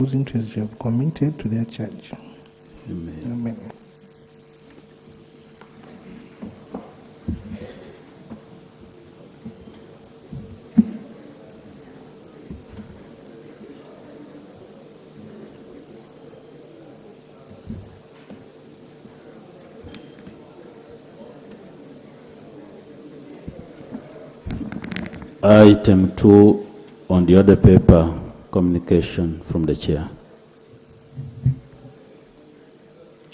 whose interests you have committed to their church. Amen. Amen. Item 2 on the other paper, communication from the chair.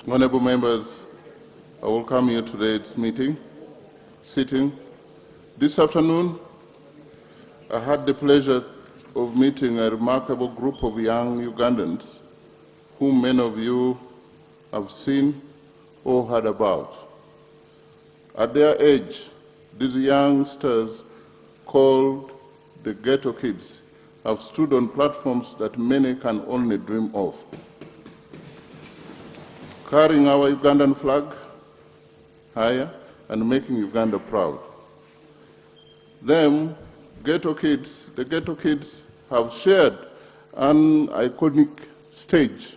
Honorable members, I welcome you to today's sitting. This afternoon, I had the pleasure of meeting a remarkable group of young Ugandans whom many of you have seen or heard about. At their age, these youngsters, called the Ghetto Kids, have stood on platforms that many can only dream of, carrying our Ugandan flag higher and making Uganda proud. The Ghetto Kids have shared an iconic stage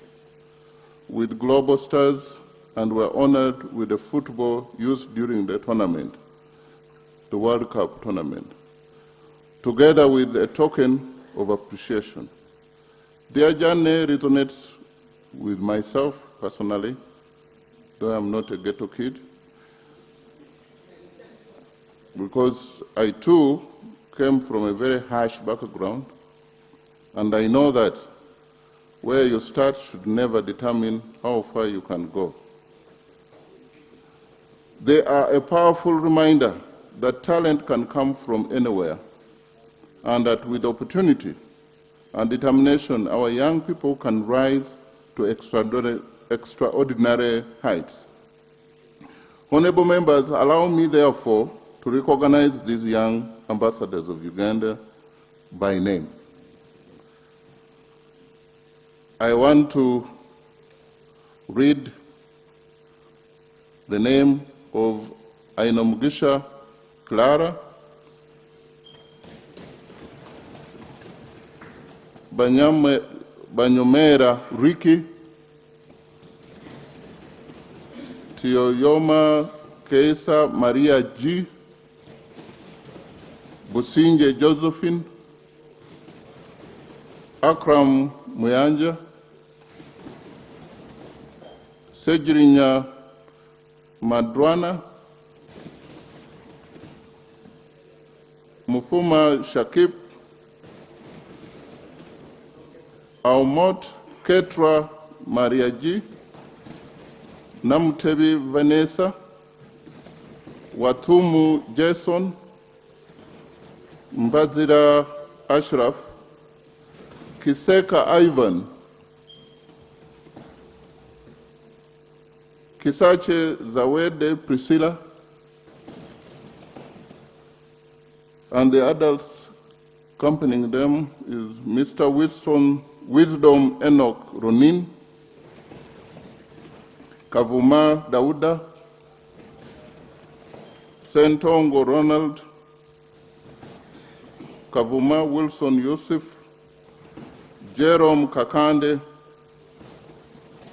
with global stars and were honored with the football used during the tournament, the World Cup tournament, together with a token of appreciation. Their journey resonates with myself personally, though I'm not a ghetto kid, because I too came from a very harsh background, and I know that where you start should never determine how far you can go. They are a powerful reminder that talent can come from anywhere, and that with opportunity and determination, our young people can rise to extraordinary heights. Honorable members, allow me therefore to recognize these young ambassadors of Uganda by name. I want to read the name of Ainamugisha Clara, Banyomera Ricky, Tioyoma Keisa Maria G, Businje Josephine, Akram Muyanja, Sejirinya Madwana, Mufuma Shakib, Aumot Ketra Maria G, Namtebi Vanessa, Watumu Jason, Mbazira Ashraf, Kiseka Ivan, Kisache Zawede Priscilla, and the adults accompanying them is Mr. Wisdom Enoch Ronin, Kavuma Dauda, Sentongo Ronald, Kavuma Wilson Yusuf, Jerome Kakande,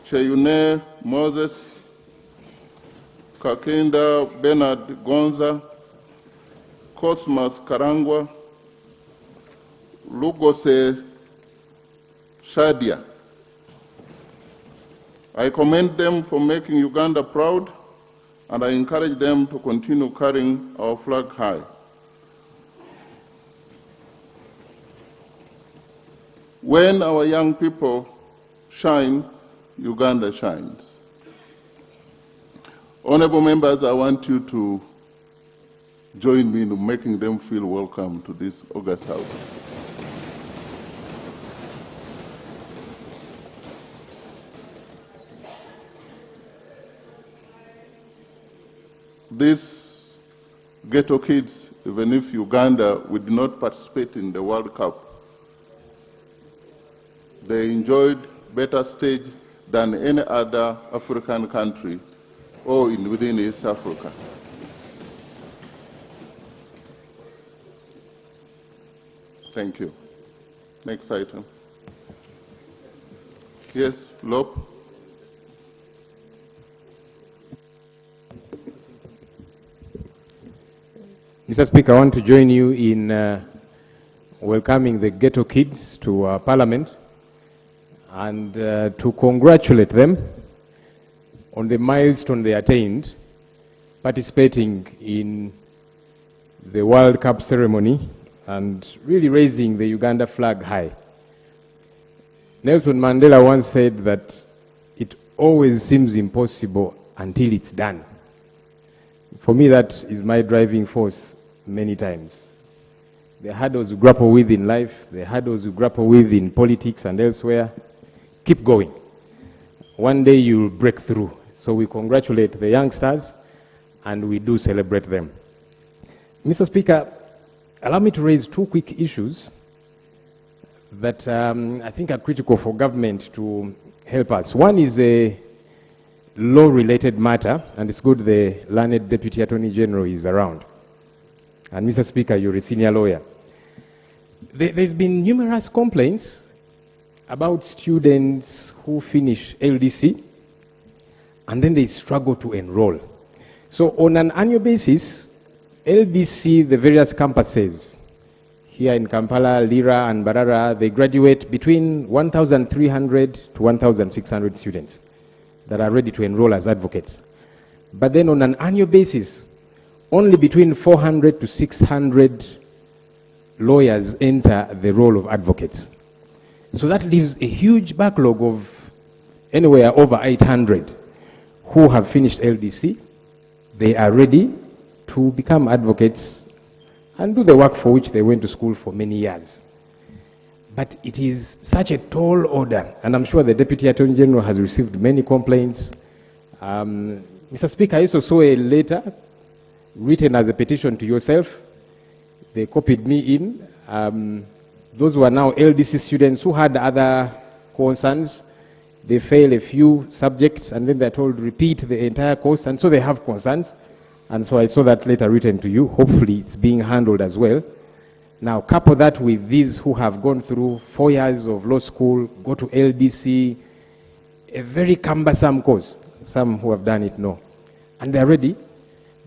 Cheyune Moses, Kakinda Bernard Gonza, Cosmas Karangwa, Lugose Shadia. I commend them for making Uganda proud, and I encourage them to continue carrying our flag high. When our young people shine, Uganda shines. Honorable members, I want you to join me in making them feel welcome to this august house. These Ghetto Kids, even if Uganda would not participate in the World Cup, they enjoyed better stage than any other African country or within East Africa. Thank you. Next item. Yes, Lope. Mr. Speaker, I want to join you in welcoming the ghetto kids to Parliament and to congratulate them on the milestone they attained participating in the World Cup ceremony and really raising the Uganda flag high. Nelson Mandela once said that it always seems impossible until it's done. For me, that is my driving force many times. The hurdles we grapple with in life, the hurdles we grapple with in politics and elsewhere, keep going. One day you'll break through. So we congratulate the youngsters and we do celebrate them. Mr. Speaker, allow me to raise two quick issues that I think are critical for government to help us. One is a law-related matter, and it's good the learned Deputy Attorney General is around. And Mr. Speaker, you're a senior lawyer. There's been numerous complaints about students who finish LDC and then they struggle to enroll. So on an annual basis, LDC, the various campuses here in Kampala, Lira and Barara, they graduate between 1,300 to 1,600 students that are ready to enroll as advocates. But then on an annual basis, only between 400 to 600 lawyers enter the role of advocates. So that leaves a huge backlog of anywhere over 800 who have finished LDC. They are ready to become advocates and do the work for which they went to school for many years. But it is such a tall order, and I'm sure the Deputy Attorney General has received many complaints. Mr. Speaker, I also saw a letter written as a petition to yourself. They copied me in. Those were now LDC students who had other concerns. They fail a few subjects, and then they're told to repeat the entire course, and so they have concerns. And so I saw that letter written to you. Hopefully it's being handled as well. Now, couple that with these who have gone through 4 years of law school, go to LDC, a very cumbersome course. Some who have done it know. And they're ready.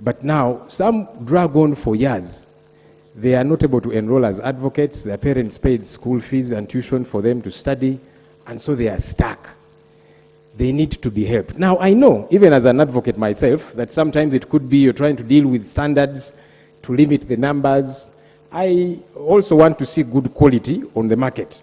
But now, some drag on for years. They are not able to enroll as advocates. Their parents paid school fees and tuition for them to study, and so they are stuck. They need to be helped. Now, I know, even as an advocate myself, that sometimes it could be you're trying to deal with standards to limit the numbers. I also want to see good quality on the market.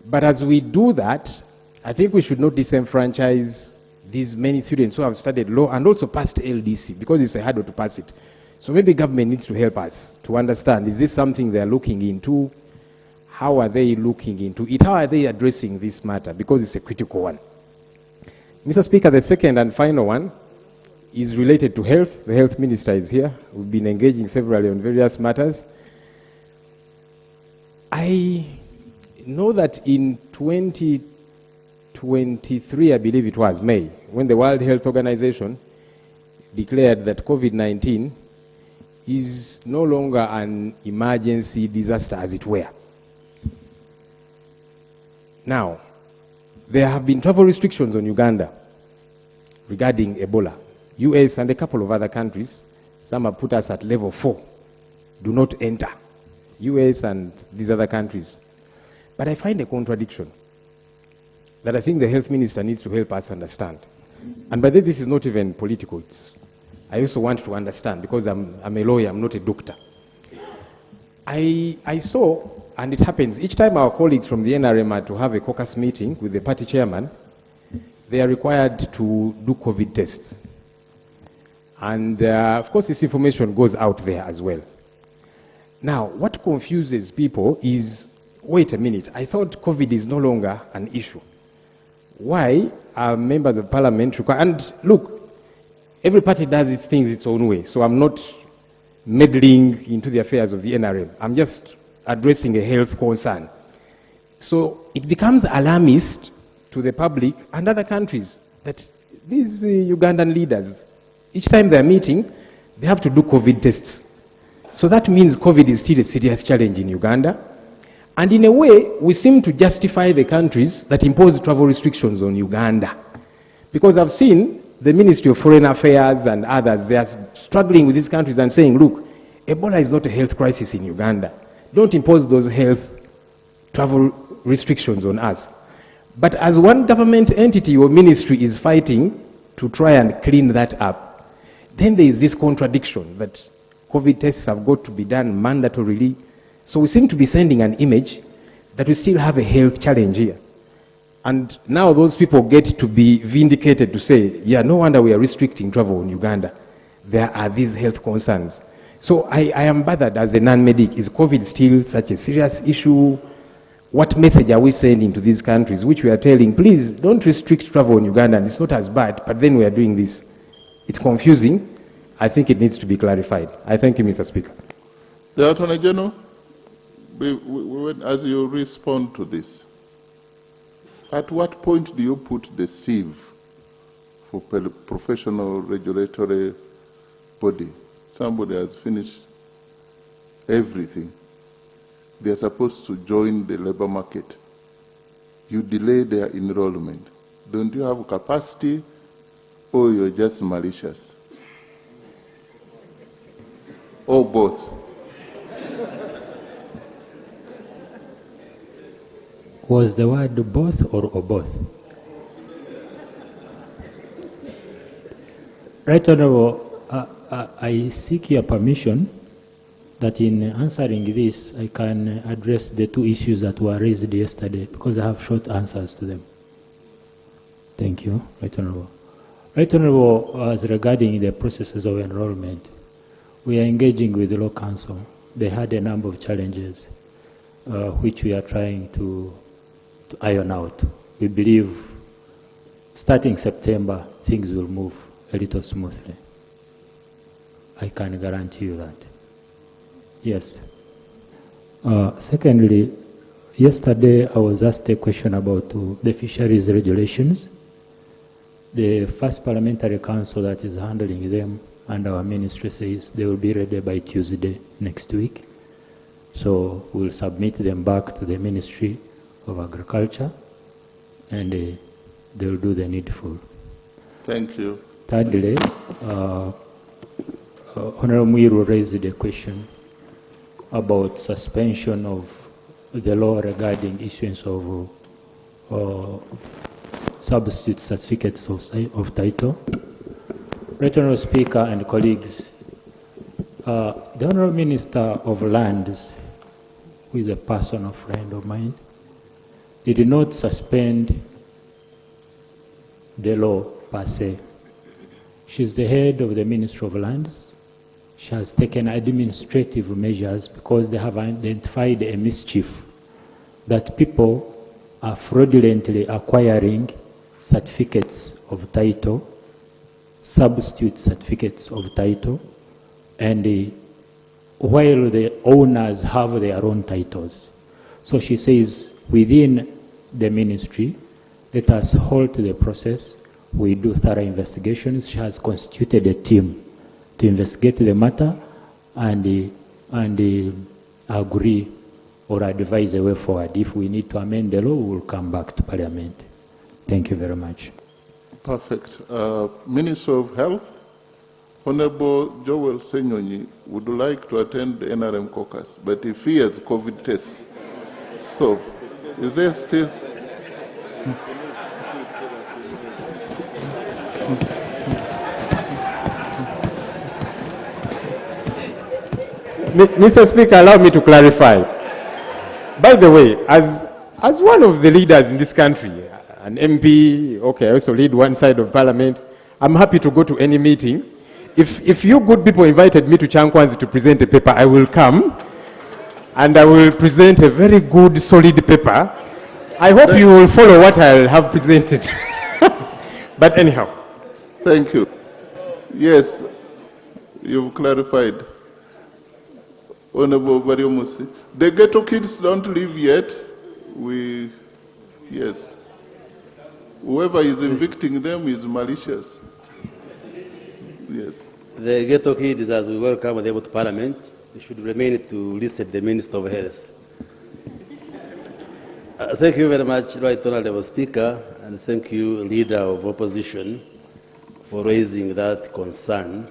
But as we do that, I think we should not disenfranchise these many students who have studied law and also passed LDC, because it's a hurdle to pass it. So maybe government needs to help us to understand, is this something they're looking into? How are they looking into it? How are they addressing this matter? Because it's a critical one. Mr. Speaker, the second and final one is related to health. The health minister is here. We've been engaging severally on various matters. I know that in 2023, I believe it was May, when the World Health Organization declared that COVID-19 is no longer an emergency disaster, as it were. Now, there have been travel restrictions on Uganda regarding Ebola. US and a couple of other countries, some have put us at level 4. Do not enter. US and these other countries. But I find a contradiction that I think the health minister needs to help us understand. And by the way, this is not even political. I also want to understand, because I'm a lawyer, I'm not a doctor. I saw, and it happens, each time our colleagues from the NRM are to have a caucus meeting with the party chairman, they are required to do COVID tests. And of course, this information goes out there as well. Now, what confuses people is, wait a minute, I thought COVID is no longer an issue. Why are members of parliament required? And look, every party does its things its own way, so I'm not meddling into the affairs of the NRM. I'm just addressing a health concern. So it becomes alarmist to the public and other countries that these Ugandan leaders, each time they're meeting, they have to do COVID tests. So that means COVID is still a serious challenge in Uganda. And in a way, we seem to justify the countries that impose travel restrictions on Uganda. Because I've seen the Ministry of Foreign Affairs and others, they are struggling with these countries and saying, look, Ebola is not a health crisis in Uganda. Don't impose those health travel restrictions on us. But as one government entity or ministry is fighting to try and clean that up, then there is this contradiction that COVID tests have got to be done mandatorily. So we seem to be sending an image that we still have a health challenge here. And now those people get to be vindicated to say, yeah, no wonder we are restricting travel in Uganda. There are these health concerns. So I am bothered as a non-medic. Is COVID still such a serious issue? What message are we sending to these countries, which we are telling, please don't restrict travel in Uganda, and it's not as bad, but then we are doing this? It's confusing. I think it needs to be clarified. I thank you, Mr. Speaker. The Attorney General, as you respond to this, at what point do you put the sieve for professional regulatory body? Somebody has finished everything. They are supposed to join the labor market. You delay their enrollment. Don't you have capacity, or you're just malicious? Or both? Was the word both or both? Right Honourable, I seek your permission that in answering this, I can address the two issues that were raised yesterday, because I have short answers to them. Thank you, Right Honourable. Right Honourable, as regarding the processes of enrollment, we are engaging with the Law Council. They had a number of challenges, which we are trying to iron out. We believe starting September, things will move a little smoothly. I can guarantee you that. Yes. Secondly, yesterday I was asked a question about the fisheries regulations. The first parliamentary council that is handling them and our ministry says they will be ready by Tuesday next week. So we'll submit them back to the Ministry of Agriculture and they will do the needful. Thank you. Thirdly, Honorable Muiru raised a question about suspension of the law regarding issuance of substitute certificates of title. Right Honourable Speaker and colleagues, the Honourable Minister of Lands, who is a personal friend of mine, did not suspend the law per se. She's the head of the Ministry of Lands. She has taken administrative measures because they have identified a mischief that people are fraudulently acquiring certificates of title, substitute certificates of title, and while the owners have their own titles. So she says, within the ministry, let us halt the process. We do thorough investigations. She has constituted a team to investigate the matter and agree or advise a way forward. If we need to amend the law, we will come back to Parliament. Thank you very much. Perfect. Minister of Health, Honorable Joel Senyonyi would like to attend the NRM caucus, but he fears COVID tests. So, is there still... Mr. Speaker, allow me to clarify. By the way, as one of the leaders in this country, an MP, okay, I also lead one side of Parliament, I'm happy to go to any meeting. If you good people invited me to Chankwanzi to present a paper, I will come, and I will present a very good, solid paper. I hope you will follow what I'll have presented. But anyhow. Thank you. Yes, you've clarified. Honorable Bariomusi. The ghetto kids don't leave yet. Yes. Whoever is evicting them is malicious. Yes. The ghetto kids, as we welcome them to Parliament, they should remain to listen to the Minister of Health. Thank you very much, Right Honorable Speaker, and thank you, Leader of Opposition, for raising that concern.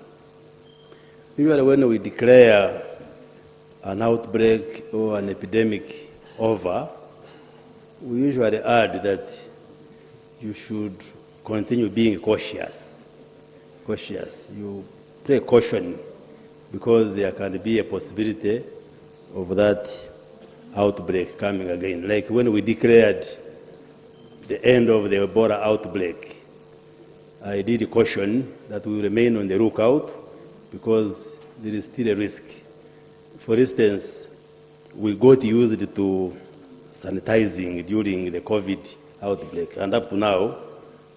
Usually when we declare an outbreak or an epidemic over, we usually add that you should continue being cautious. You play caution because there can be a possibility of that outbreak coming again. Like when we declared the end of the Ebola outbreak, I did caution that we remain on the lookout because there is still a risk. For instance, we got used to sanitizing during the COVID outbreak, and up to now,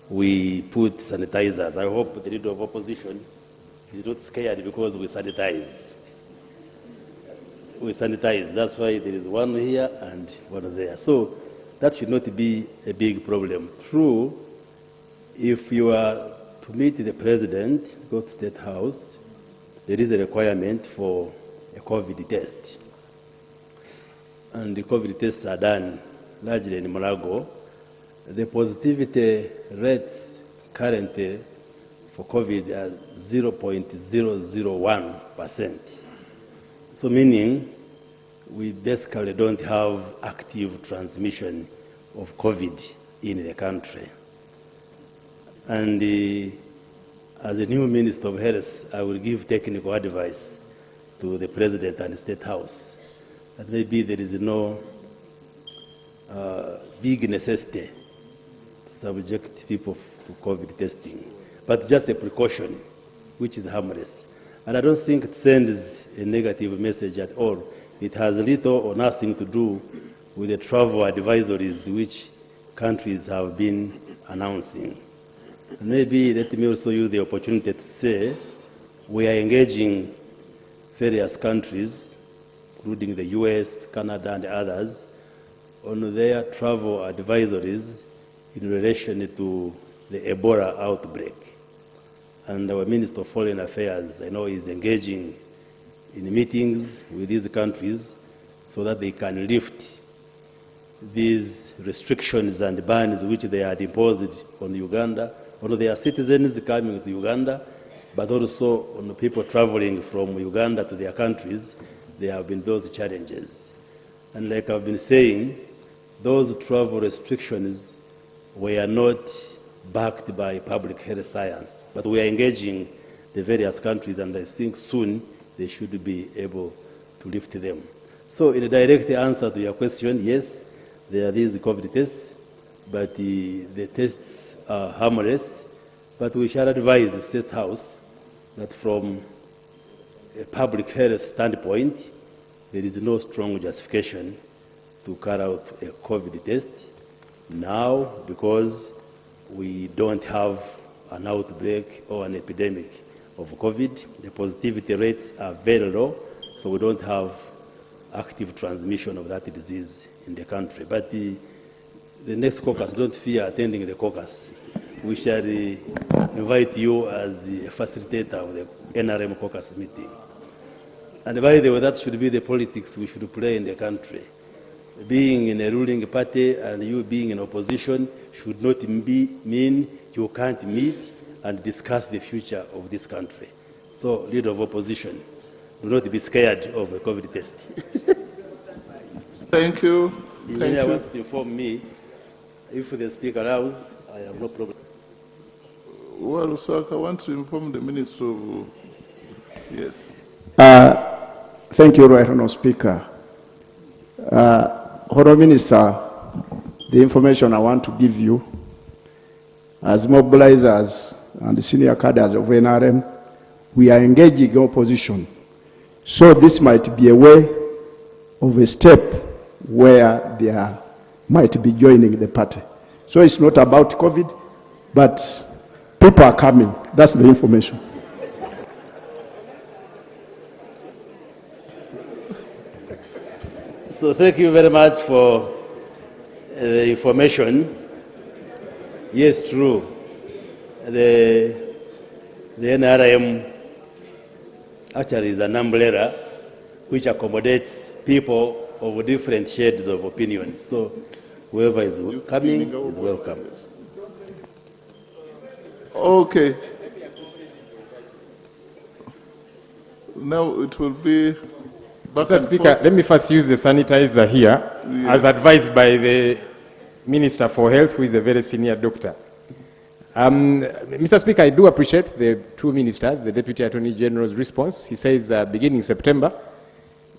we put sanitizers. I hope the Leader of Opposition is not scared because we sanitize. We sanitize. That's why there is one here and one there. So that should not be a big problem. True, if you are to meet the President, go to State House, there is a requirement for a COVID test. And the COVID tests are done largely in Mulago. The positivity rates currently for COVID are 0.001%. So meaning we basically don't have active transmission of COVID in the country. And as a new Minister of Health, I will give technical advice to the President and the State House that maybe there is no big necessity to subject people to COVID testing, but just a precaution, which is harmless. And I don't think it sends a negative message at all. It has little or nothing to do with the travel advisories which countries have been announcing. And maybe let me also use the opportunity to say we are engaging various countries, including the US, Canada, and others, on their travel advisories in relation to the Ebola outbreak. And our Minister of Foreign Affairs, I know, is engaging in meetings with these countries so that they can lift these restrictions and bans which they had imposed on Uganda, on their citizens coming to Uganda, but also on people traveling from Uganda to their countries. There have been those challenges. And like I've been saying, those travel restrictions were not backed by public health science, but we are engaging the various countries, and I think soon they should be able to lift them. So in a direct answer to your question, yes, there are these COVID tests, but the tests are harmless, but we shall advise the State House that from a public health standpoint, there is no strong justification to carry out a COVID test now because we don't have an outbreak or an epidemic of COVID. The positivity rates are very low, so we don't have active transmission of that disease in the country. But the next caucus, don't fear attending the caucus. We shall invite you as the facilitator of the NRM caucus meeting. And by the way, that should be the politics we should play in the country. Being in a ruling party and you being in opposition should not mean you can't meet and discuss the future of this country. So, Leader of Opposition, do not be scared of a COVID test. Thank you. The engineer wants to inform me if the Speaker allows, I have no problem. Well, sir, I want to inform the Minister of... Yes. Thank you, Right Honourable Speaker. Honourable Minister, the information I want to give you, as mobilizers and senior cadres of NRM, we are engaging opposition. So this might be a way of a step where they might be joining the party. So it's not about COVID, but people are coming. That's the information. So thank you very much for the information. Yes, true. The NRM actually is an umbrella which accommodates people of different shades of opinion. So Whoever is coming is welcome. Okay. Now it will be back Mr. and Speaker, forth. let me first use the sanitizer here, as advised by the Minister for Health, who is a very senior doctor. Mr. Speaker, I do appreciate the two ministers, the Deputy Attorney General's response. He says beginning September,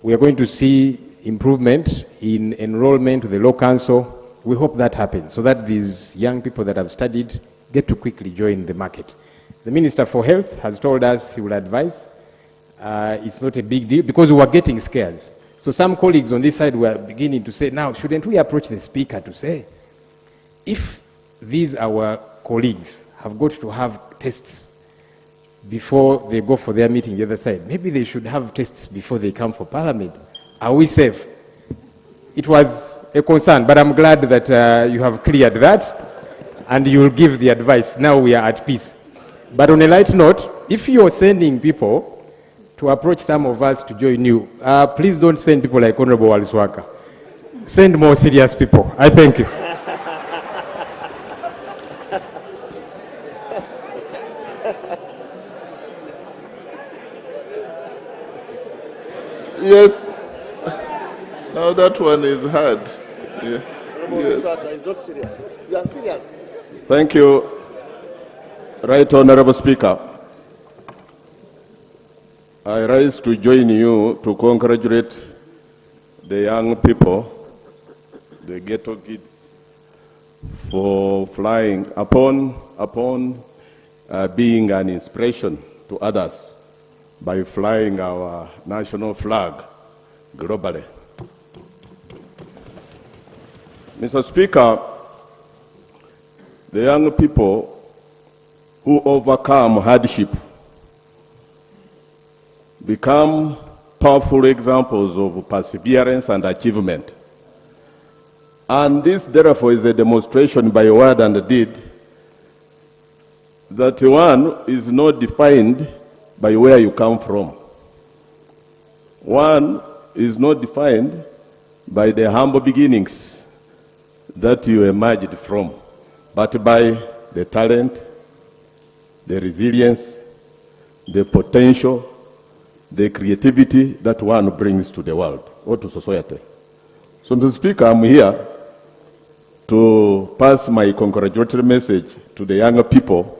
we are going to see improvement in enrollment to the Law Council. We hope that happens so that these young people that have studied get to quickly join the market. The Minister for Health has told us he will advise. It's not a big deal because we were getting scares. So some colleagues on this side were beginning to say, now, shouldn't we approach the Speaker to say, if these our colleagues have got to have tests before they go for their meeting the other side, maybe they should have tests before they come for Parliament. Are we safe? It was a concern, but I'm glad that you have cleared that and you will give the advice. Now we are at peace. But on a light note, if you're sending people to approach some of us to join you, please don't send people like Honorable Waliswaka. Send more serious people. I thank you. Yes. Now that one is hard. Yeah. Yes. It's not serious. You are serious. Thank you, Right Honorable Speaker. I rise to join you to congratulate the young people, the ghetto kids, for flying upon being an inspiration to others by flying our national flag globally. Mr. Speaker, the young people who overcome hardship become powerful examples of perseverance and achievement. And this, therefore, is a demonstration by word and deed that one is not defined by where you come from. One is not defined by the humble beginnings that you emerged from, but by the talent, the resilience, the potential, the creativity that one brings to the world or to society. So, Mr. Speaker, I'm here to pass my congratulatory message to the younger people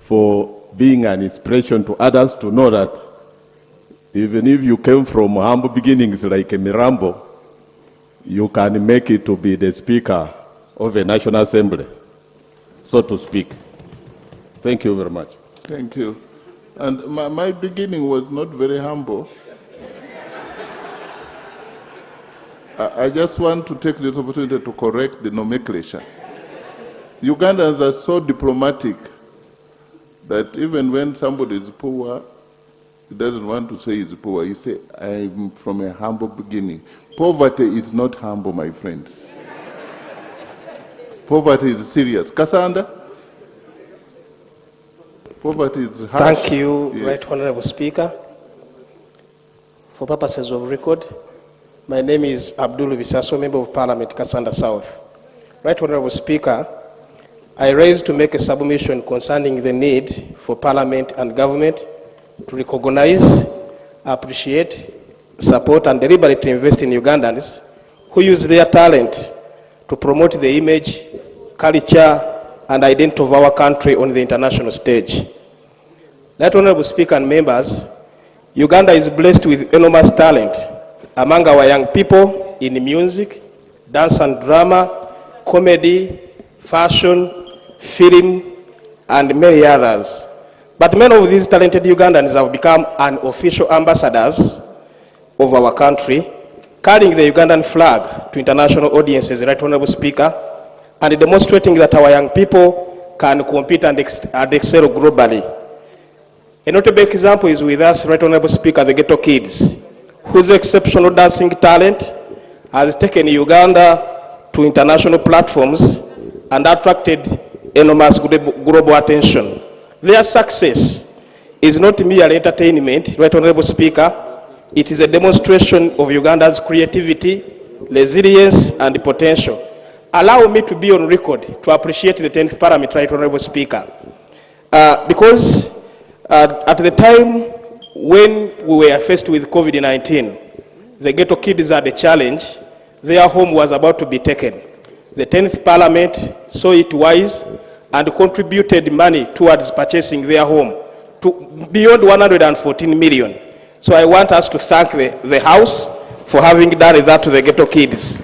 for being an inspiration to others to know that even if you came from humble beginnings like a Mirambo, you can make it to be the Speaker of a National Assembly, so to speak. Thank you very much. Thank you. And my beginning was not very humble. I just want to take this opportunity to correct the nomenclature. Ugandans are so diplomatic that even when somebody is poor, he doesn't want to say he's poor. He say, I'm from a humble beginning. Poverty is not humble, my friends. Poverty is serious. Cassandra? Poverty is harsh. Thank you, Yes. Right Honorable Speaker. For purposes of record, my name is Abdul Bisaso, Member of Parliament, Kassanda South. Right Honorable Speaker, I raise to make a submission concerning the need for Parliament and government to recognize, appreciate, support, and deliberately invest in Ugandans who use their talent to promote the image, culture, and identity of our country on the international stage. Right Honorable Speaker and members, Uganda is blessed with enormous talent among our young people in music, dance and drama, comedy, fashion, film, and many others. But many of these talented Ugandans have become unofficial ambassadors of our country, carrying the Ugandan flag to international audiences, Right Honorable Speaker, and demonstrating that our young people can compete and excel globally. A notable example is with us, Right Honorable Speaker, the Ghetto Kids, whose exceptional dancing talent has taken Uganda to international platforms and attracted enormous global attention. Their success is not merely entertainment, Right Honorable Speaker, it is a demonstration of Uganda's creativity, resilience, and potential. allow me to be on record to appreciate the 10th Parliament, Right Honorable Speaker. Because at the time when we were faced with COVID-19, the ghetto kids had a challenge. Their home was about to be taken. The 10th Parliament saw it wise and contributed money towards purchasing their home to beyond 114 million. So I want us to thank the House for having done that to the ghetto kids.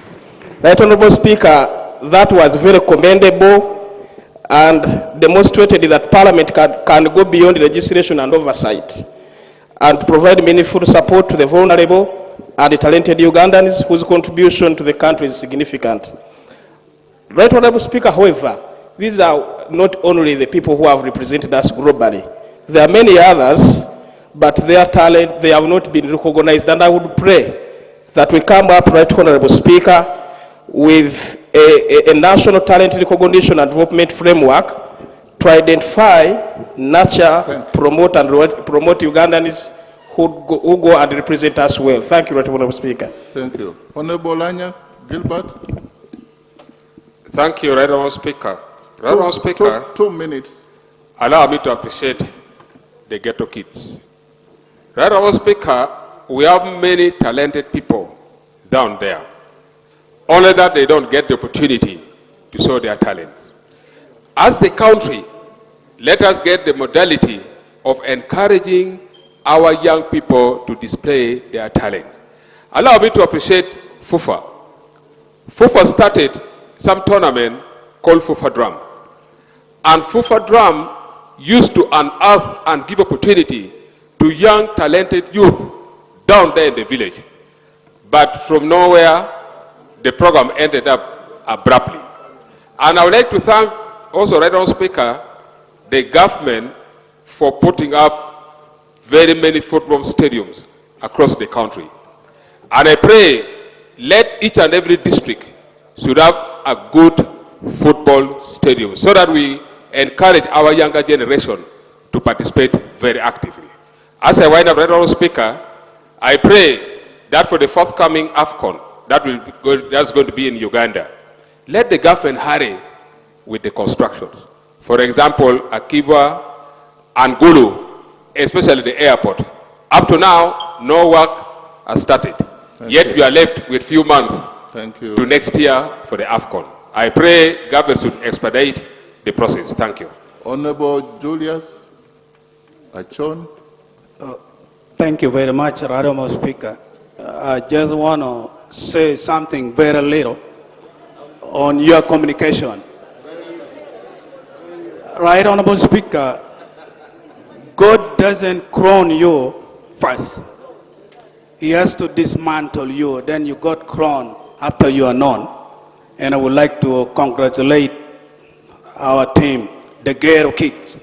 Right Honorable Speaker, that was very commendable and demonstrated that Parliament can go beyond legislation and oversight and provide meaningful support to the vulnerable and the talented Ugandans whose contribution to the country is significant. Right Honorable Speaker, however, these are not only the people who have represented us globally. There are many others, but their talent, they have not been recognized. And I would pray that we come up, Right Honorable Speaker, with a national talent recognition and development framework to identify, nurture, promote Ugandans who go and represent us well. Thank you, Right Honorable Speaker. Thank you. Honorable Lanya Gilbert. Thank you, Right Honorable Speaker. Right Honorable Speaker, 2 minutes. allow me to appreciate the ghetto kids. Right Honorable Speaker, we have many talented people down there. Only that they don't get the opportunity to show their talents. As the country, let us get the modality of encouraging our young people to display their talents. Allow me to appreciate FUFA. FUFA started some tournament called FUFA Drum. And FUFA Drum used to unearth and give opportunity to young talented youth down there in the village. But from nowhere, the program ended up abruptly. And I would like to thank also, Right Honorable Speaker, the government for putting up very many football stadiums across the country. And I pray, let each and every district should have a good football stadium so that we encourage our younger generation to participate very actively. As I wind up, Right Honorable Speaker, I pray that for the forthcoming AFCON, that's going to be in Uganda, let the government hurry with the constructions. For example, Akiva and Gulu, especially the airport. Up to now, no work has started. Yet we are left with few months to next year for the AFCON. I pray government should expedite the process. Thank you. Honorable Julius Achon. Thank you very much, Honorable Speaker. I just want to say something very little on your communication. Right Honorable Speaker, God doesn't crown you first. He has to dismantle you, then you got crowned after you are known. And I would like to congratulate our team, the Ghetto Kids.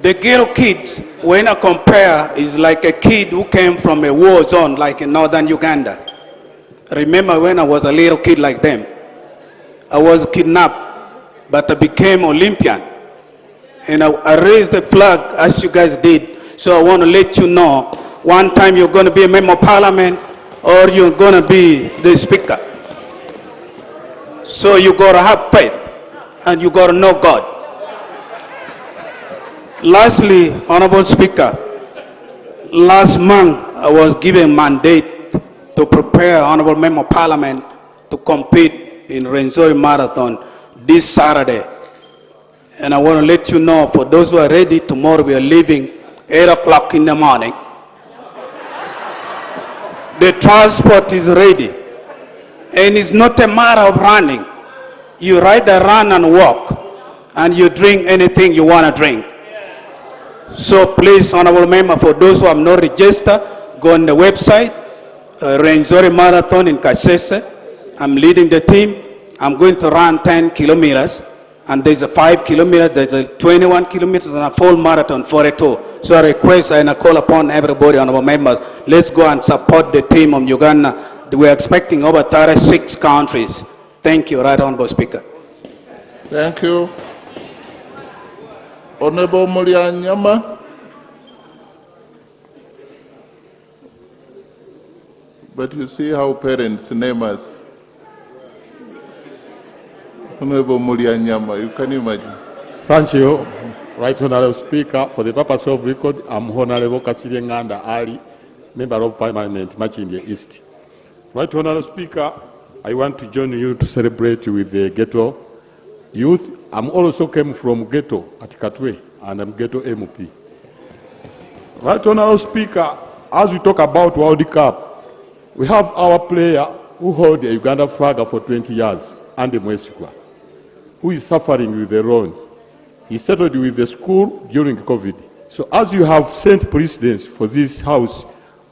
The Ghetto Kids, when I compare, is like a kid who came from a war zone like in northern Uganda. I remember when I was a little kid like them, I was kidnapped, but I became Olympian. And I raised the flag as you guys did. So I want to let you know, one time you're going to be a member of parliament or you're going to be the speaker. So you got to have faith and you got to know God. Lastly, Honorable Speaker, last month I was given mandate to prepare Honorable Member of Parliament to compete in Rwenzori Marathon this Saturday. And I want to let you know, for those who are ready, tomorrow we are leaving 8 o'clock in the morning. The transport is ready. And it's not a matter of running. You rather run and walk, and you drink anything you want to drink. So please, Honorable Member, for those who have not registered, go on the website, Rwenzori Marathon in Kasese. I'm leading the team. I'm going to run 10 kilometers. And there's a 5 kilometers, there's a 21 kilometers, and a full marathon for a tour. So I request and I call upon everybody, honorable members, let's go and support the team of Uganda. We're expecting over 36 countries. Thank you, Right Honorable Speaker. Thank you. Honorable Mulianyama. But you see how parents name us. Honorable Mulianyama, you can imagine. Thank you, Right Honorable Speaker. For the purpose of record, I'm Honorable Kasirenganda Ali, Member of Parliament, Machindia East. Right Honorable Speaker, I want to join you to celebrate with the ghetto youth. I'm also came from ghetto at Katwe, and I'm ghetto MP. Right Honorable Speaker, as we talk about World Cup, we have our player who hold a Uganda flag for 20 years, Andy Mwesigwa, who is suffering with the loan. He settled with the school during COVID. So as you have sent presidents for this house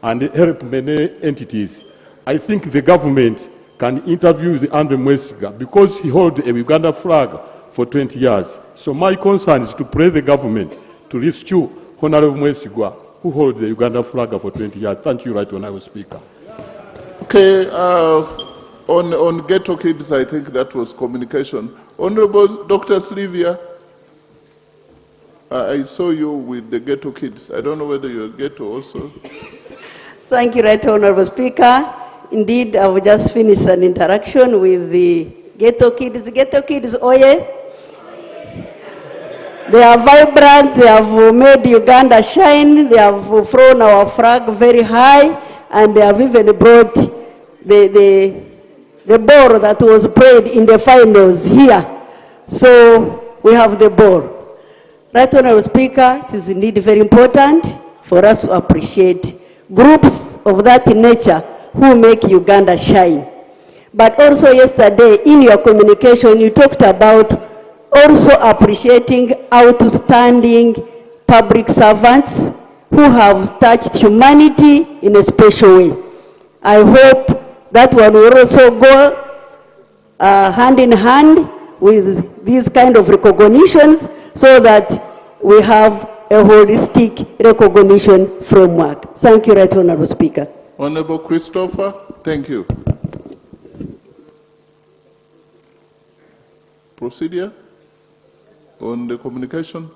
and help many entities, I think the government can interview the Andy Mwesigwa because he holds a Uganda flag for 20 years. So my concern is to pray the government to rescue Honorable Mwesigwa, who holds the Uganda flag for 20 years. Thank you, Right Honorable Speaker. Okay, on ghetto kids, I think that was communication. Honorable Dr. Slivia, I saw you with the ghetto kids. I don't know whether you're ghetto also. Thank you, Right Honorable Speaker. Indeed, I've just finished an interaction with the ghetto kids. The ghetto kids, oye. They are vibrant, they have made Uganda shine, they have thrown our flag very high, and they have even brought the ball that was played in the finals here. So we have the ball. Right Honorable Speaker, it is indeed very important for us to appreciate groups of that nature who make Uganda shine. But also yesterday in your communication, you talked about also appreciating outstanding public servants who have touched humanity in a special way. I hope that one will also go hand in hand with these kind of recognitions so that we have a holistic recognition framework. Thank you, Right Honorable Speaker. Honorable Christopher, thank you. Procedure on the communication.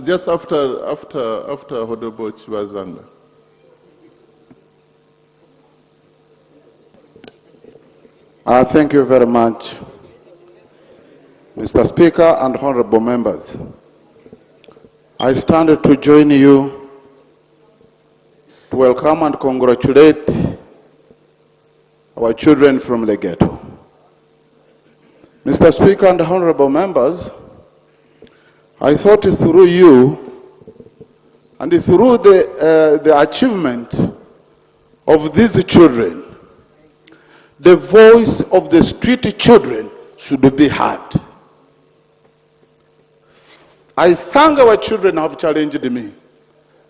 Just after Honorable Chibazanga. Thank you very much, Mr. Speaker and honorable members. I stand to join you to welcome and congratulate our children from the ghetto. Mr. Speaker and honorable members, I thought through you and through the achievement of these children, the voice of the street children should be heard. I thank our children have challenged me,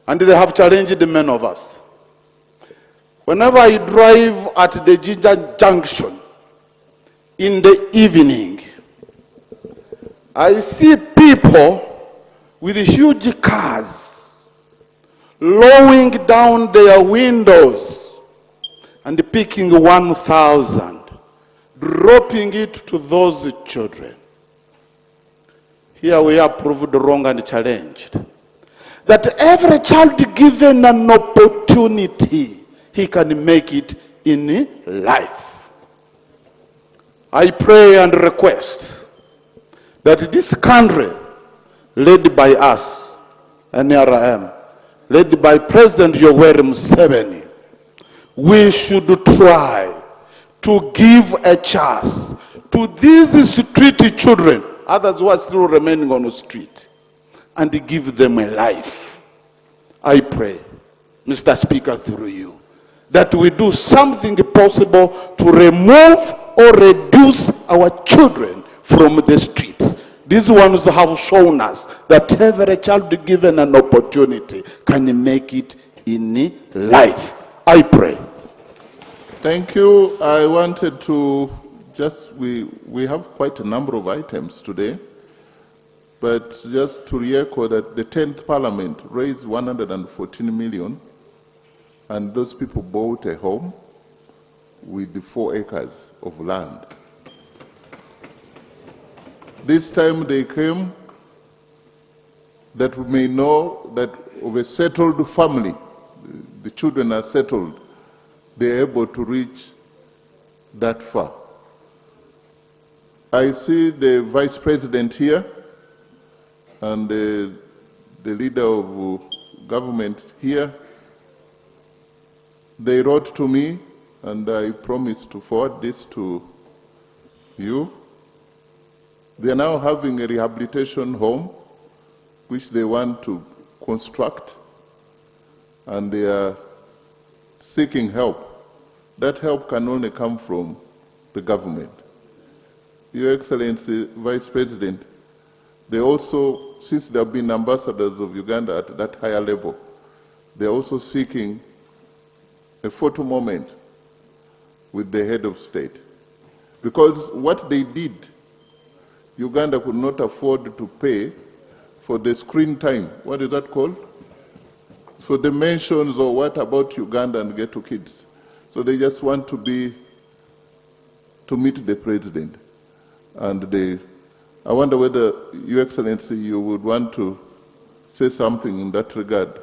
and they have challenged many of us. Whenever I drive at the Jinja Junction in the evening, I see people with huge cars lowering down their windows and picking 1,000, dropping it to those children. Here we are proved wrong and challenged. That every child given an opportunity, he can make it in life. I pray and request that this country, led by us, NRM, led by President Yoweri Museveni, we should try to give a chance to these street children, others who are still remaining on the street, and give them a life. I pray, Mr. Speaker, through you, that we do something possible to remove or reduce our children from the streets. These ones have shown us that every child given an opportunity can make it in life. I pray. Thank you. I wanted to we have quite a number of items today, but just to re-echo that the 10th Parliament raised 114 million, and those people bought a home with the 4 acres of land. This time they came that we may know that of a settled family the children are settled, they're able to reach that far. I see the Vice President here and the leader of government here. They wrote to me, and I promised to forward this to you. They are now having a rehabilitation home, which they want to construct, and they are seeking help. That help can only come from the government. Your Excellency, Vice President, they also, since there have been ambassadors of Uganda at that higher level, they are also seeking a photo moment with the head of state. Because what they did, Uganda could not afford to pay for the screen time. What is that called? For the mentions or what about Uganda and Ghetto Kids. So they just want to meet the president. And I wonder whether, Your Excellency, you would want to say something in that regard.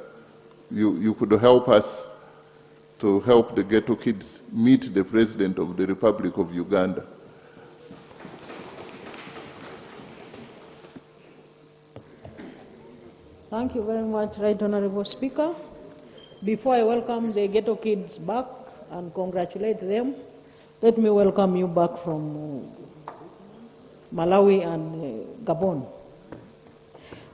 You could help us to help the Ghetto Kids meet the President of the Republic of Uganda. Thank you very much, Right Honorable Speaker. Before I welcome the Ghetto Kids back and congratulate them, let me welcome you back from Malawi and Gabon,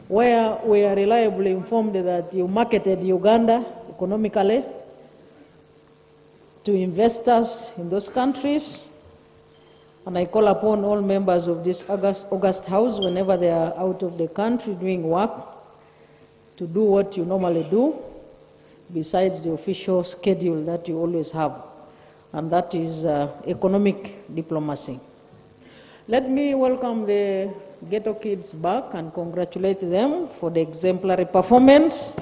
where we are reliably informed that you marketed Uganda economically to investors in those countries. And I call upon all members of this August House, whenever they are out of the country doing work, to do what you normally do, besides the official schedule that you always have, and that is economic diplomacy. Let me welcome the Ghetto Kids back and congratulate them for the exemplary performance.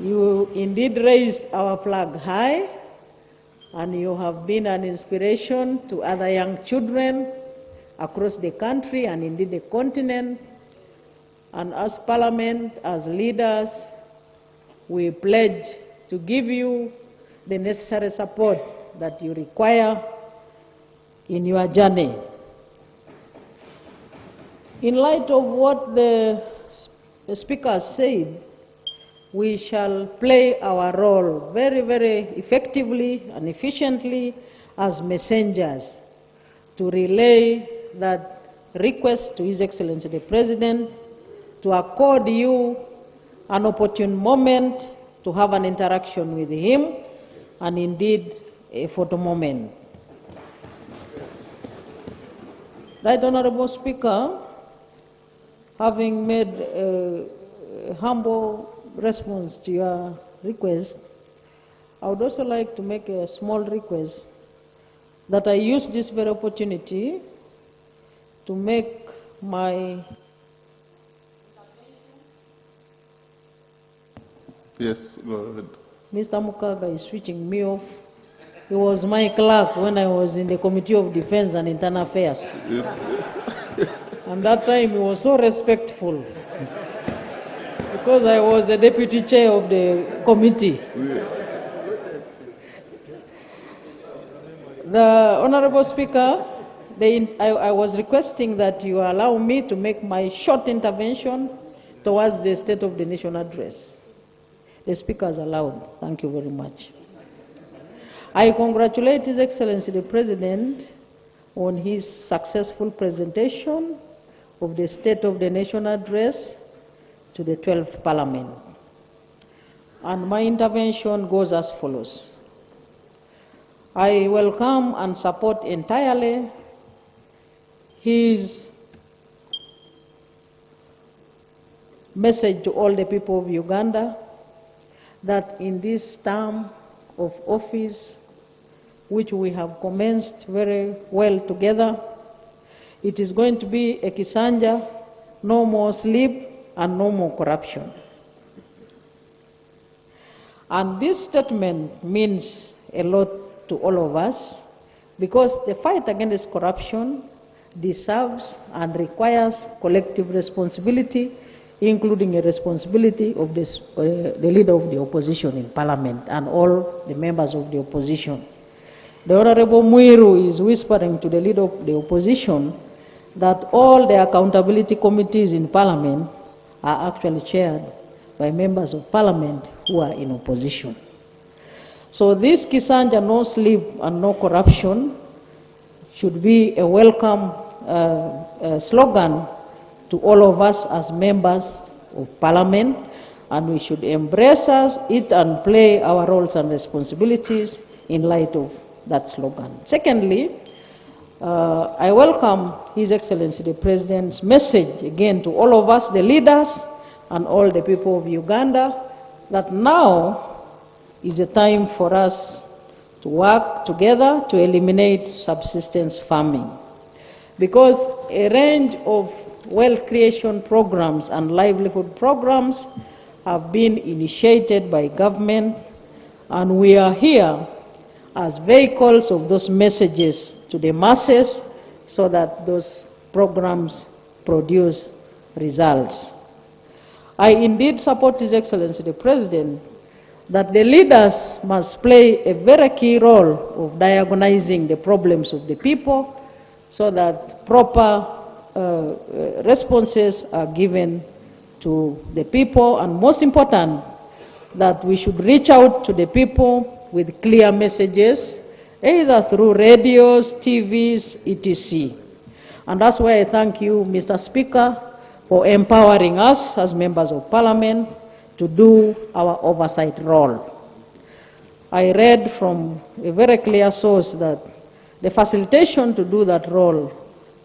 You indeed raised our flag high, and you have been an inspiration to other young children across the country and indeed the continent. And as Parliament, as leaders, we pledge to give you the necessary support that you require in your journey. In light of what the Speaker said, we shall play our role very, very effectively and efficiently as messengers to relay that request to His Excellency the President to accord you an opportune moment to have an interaction with him, and indeed a photo moment. Right Honorable Speaker, having made a humble response to your request, I would also like to make a small request that I use this very opportunity to make my... Yes, go ahead. Mr. Mukaga is switching me off. He was my clerk when I was in the Committee of Defense and Internal Affairs. And that time he was so respectful because I was the deputy chair of the committee. The Honorable Speaker, I was requesting that you allow me to make my short intervention towards the State of the Nation address. The Speaker has allowed. Thank you very much. I congratulate His Excellency the President on his successful presentation of the State of the Nation address to the 12th Parliament. And my intervention goes as follows. I welcome and support entirely his message to all the people of Uganda that in this term of office, which we have commenced very well together, it is going to be a Kisanja, no more sleep and no more corruption. And this statement means a lot to all of us because the fight against corruption deserves and requires collective responsibility including a responsibility of this, the leader of the opposition in parliament and all the members of the opposition. The Honorable Muiru is whispering to the leader of the opposition that all the accountability committees in parliament are actually chaired by members of parliament who are in opposition. So this Kisanja no sleep and no corruption should be a welcome slogan to all of us as members of parliament, and we should embrace it and play our roles and responsibilities in light of that slogan. Secondly, I welcome His Excellency the President's message again to all of us, the leaders and all the people of Uganda, that now is the time for us to work together to eliminate subsistence farming. Because a range of wealth creation programs and livelihood programs have been initiated by government, and we are here as vehicles of those messages to the masses so that those programs produce results. I indeed support His Excellency the President that the leaders must play a very key role of diagnosing the problems of the people so that proper responses are given to the people, and most important, that we should reach out to the people with clear messages, either through radios, TVs, etc. And that's why I thank you, Mr. Speaker, for empowering us as members of parliament to do our oversight role. I read from a very clear source that the facilitation to do that role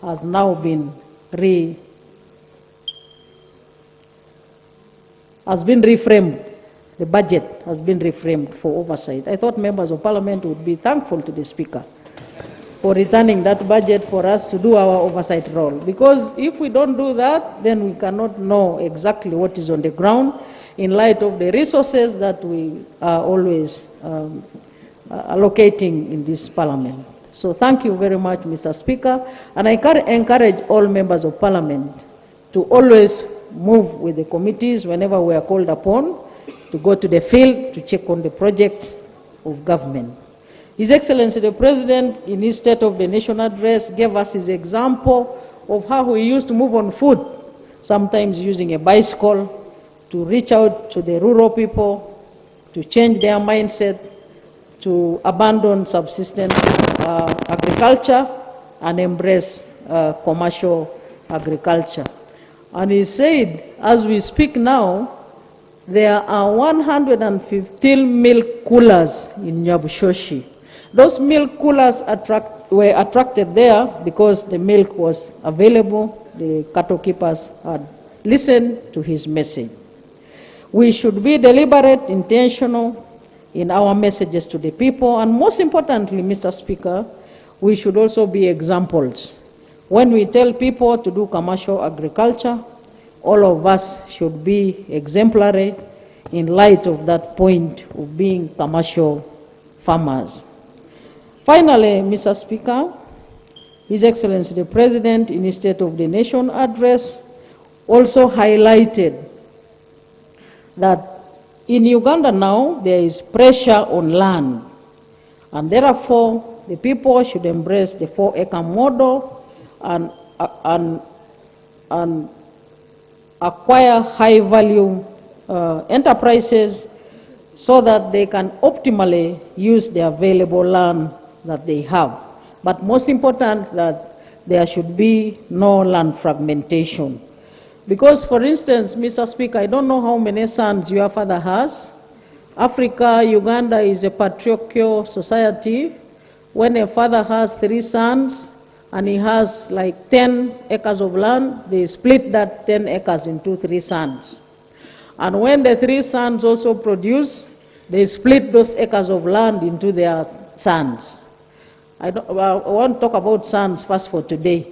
has now been reframed. The budget has been reframed for oversight. I thought members of parliament would be thankful to the Speaker for returning that budget for us to do our oversight role. Because if we don't do that, then we cannot know exactly what is on the ground in light of the resources that we are always allocating in this parliament. So thank you very much, Mr. Speaker, and I encourage all members of parliament to always move with the committees whenever we are called upon to go to the field to check on the projects of government. His Excellency the President, in his State of the Nation address, gave us his example of how he used to move on foot, sometimes using a bicycle, to reach out to the rural people, to change their mindset, to abandon subsistence agriculture and embrace commercial agriculture. And he said, as we speak now, there are 115 milk coolers in Nyabushoshi. Those milk coolers were attracted there because the milk was available. The cattle keepers had listened to his message. We should be deliberate, intentional in our messages to the people, and most importantly, Mr. Speaker, we should also be examples. When we tell people to do commercial agriculture, all of us should be exemplary in light of that point of being commercial farmers. Finally, Mr. Speaker, His Excellency the President, in his State of the Nation address, also highlighted that in Uganda now there is pressure on land, and therefore the people should embrace the 4-acre model and acquire high-value enterprises so that they can optimally use the available land that they have. But most important, that there should be no land fragmentation. Because, for instance, Mr. Speaker, I don't know how many sons your father has. Africa, Uganda is a patriarchal society. When a father has 3 sons and he has like 10 acres of land, they split that 10 acres into 3 sons. And when the 3 sons also produce, they split those acres of land into their sons. I won't talk about sons first for today.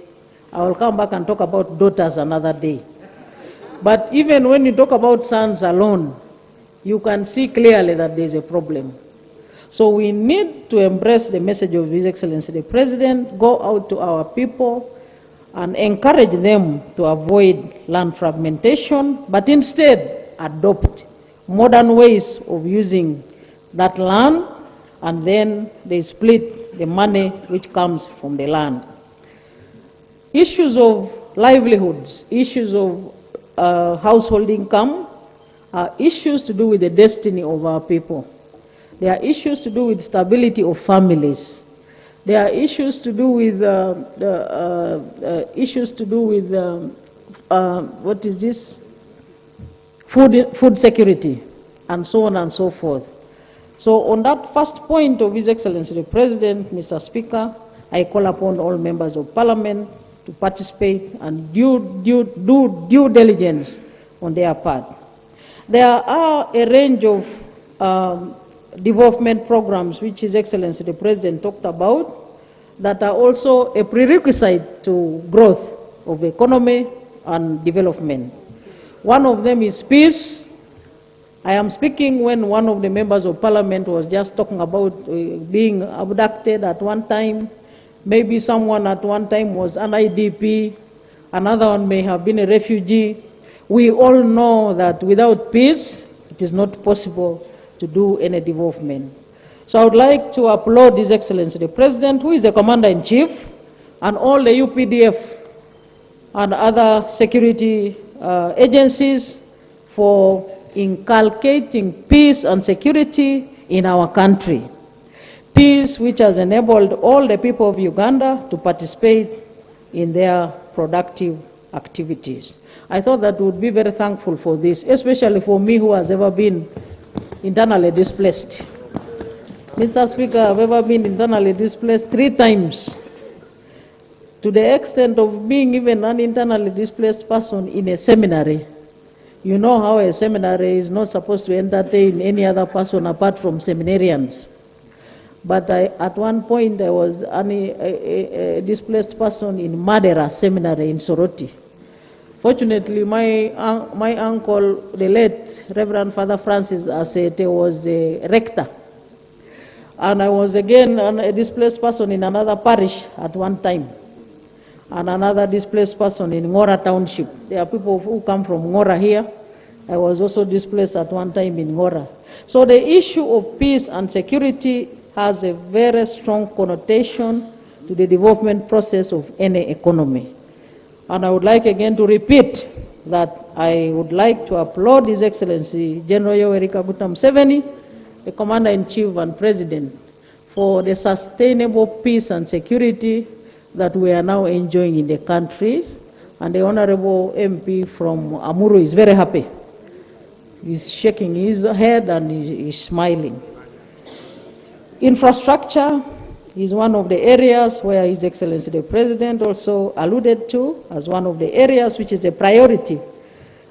I will come back and talk about daughters another day. But even when you talk about sons alone, you can see clearly that there is a problem. So we need to embrace the message of His Excellency the President, go out to our people and encourage them to avoid land fragmentation, but instead adopt modern ways of using that land, and then they split the money which comes from the land. Issues of livelihoods, issues of household income are issues to do with the destiny of our people. There are issues to do with stability of families. There are issues to do with what is this? Food security, and so on and so forth. So on that first point of His Excellency the President, Mr. Speaker, I call upon all members of Parliament to participate and do due diligence on their part. There are a range of development programs which His Excellency the President talked about that are also a prerequisite to growth of the economy and development. One of them is peace. I am speaking when one of the members of Parliament was just talking about being abducted at one time. Maybe someone at one time was an IDP, another one may have been a refugee. We all know that without peace, it is not possible to do any development. So I would like to applaud His Excellency the President, who is the Commander-in-Chief, and all the UPDF and other security agencies for inculcating peace and security in our country. Peace which has enabled all the people of Uganda to participate in their productive activities. I thought that we would be very thankful for this, especially for me who has ever been internally displaced. Mr. Speaker, I've ever been internally displaced 3 times, to the extent of being even an internally displaced person in a seminary. You know how a seminary is not supposed to entertain any other person apart from seminarians. But at one point, I was a displaced person in Madera Seminary in Soroti. Fortunately, my uncle, the late Reverend Father Francis Asete, was a rector. And I was again a displaced person in another parish at one time, and another displaced person in Ngora Township. There are people who come from Ngora here. I was also displaced at one time in Ngora. So the issue of peace and security has a very strong connotation to the development process of any economy. And I would like again to repeat that I would like to applaud His Excellency General Yoweri Kaguta Museveni, the Commander-in-Chief and President, for the sustainable peace and security that we are now enjoying in the country. And the Honorable MP from Amuru is very happy. He's shaking his head and he's smiling. Infrastructure is one of the areas where His Excellency the President also alluded to as one of the areas which is a priority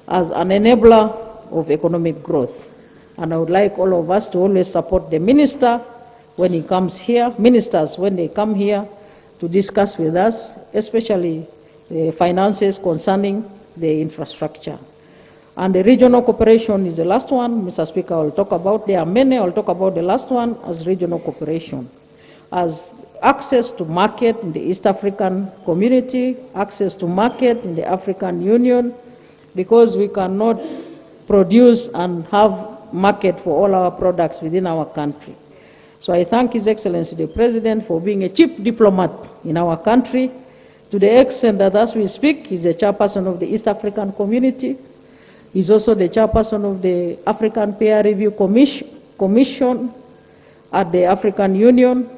as an enabler of economic growth. And I would like all of us to always support the minister when he comes here, ministers when they come here to discuss with us, especially the finances concerning the infrastructure. And the regional cooperation is the last one, Mr. Speaker, I will talk about. There are many, I will talk about the last one as regional cooperation. As access to market in the East African community, access to market in the African Union, because we cannot produce and have market for all our products within our country. So I thank His Excellency the President for being a chief diplomat in our country, to the extent that as we speak, he's the chairperson of the East African Community. He's also the chairperson of the African Peer Review Commission at the African Union.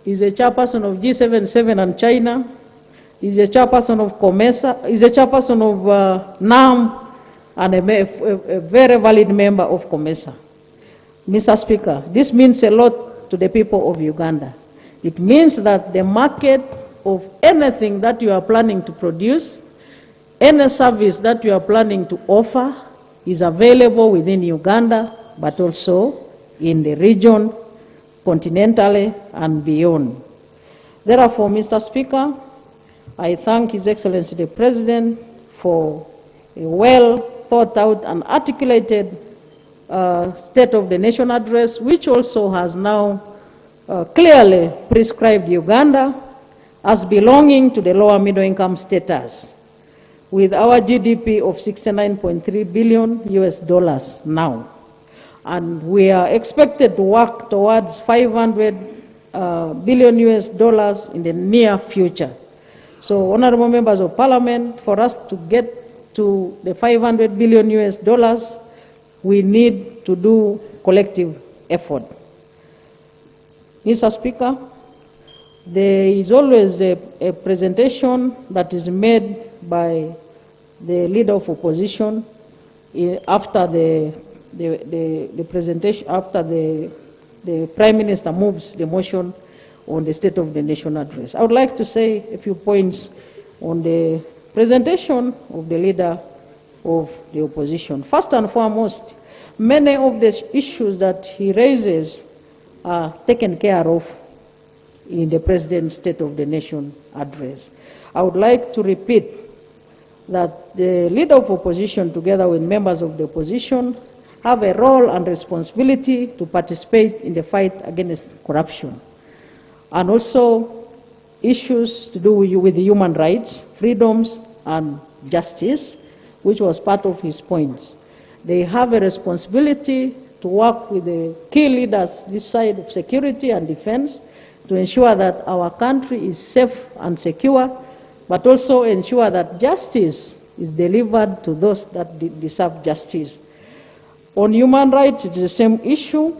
He's a chairperson of G77 and China. He's a chairperson of COMESA. He's a chairperson of NAM, and a very valid member of COMESA. Mr. Speaker, this means a lot to the people of Uganda. It means that the market of anything that you are planning to produce, any service that you are planning to offer, is available within Uganda, but also in the region, continentally and beyond. Therefore, Mr. Speaker, I thank His Excellency the President for a well thought out and articulated State of the Nation address, which also has now clearly prescribed Uganda as belonging to the lower middle income status, with our GDP of $69.3 billion now. And we are expected to work towards $500 billion in the near future. So, honorable members of parliament, for us to get to the $500 billion we need to do collective effort. Mr. Speaker, there is always a presentation that is made by the leader of opposition after the presentation, after the Prime Minister moves the motion on the State of the Nation address. I would like to say a few points on the presentation of the leader of the opposition. First and foremost, many of the issues that he raises are taken care of in the President's State of the Nation address. I would like to repeat that the leader of opposition, together with members of the opposition, have a role and responsibility to participate in the fight against corruption, and also issues to do with human rights, freedoms, and justice, which was part of his points. They have a responsibility to work with the key leaders this side of security and defense to ensure that our country is safe and secure, but also ensure that justice is delivered to those that deserve justice. On human rights, it is the same issue.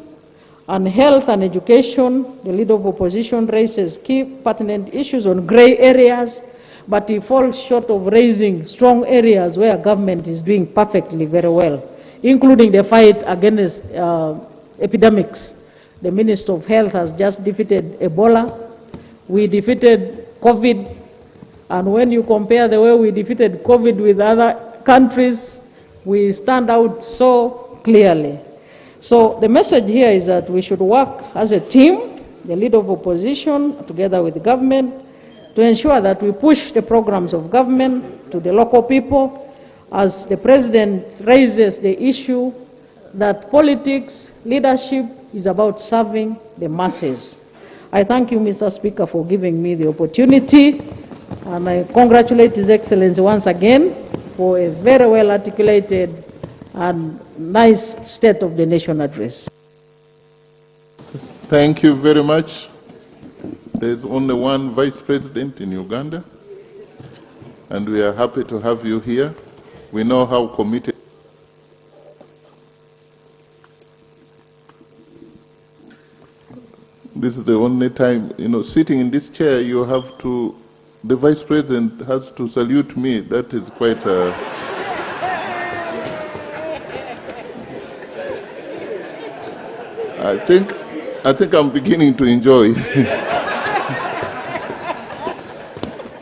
On health and education, the leader of opposition raises key pertinent issues on gray areas, but he falls short of raising strong areas where government is doing perfectly very well, including the fight against epidemics. The Minister of Health has just defeated Ebola. We defeated COVID. And when you compare the way we defeated COVID with other countries, we stand out so clearly. So the message here is that we should work as a team, the leader of opposition, together with the government, to ensure that we push the programs of government to the local people, as the President raises the issue that politics, leadership is about serving the masses. I thank you, Mr. Speaker, for giving me the opportunity, and I congratulate His Excellency once again for a very well articulated and nice State of the Nation address. Thank you very much. There's only one Vice President in Uganda, and we are happy to have you here. We know how committed. This is the only time, sitting in this chair, you have to, the Vice President has to salute me. That is quite a... I think I'm beginning to enjoy.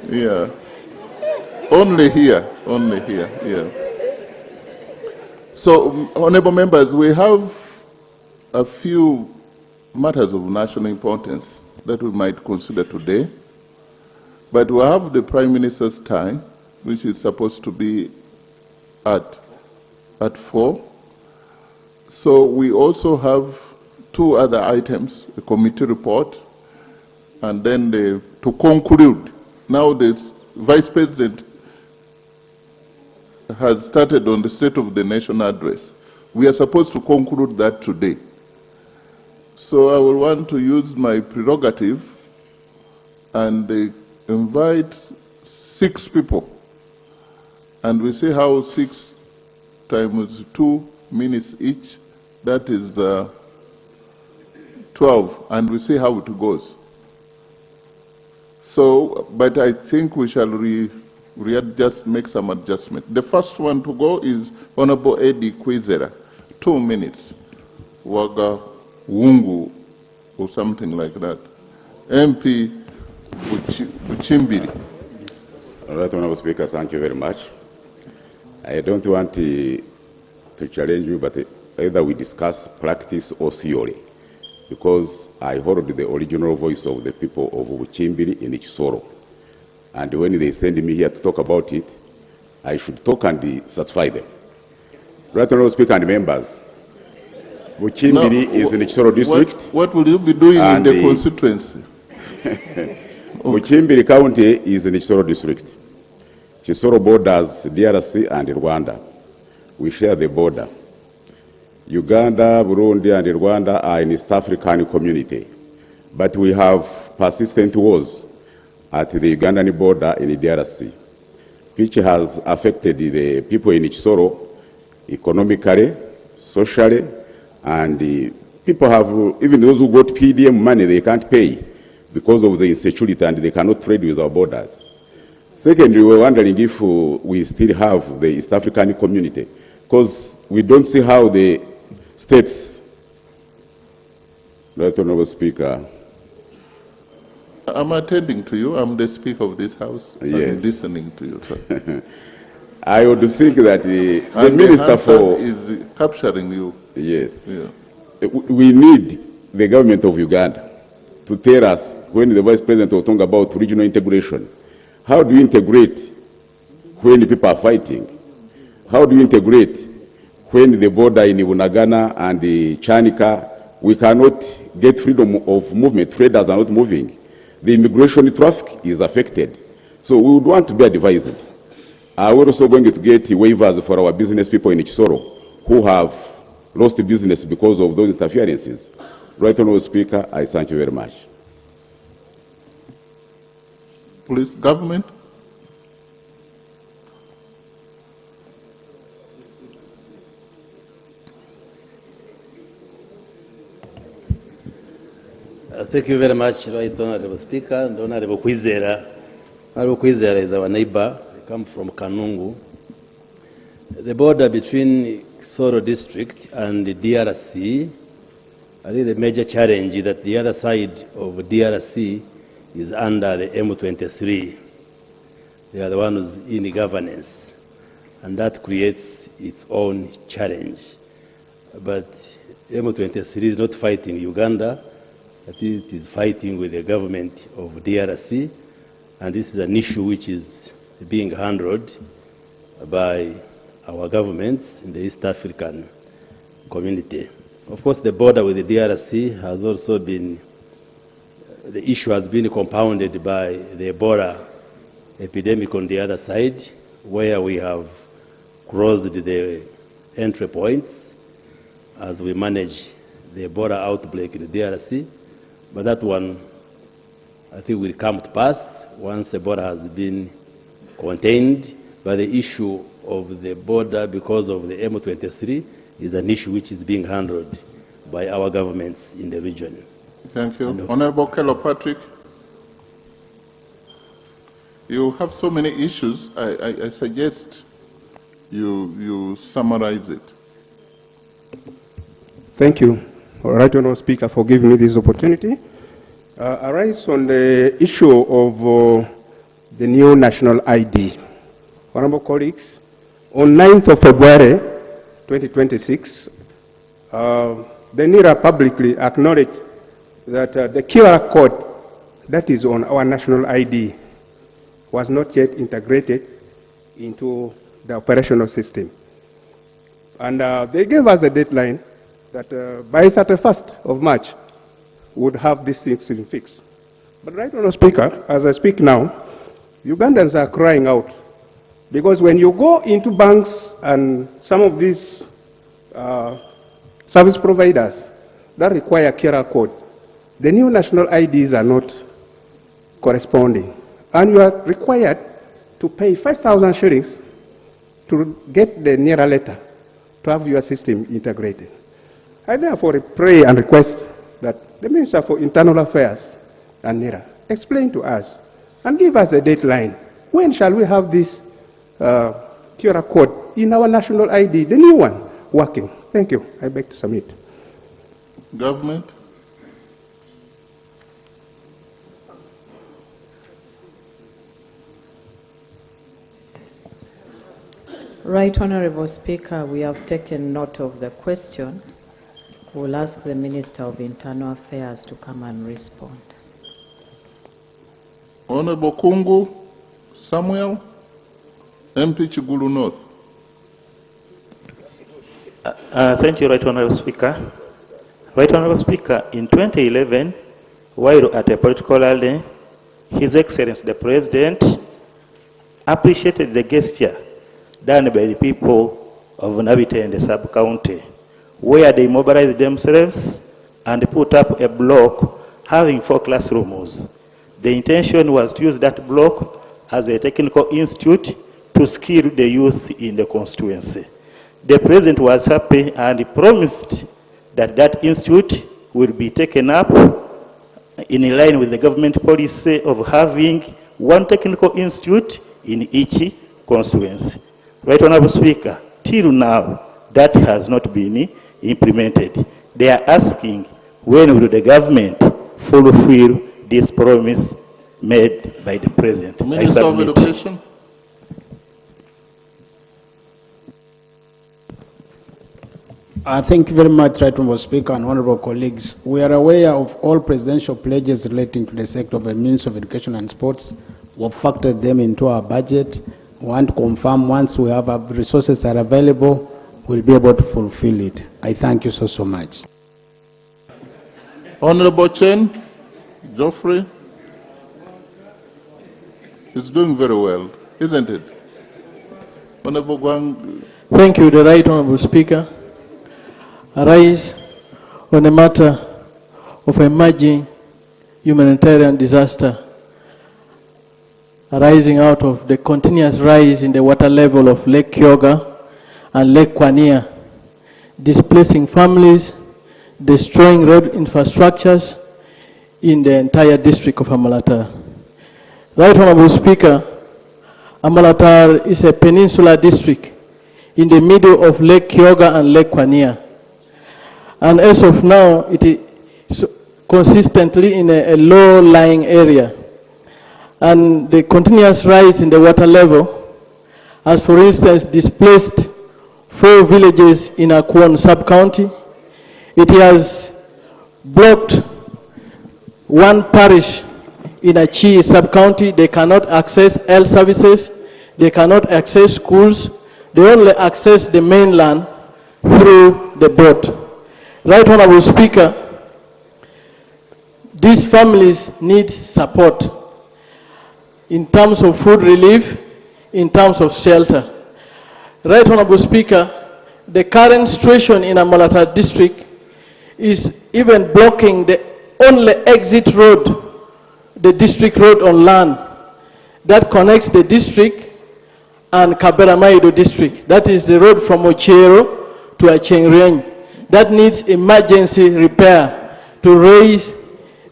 Yeah. Only here, yeah. So, honorable members, we have a few matters of national importance that we might consider today, but we have the Prime Minister's time, which is supposed to be at 4. So we also have 2 other items, the committee report, and then to conclude. Now the Vice President has started on the State of the Nation address. We are supposed to conclude that today. So I will want to use my prerogative and invite 6 people. And we see how 6 times 2 minutes each, that is 12, and we see how it goes. So, but I think we shall make some adjustment. The first one to go is Honorable Eddie Kwizera, 2 minutes. Waga Wungu, or something like that. MP Buchimbiri. All right, Honorable Speaker, thank you very much. I don't want to challenge you, but either we discuss practice or theory, because I heard the original voice of the people of Buchimbiri in Chisoro. And when they send me here to talk about it, I should talk and satisfy them. Right, Honorable Speaker and members, Buchimbiri is in the Chisoro district. What will you be doing in the constituency? Muchimbiri County is in Chisoro district. Chisoro borders DRC and Rwanda. We share the border. Uganda, Burundi, and Rwanda are in East African community. But we have persistent wars at the Ugandan border in the DRC, which has affected the people in Chisoro economically, socially, and people have, even those who got PDM money, they can't pay because of the insecurity and they cannot trade with our borders. Secondly, we're wondering if we still have the East African community, because we don't see how the states, Right Honorable Speaker. I'm attending to you. I'm the Speaker of this House. Yes. I'm listening to you, sir. I would think that the And Minister answer is capturing you. Yes. Yeah. We need the government of Uganda to tell us, when the Vice President was talking about regional integration, how do you integrate when people are fighting? How do you integrate when the border in Bunagana and the Chanika, we cannot get freedom of movement, traders are not moving. The immigration traffic is affected. So we would want to be advised. We're also going to get waivers for our business people in Chisoro who have lost business because of those interferences. Right Honorable Speaker, I thank you very much. Please, government. Thank you very much, Right Honorable Speaker and Honorable Kwizera. Honorable Kwizera is our neighbor. We come from Kanungu. The border between Kisoro district and the DRC, I think the major challenge is that the other side of DRC is under the M23. They are the ones in the governance, and that creates its own challenge. But M23 is not fighting Uganda, but it is fighting with the government of DRC, and this is an issue which is being handled by our governments in the East African community. Of course, the border with the DRC has also been, the issue has been compounded by the Ebola epidemic on the other side, where we have closed the entry points as we manage the Ebola outbreak in the DRC. But that one, I think, will come to pass once Ebola has been contained. But the issue of the border because of the M23 is an issue which is being handled by our governments in the region. Thank you. Honorable Kello Patrick, you have so many issues. I suggest you summarize it. Thank you, Right Honourable Speaker, for giving me this opportunity. I rise on the issue of the new national ID. Honourable colleagues, on 9th of February 2026, the NIRA publicly acknowledged that the QR code that is on our national ID was not yet integrated into the operational system. And they gave us a deadline that by 31st of March, would have these things been fixed. But Right Honourable Speaker, as I speak now, Ugandans are crying out, because when you go into banks and some of these service providers that require QR code, the new national IDs are not corresponding. And you are required to pay 5,000 shillings to get the NIRA letter to have your system integrated. I therefore pray and request that the Minister for Internal Affairs and NIRA explain to us and give us a deadline. When shall we have this QR code in our national ID, the new one, working? Thank you. I beg to submit. Government? Right Honourable Speaker, we have taken note of the question. We'll ask the Minister of Internal Affairs to come and respond. Honourable Kungu Samuel, MP Chigulu North. Thank you, Right Honourable Speaker. Right Honourable Speaker, in 2011, while at a political rally His Excellency the President appreciated the gesture done by the people of Nabite and the sub-county, where they mobilized themselves and put up a block having 4 classrooms. The intention was to use that block as a technical institute to skill the youth in the constituency. The President was happy and promised that that institute will be taken up in line with the government policy of having 1 technical institute in each constituency. Right Honorable Speaker, till now, that has not been implemented. They are asking, when will the government fulfill this promise made by the President? Minister of Education. Thank you very much, Right Honorable Speaker and honorable colleagues. We are aware of all presidential pledges relating to the sector of the Ministry of Education and Sports. We have factored them into our budget. We want to confirm once we have resources that are available, we'll be able to fulfill it. I thank you so much. Honorable Chen, Geoffrey. It's doing very well, isn't it? Honorable Guang. Thank you, the Right Honorable Speaker. Arise on a matter of emerging humanitarian disaster arising out of the continuous rise in the water level of Lake Kyoga and Lake Kwania, displacing families, destroying road infrastructures in the entire district of Amalatar. Right Honorable Speaker, Amalatar is a peninsular district in the middle of Lake Kyoga and Lake Kwania. And as of now, it is consistently in a low-lying area. And the continuous rise in the water level has, for instance, displaced 4 villages in Akwon sub-county. It has blocked 1 parish in Achi sub-county. They cannot access health services. They cannot access schools. They only access the mainland through the boat. Right Honorable Speaker, these families need support in terms of food relief, in terms of shelter. Right Honorable Speaker, the current situation in Amalatar district is even blocking the only exit road, the district road on land, that connects the district and Kaberamaido district. That is the road from Ochero to Achengriany. That needs emergency repair to raise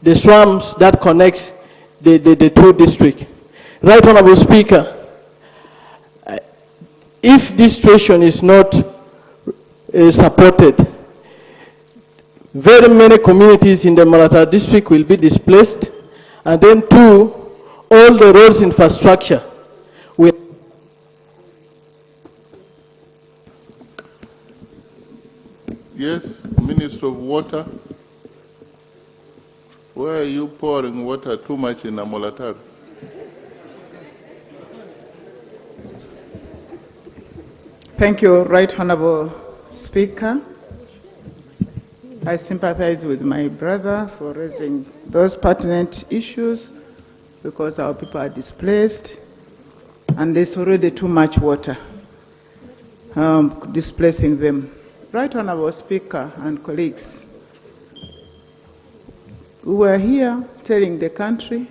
the swamps that connects the 2 districts. Right Honorable Speaker, if this situation is not supported, very many communities in the Amalatar district will be displaced, and then 2, all the roads infrastructure will. Yes, Minister of Water. Where are you pouring water too much in Amalatar? Thank you, Right Honorable Speaker. I sympathize with my brother for raising those pertinent issues because our people are displaced and there's already too much water displacing them. Right Honorable Speaker and colleagues, we were here telling the country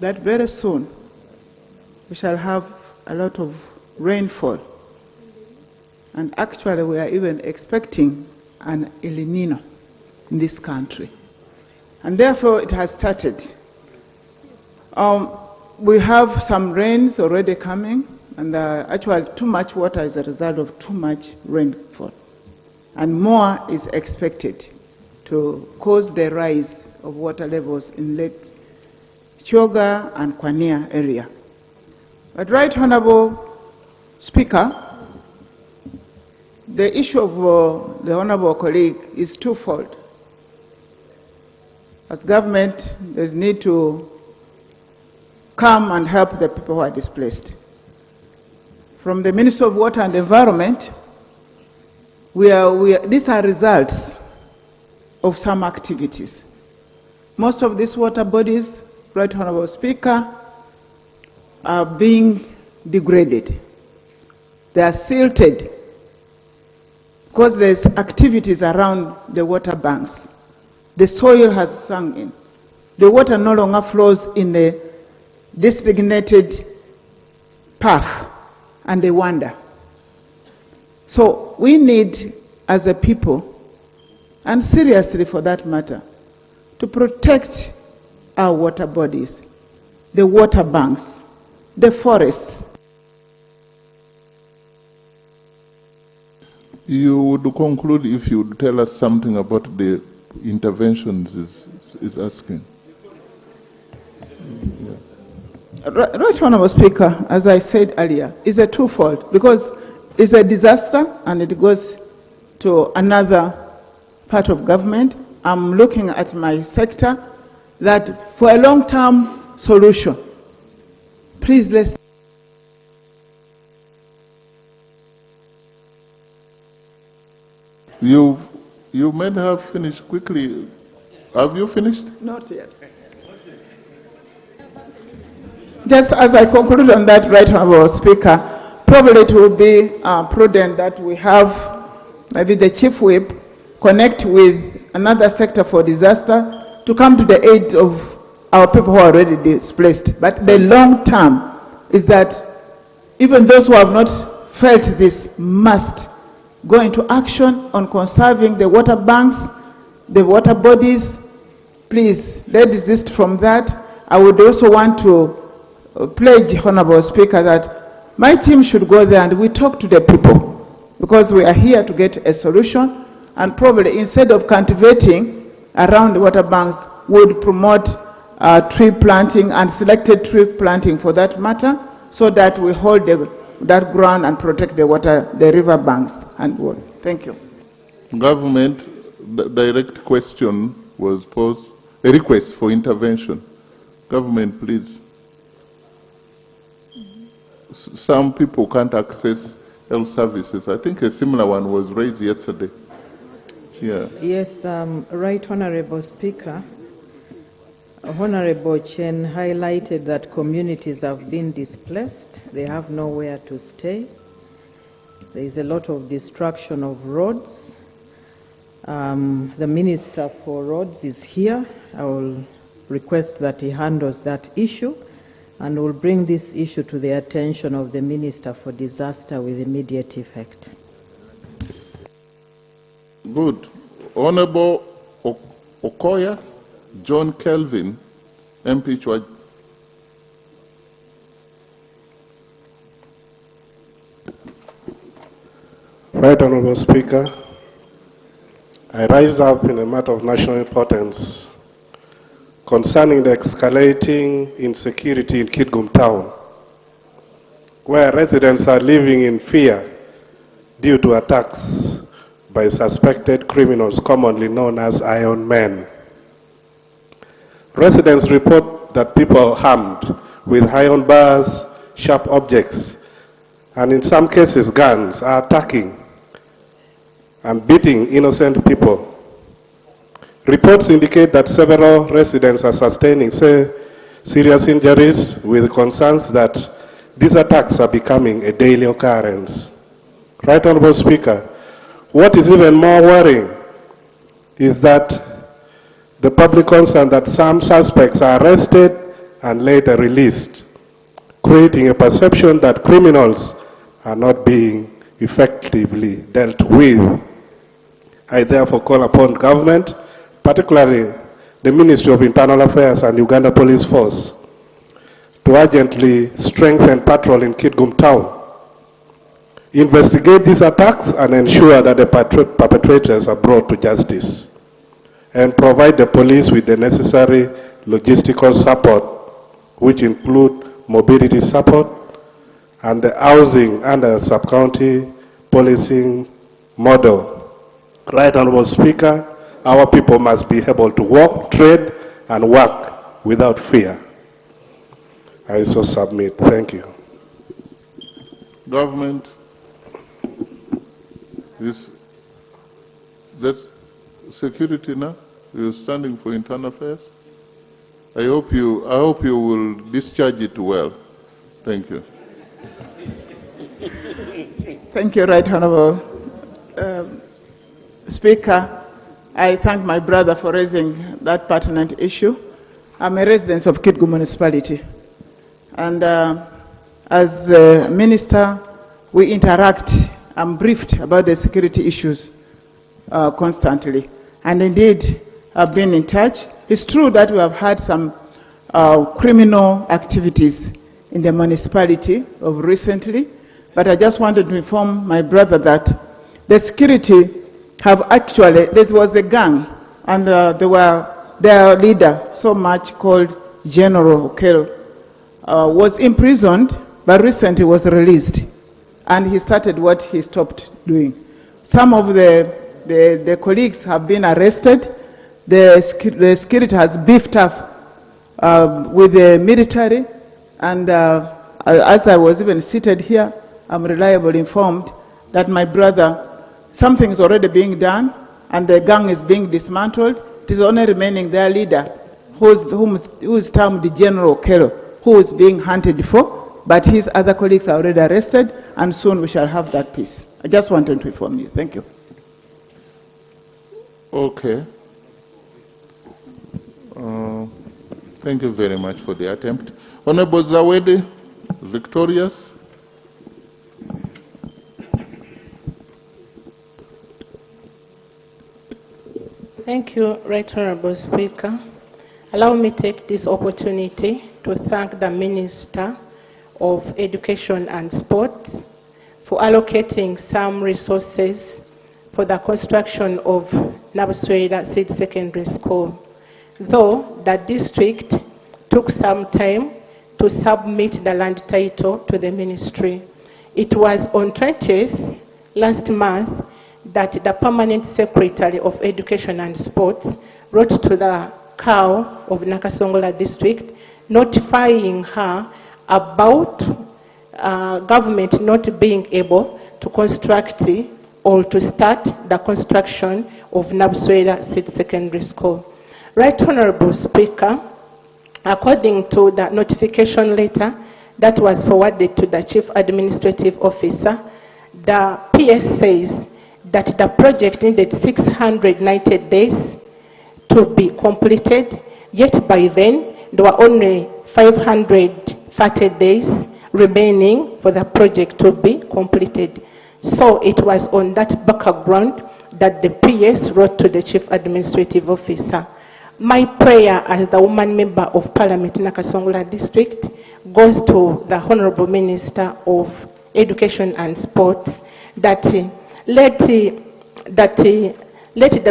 that very soon we shall have a lot of rainfall. And actually we are even expecting an El Nino in this country. And therefore it has started. We have some rains already coming, and actually too much water is a result of too much rainfall. And more is expected to cause the rise of water levels in Lake Kyoga and Kwania area. But Right Honorable Speaker, the issue of the honorable colleague is twofold. As government, there's need to come and help the people who are displaced. From the Ministry of Water and Environment, these are results of some activities. Most of these water bodies Right Honorable Speaker, are being degraded. They are silted because there's activities around the water banks. The soil has sunk in. The water no longer flows in the designated path, and they wander. So we need, as a people, and seriously for that matter, to protect our water bodies, the water banks, the forests. You would conclude if you would tell us something about the interventions is asking. Right Honorable Speaker, as I said earlier, is a twofold, because it's a disaster and it goes to another part of government. I'm looking at my sector that for a long-term solution, please let's You may have finished quickly. Have you finished? Not yet. Just as I conclude on that, Right Honorable Speaker, probably it will be prudent that we have maybe the Chief Whip connect with another sector for disaster to come to the aid of our people who are already displaced. But the long term is that even those who have not felt this must go into action on conserving the water banks, the water bodies. Please, let's desist from that. I would also want to pledge, Honorable Speaker, that my team should go there and we talk to the people, because we are here to get a solution, and probably instead of cultivating around the water banks, would promote tree planting and selected tree planting for that matter, so that we hold that ground and protect the water, the river banks and water. Thank you. Government, the direct question was posed, a request for intervention. Government, please. Some people can't access health services. I think a similar one was raised yesterday. Yeah. Yes, Right Honorable Speaker. Honorable Chen highlighted that communities have been displaced. They have nowhere to stay. There is a lot of destruction of roads. The Minister for Roads is here. I will request that he handles that issue and will bring this issue to the attention of the Minister for Disaster with immediate effect. Good. Honorable Okoya, John Kelvin, MP Chwaj. Right Honorable Speaker, I rise up in a matter of national importance concerning the escalating insecurity in Kitgum town, where residents are living in fear due to attacks by suspected criminals commonly known as Iron Men. Residents report that people are harmed with iron bars, sharp objects, and in some cases guns are attacking and beating innocent people. Reports indicate that several residents are sustaining serious injuries, with concerns that these attacks are becoming a daily occurrence. Right Honorable Speaker, what is even more worrying is that the public concern that some suspects are arrested and later released, creating a perception that criminals are not being effectively dealt with. I therefore call upon government, particularly the Ministry of Internal Affairs and Uganda Police Force, to urgently strengthen patrol in Kitgum town, investigate these attacks and ensure that the perpetrators are brought to justice, and provide the police with the necessary logistical support, which include mobility support and the housing under sub-county policing model. Right Honorable Speaker, our people must be able to walk, trade, and work without fear. I so submit. Thank you. Government, that's security now. You're standing for internal affairs. I hope you will discharge it well. Thank you. Thank you, Right Honorable Speaker. I thank my brother for raising that pertinent issue. I'm a resident of Kitgum Municipality. And as a minister, we interact. I'm briefed about the security issues constantly. And indeed, I've been in touch. It's true that we have had some criminal activities in the municipality of recently, but I just wanted to inform my brother that the security have actually, there was a gang, and their leader, so much called General Okelo, was imprisoned, but recently was released, and he started what he stopped doing. Some of the colleagues have been arrested. The security has beefed up with the military, and as I was even seated here, I'm reliably informed that my brother, something is already being done, and the gang is being dismantled. It is only remaining their leader, who is termed General Okelo, who is being hunted for, but his other colleagues are already arrested, and soon we shall have that peace. I just wanted to inform you. Thank you. Okay. Thank you very much for the attempt. Honorable Zawedi, victorious. Thank you, Right Honorable Speaker. Allow me to take this opportunity to thank the Minister of Education and Sports for allocating some resources for the construction of Nabuswera Seed Secondary School. Though the district took some time to submit the land title to the ministry, it was on 20th last month that the Permanent Secretary of Education and Sports wrote to the CAO of Nakasongola district notifying her about government not being able to construct or to start the construction of Nabuswera Seed Secondary School. Right Honorable Speaker, according to the notification letter that was forwarded to the Chief Administrative Officer, the PS says that the project needed 690 days to be completed, yet by then there were only 530 days remaining for the project to be completed. So it was on that background that the PS wrote to the Chief Administrative Officer. My prayer as the woman member of Parliament in Nakasongola District goes to the Honorable Minister of Education and Sports that let the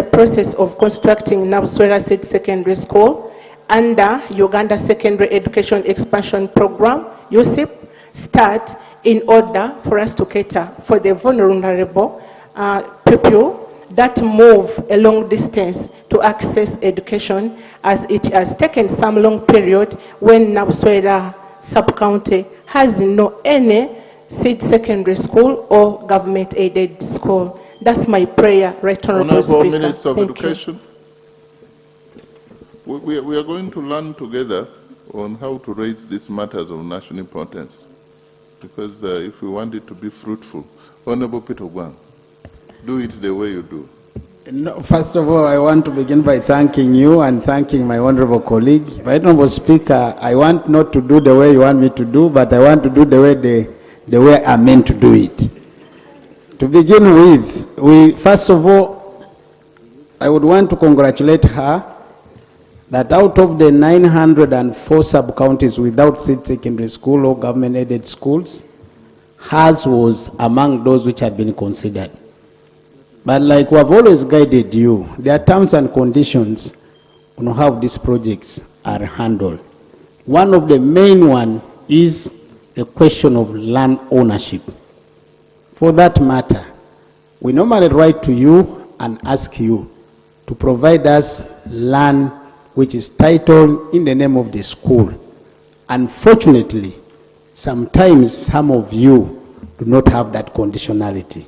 process of constructing Nabuswera Seed Secondary School under Uganda Secondary Education Expansion Program, USIP, start in order for us to cater for the vulnerable people that move a long distance to access education, as it has taken some long period when Nabuswera sub-county has no any seed secondary school or government-aided school. That's my prayer, Right Honorable Speaker. Minister of Thank Education. We are going to learn together on how to raise these matters of national importance, because if we want it to be fruitful, Honorable Peter Gwang, do it the way you do. No, first of all, I want to begin by thanking you and thanking my honorable colleague. Right Honorable Speaker, I want not to do the way you want me to do, but I want to do the way I meant to do it. To begin with, first of all, I would want to congratulate her that out of the 904 sub-counties without seed secondary school or government-aided schools, hers was among those which had been considered. But like we have always guided you, there are terms and conditions on how these projects are handled. One of the main ones is the question of land ownership. For that matter, we normally write to you and ask you to provide us land which is titled in the name of the school. Unfortunately, sometimes some of you do not have that conditionality.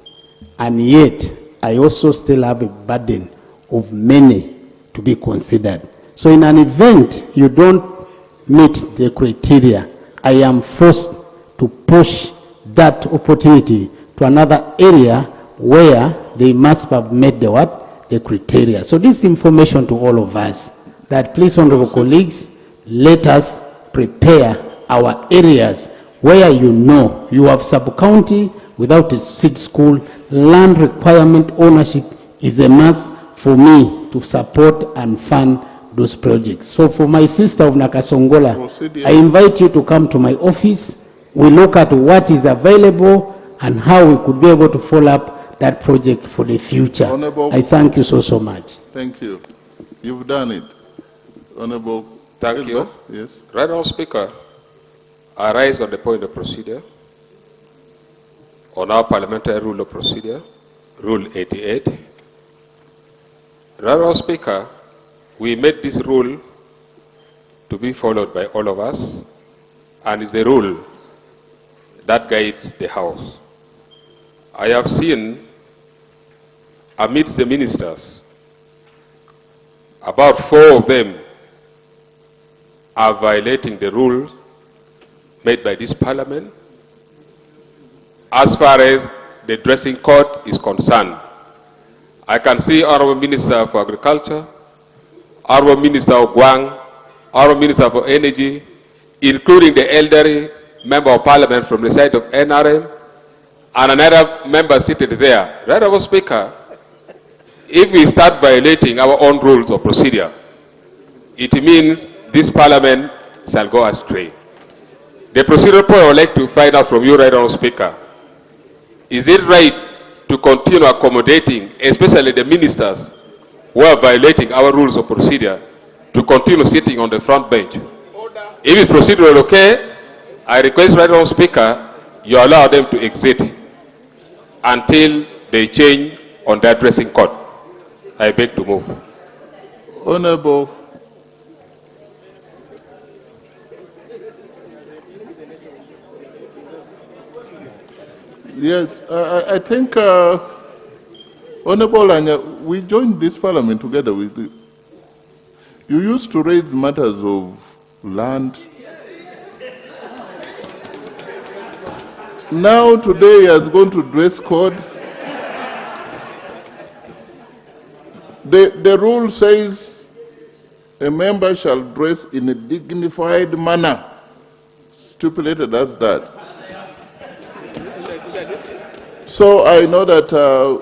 And yet, I also still have a burden of many to be considered. So in an event you don't meet the criteria, I am forced to push that opportunity to another area where they must have met the what? The criteria. So this information to all of us, that please, honorable colleagues, let us prepare our areas where you know you have sub-county without a seed school, land requirement ownership is a must for me to support and fund those projects. So for my sister of Nakasongola, I invite you to come to my office. We look at what is available and how we could be able to follow up that project for the future. Honorable, I thank you so much. Thank you. You've done it. Honorable. Thank you. Yes. Right, Honourable Speaker, I rise on the point of procedure on our parliamentary rule of procedure, Rule 88. Right, Honourable Speaker, we made this rule to be followed by all of us, and it's the rule that guides the House. I have seen amidst the ministers, about 4 of them are violating the rules made by this parliament as far as the dressing code is concerned. I can see Honorable Minister for Agriculture, Honorable Minister of Guang, Honorable Minister for Energy, including the elderly member of parliament from the side of NRM, and another member seated there. Right, Honorable Speaker, if we start violating our own rules of procedure, it means this parliament shall go astray. The procedural point I would like to find out from you, right, Honorable Speaker, is it right to continue accommodating, especially the ministers who are violating our rules of procedure, to continue sitting on the front bench? If it's procedural okay, I request, right, Honorable Speaker, you allow them to exit until they change on their dressing code. I beg to move. Honorable. Yes, I think, Honorable Anya, we joined this parliament together with you. You used to raise matters of land. Now today he has gone to dress code. The rule says a member shall dress in a dignified manner, stipulated as that. So I know that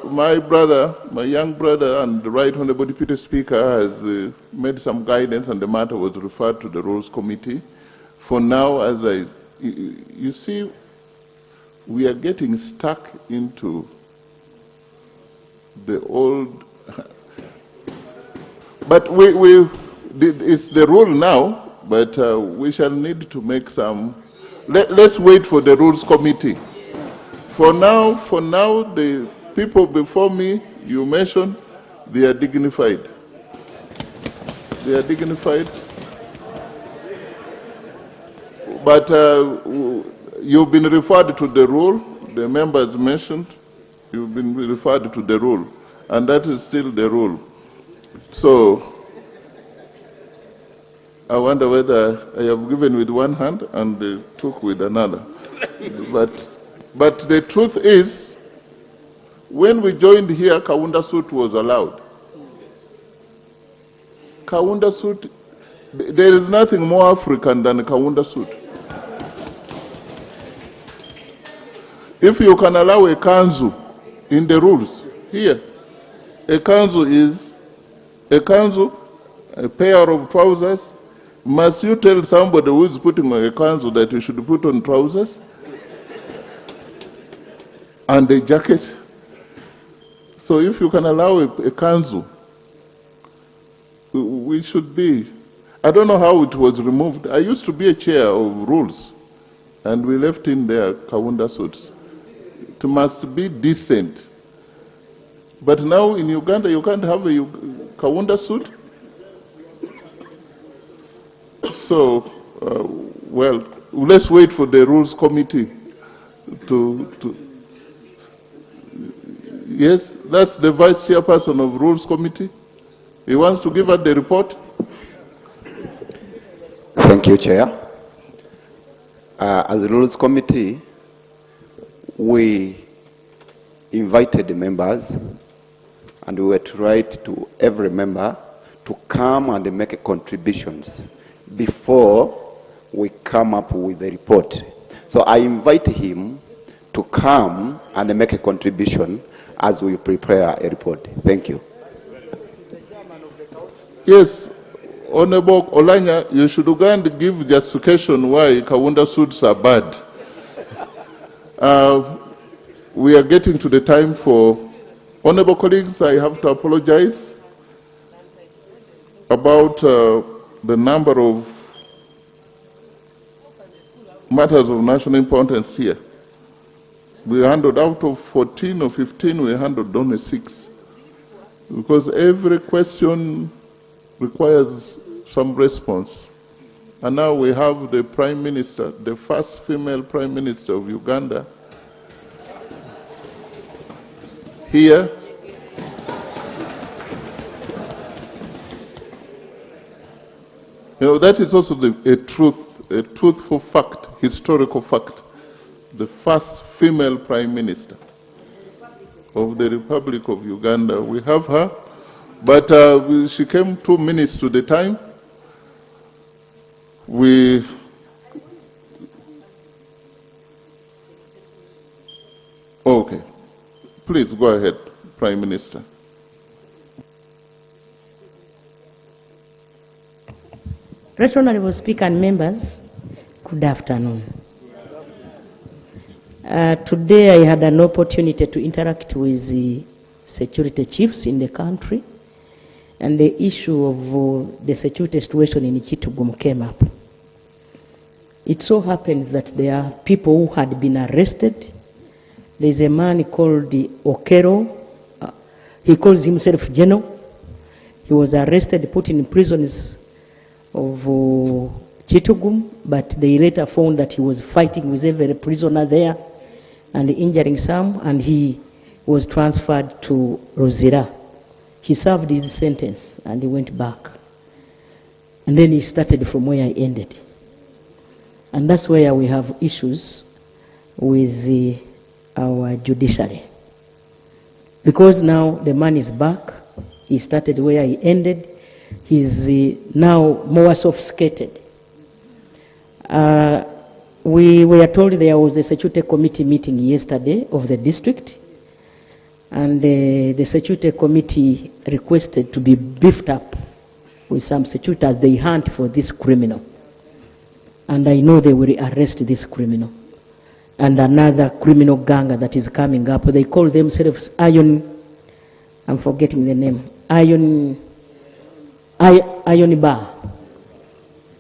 my brother, my young brother, and the Right Honorable Deputy Speaker has made some guidance, and the matter was referred to the Rules Committee. For now, as you see, we are getting stuck into the old. But it's the rule now, but we shall need to make some. Let's wait for the Rules Committee. For now, the people before me, you mentioned, they are dignified. They are dignified. But you've been referred to the rule, the members mentioned, you've been referred to the rule, and that is still the rule. So, I wonder whether I have given with one hand and took with another. But the truth is, when we joined here, Kaunda suit was allowed. Kaunda suit, there is nothing more African than a Kaunda suit. If you can allow a kanzu in the rules, here, a kanzu is a kanzu, a pair of trousers. Must you tell somebody who is putting on a kanzu that you should put on trousers? And a jacket. So if you can allow a kanzu, we should be. I don't know how it was removed. I used to be a chair of rules, and we left in there Kaunda suits. It must be decent. But now in Uganda, you can't have a Kaunda suit. So, well, let's wait for the Rules Committee to yes, that's the Vice Chairperson of Rules Committee. He wants to give us the report. Thank you, Chair. As the Rules Committee, we invited the members and we were to write to every member to come and make contributions before we come up with a report. So I invite him to come and make a contribution as we prepare a report. Thank you. Yes, Honorable Olanya, you should go and give justification why Kaunda suits are bad. We are getting to the time for honorable colleagues. I have to apologize about the number of matters of national importance here. We handled out of 14 or 15, we handled only 6. Because every question requires some response. And now we have the Prime Minister, the first female Prime Minister of Uganda, here. You know, that is also a truthful fact, historical fact. The first female Prime Minister of the Republic of Uganda. We have her, but she came 2 minutes to the time. Okay. Please go ahead, Prime Minister. Right Honorable Speaker and members, good afternoon. Today I had an opportunity to interact with the security chiefs in the country, and the issue of the security situation in Kitgum came up. It so happens that there are people who had been arrested. There is a man called Okero. He calls himself Geno. He was arrested, put in prisons of Kitgum, but they later found that he was fighting with every prisoner there and injuring some, and he was transferred to Rosira. He served his sentence and he went back. And then he started from where he ended. And that's where we have issues with our judiciary. Because now the man is back, he started where he ended, he's now more sophisticated. We were told there was a security committee meeting yesterday of the district, and the security committee requested to be beefed up with some security as they hunt for this criminal. And I know they will arrest this criminal. And another criminal gang that is coming up, they call themselves Iron, I'm forgetting the name, Iron Bar,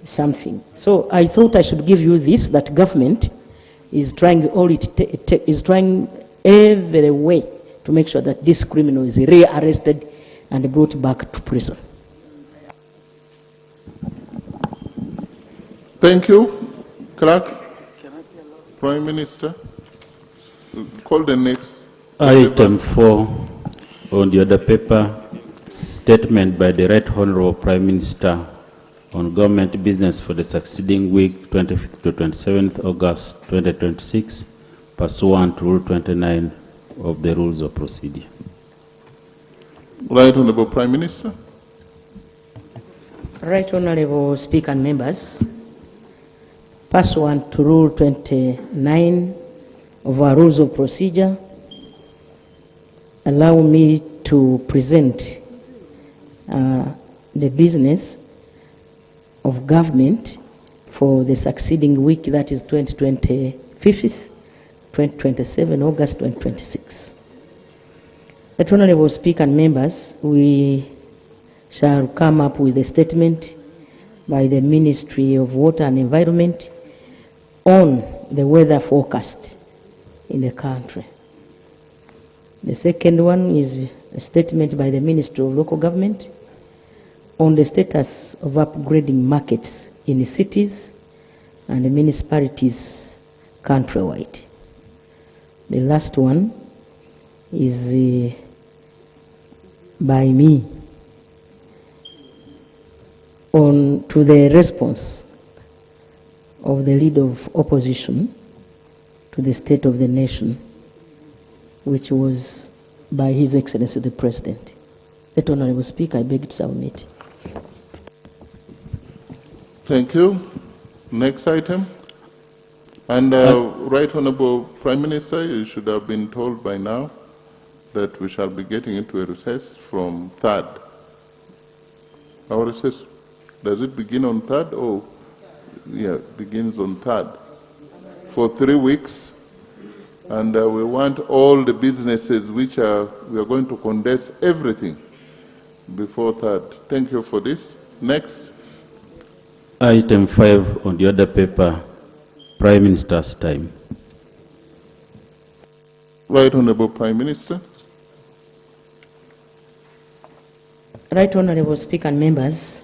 something. So I thought I should give you this, that government is trying is trying every way to make sure that this criminal is rearrested and brought back to prison. Thank you. Clerk, Prime Minister, call the next. Item 4 on the other paper, statement by the Right Honorable Prime Minister on government business for the succeeding week, 25th to 27th August 2026, pursuant to Rule 29 of the Rules of Procedure. Right Honorable Prime Minister. Right Honorable Speaker and members, pursuant to Rule 29 of our Rules of Procedure, allow me to present the business of government for the succeeding week, that is 2025, 2027, August 2026. Right Honorable Speaker and members, we shall come up with a statement by the Ministry of Water and Environment on the weather forecast in the country. The second one is a statement by the Ministry of Local Government on the status of upgrading markets in the cities and the municipalities countrywide. The last one is by me on to the response of the leader of opposition to the State of the Nation, which was by His Excellency the President. That Honorable Speaker, I beg to submit. Thank you. Next item. And Right Honorable Prime Minister, you should have been told by now that we shall be getting into a recess from 3rd. Our recess, does it begin on 3rd or? Yeah, begins on 3rd. For 3 weeks. And we want all the businesses we are going to condense everything before 3rd. Thank you for this. Next. Item 5 on the other paper, Prime Minister's time. Right Honorable Prime Minister. Right Honorable Speaker and members,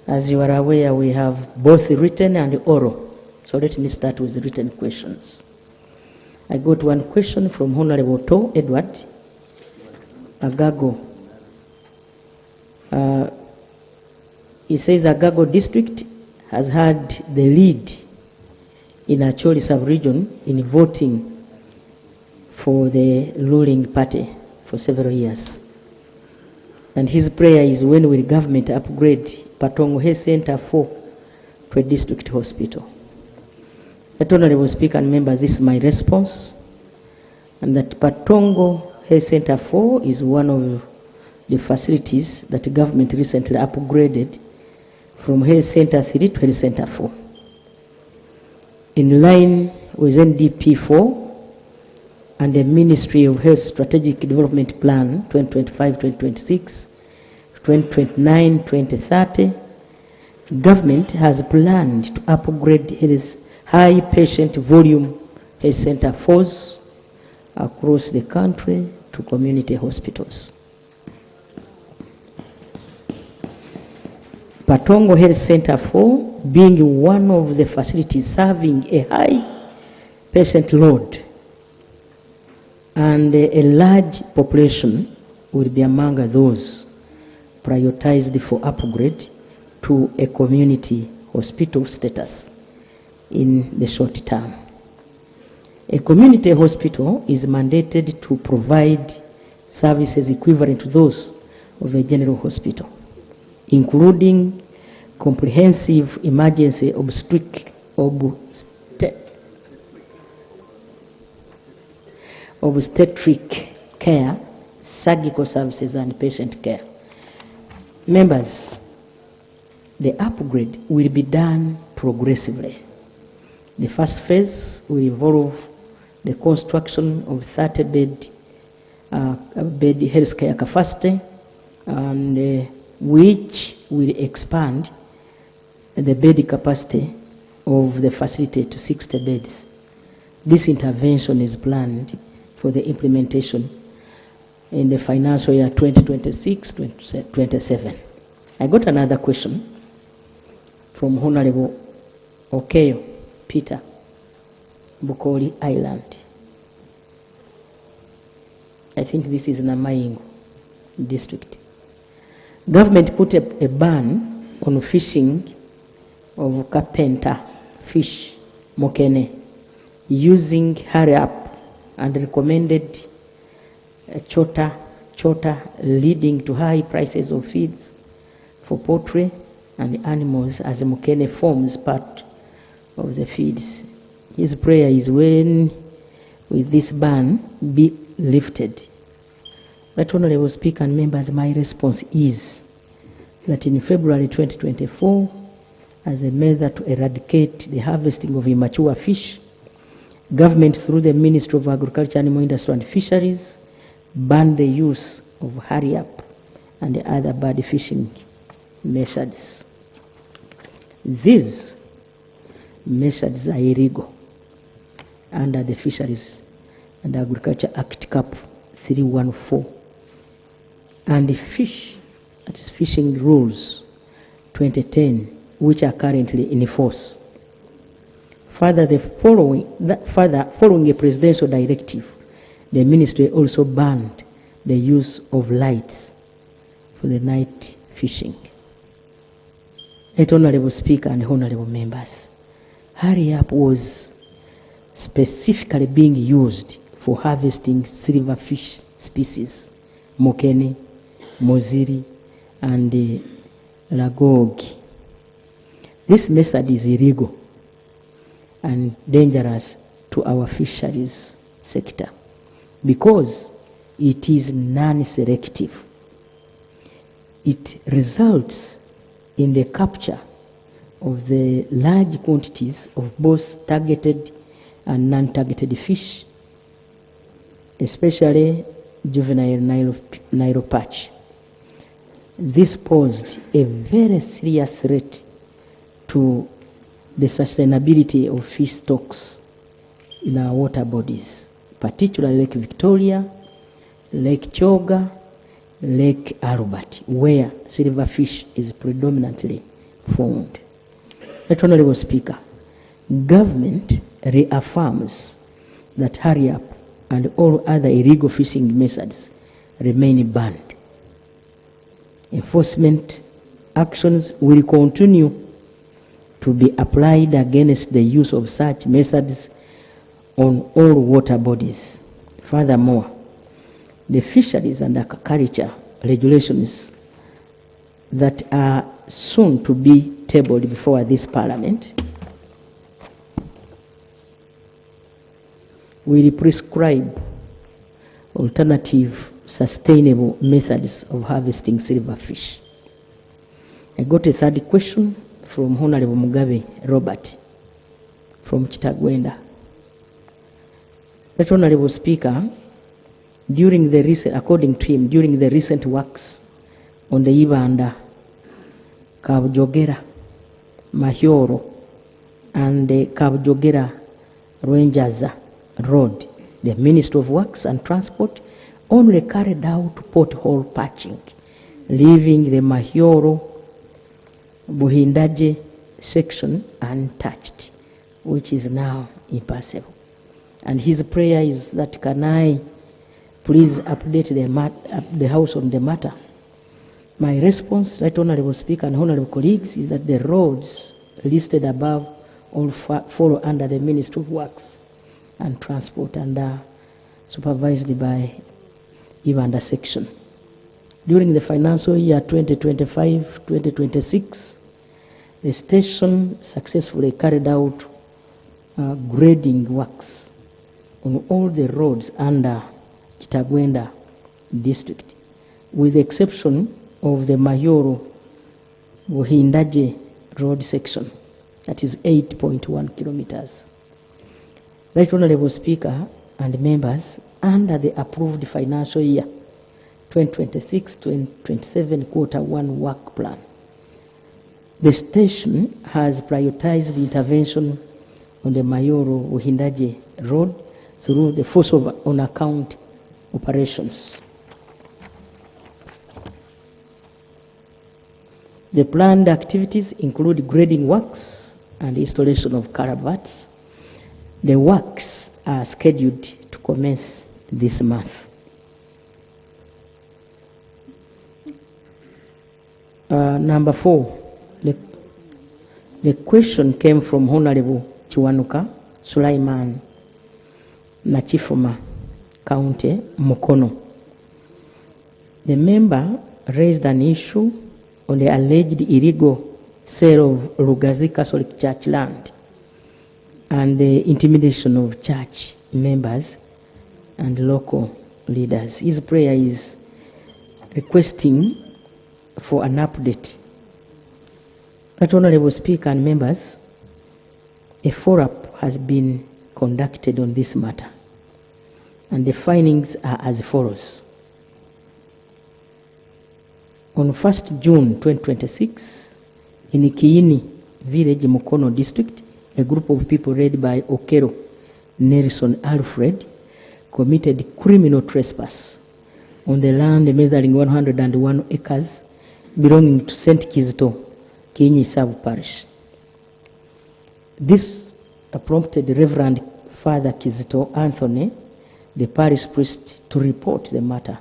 as you are aware, we have both written and oral. So let me start with the written questions. I got one question from Honorable To Edward Agago. He says Agago district has had the lead in Acholi sub-region in voting for the ruling party for several years. And his prayer is, when will government upgrade Patongo Health Center 4 to a district hospital? That Honorable Speaker and members, this is my response. And that Patongo Health Center 4 is one of the facilities that the government recently upgraded from Health Center 3 to Health Center 4. In line with NDP 4 and the Ministry of Health Strategic Development Plan 2025-2026, 2029-2030, government has planned to upgrade its high patient volume health center 4s across the country to community hospitals. Patongo Health Center 4 being one of the facilities serving a high patient load and a large population will be among those prioritized for upgrade to a community hospital status in the short term. A community hospital is mandated to provide services equivalent to those of a general hospital, including comprehensive emergency obstetric care, surgical services, and patient care. Members, the upgrade will be done progressively. The first phase will involve the construction of 30-bed healthcare capacity, and which will expand the bed capacity of the facility to 60 beds. This intervention is planned for the implementation in the financial year 2026-27. I got another question from Honorable Okeyo Peter, Bukoli Island. I think this is Namaingo district. Government put a ban on fishing of carpenter fish, mokene, using hurry up and recommended chota, leading to high prices of feeds for poultry and animals, as the mokene forms part of the feeds. His prayer is, when will this ban be lifted? Right Honorable Speaker and members, my response is that in February 2024, as a measure to eradicate the harvesting of immature fish, government through the Ministry of Agriculture, Animal Industry and Fisheries banned the use of hurry up and other bird fishing methods. These methods are illegal under the Fisheries and Agriculture Act Cap 314 and the fishing rules 2010, which are currently in force. Further, following a presidential directive, the ministry also banned the use of lights for the night fishing. Right Honorable Speaker and Honorable Members, Hurry Up was specifically being used for harvesting silverfish species, mokene, moziri, and lagogi. This method is illegal and dangerous to our fisheries sector because it is non-selective. It results in the capture of the large quantities of both targeted and non-targeted fish, especially juvenile Nile perch. This posed a very serious threat to the sustainability of fish stocks in our water bodies, particularly Lake Victoria, Lake Choga, Lake Albert, where silverfish is predominantly found. Right Honorable Speaker, government reaffirms that Hurry Up and all other illegal fishing methods remain banned. Enforcement actions will continue to be applied against the use of such methods on all water bodies. Furthermore, the fisheries and aquaculture regulations that are soon to be tabled before this Parliament will prescribe alternative sustainable methods of harvesting silverfish. I got a third question from Honorable Mugabe Robert from Kitagwenda. That Honorable Speaker, according to him, during the recent works on the Ibanda, Kabjogera, Mahioro, and the Kabjogera Rwenjaza Road, the Ministry of Works and Transport only carried out pothole patching, leaving the Mahioro Buhindaje section untouched, which is now impassable. And his prayer is that, can I please update the House on the matter? My response, Right Honorable Speaker and Honorable colleagues, is that the roads listed above all fall under the Ministry of Works and Transport and are supervised by Ibanda section. During the financial year 2025-2026, the station successfully carried out grading works on all the roads under Kitagwenda district, with the exception of the Mayoro Buhindaje road section, that is 8.1 kilometers. Right Honorable Speaker and members, under the approved financial year 2026-2027 quarter one work plan, the station has prioritized the intervention on the Mayoro Buhindaje road through the force of on-account operations. The planned activities include grading works and installation of culverts. The works are scheduled to commence this month. Number 4, the question came from Honorable Chiwanuka Sulaiman, Nachifoma County, Mukono. The member raised an issue on the alleged illegal sale of Lugazi Catholic Church land and the intimidation of church members and local leaders. His prayer is requesting for an update. Right Honorable Speaker and members, a follow-up has been conducted on this matter, and the findings are as follows. On 1st June 2026, in Kiini Village, Mukono District, a group of people led by Okero Nelson Alfred committed criminal trespass on the land measuring 101 acres belonging to St. Kizito, Kiini Sub-Parish. This prompted Reverend Father Kizito Anthony, the parish priest, to report the matter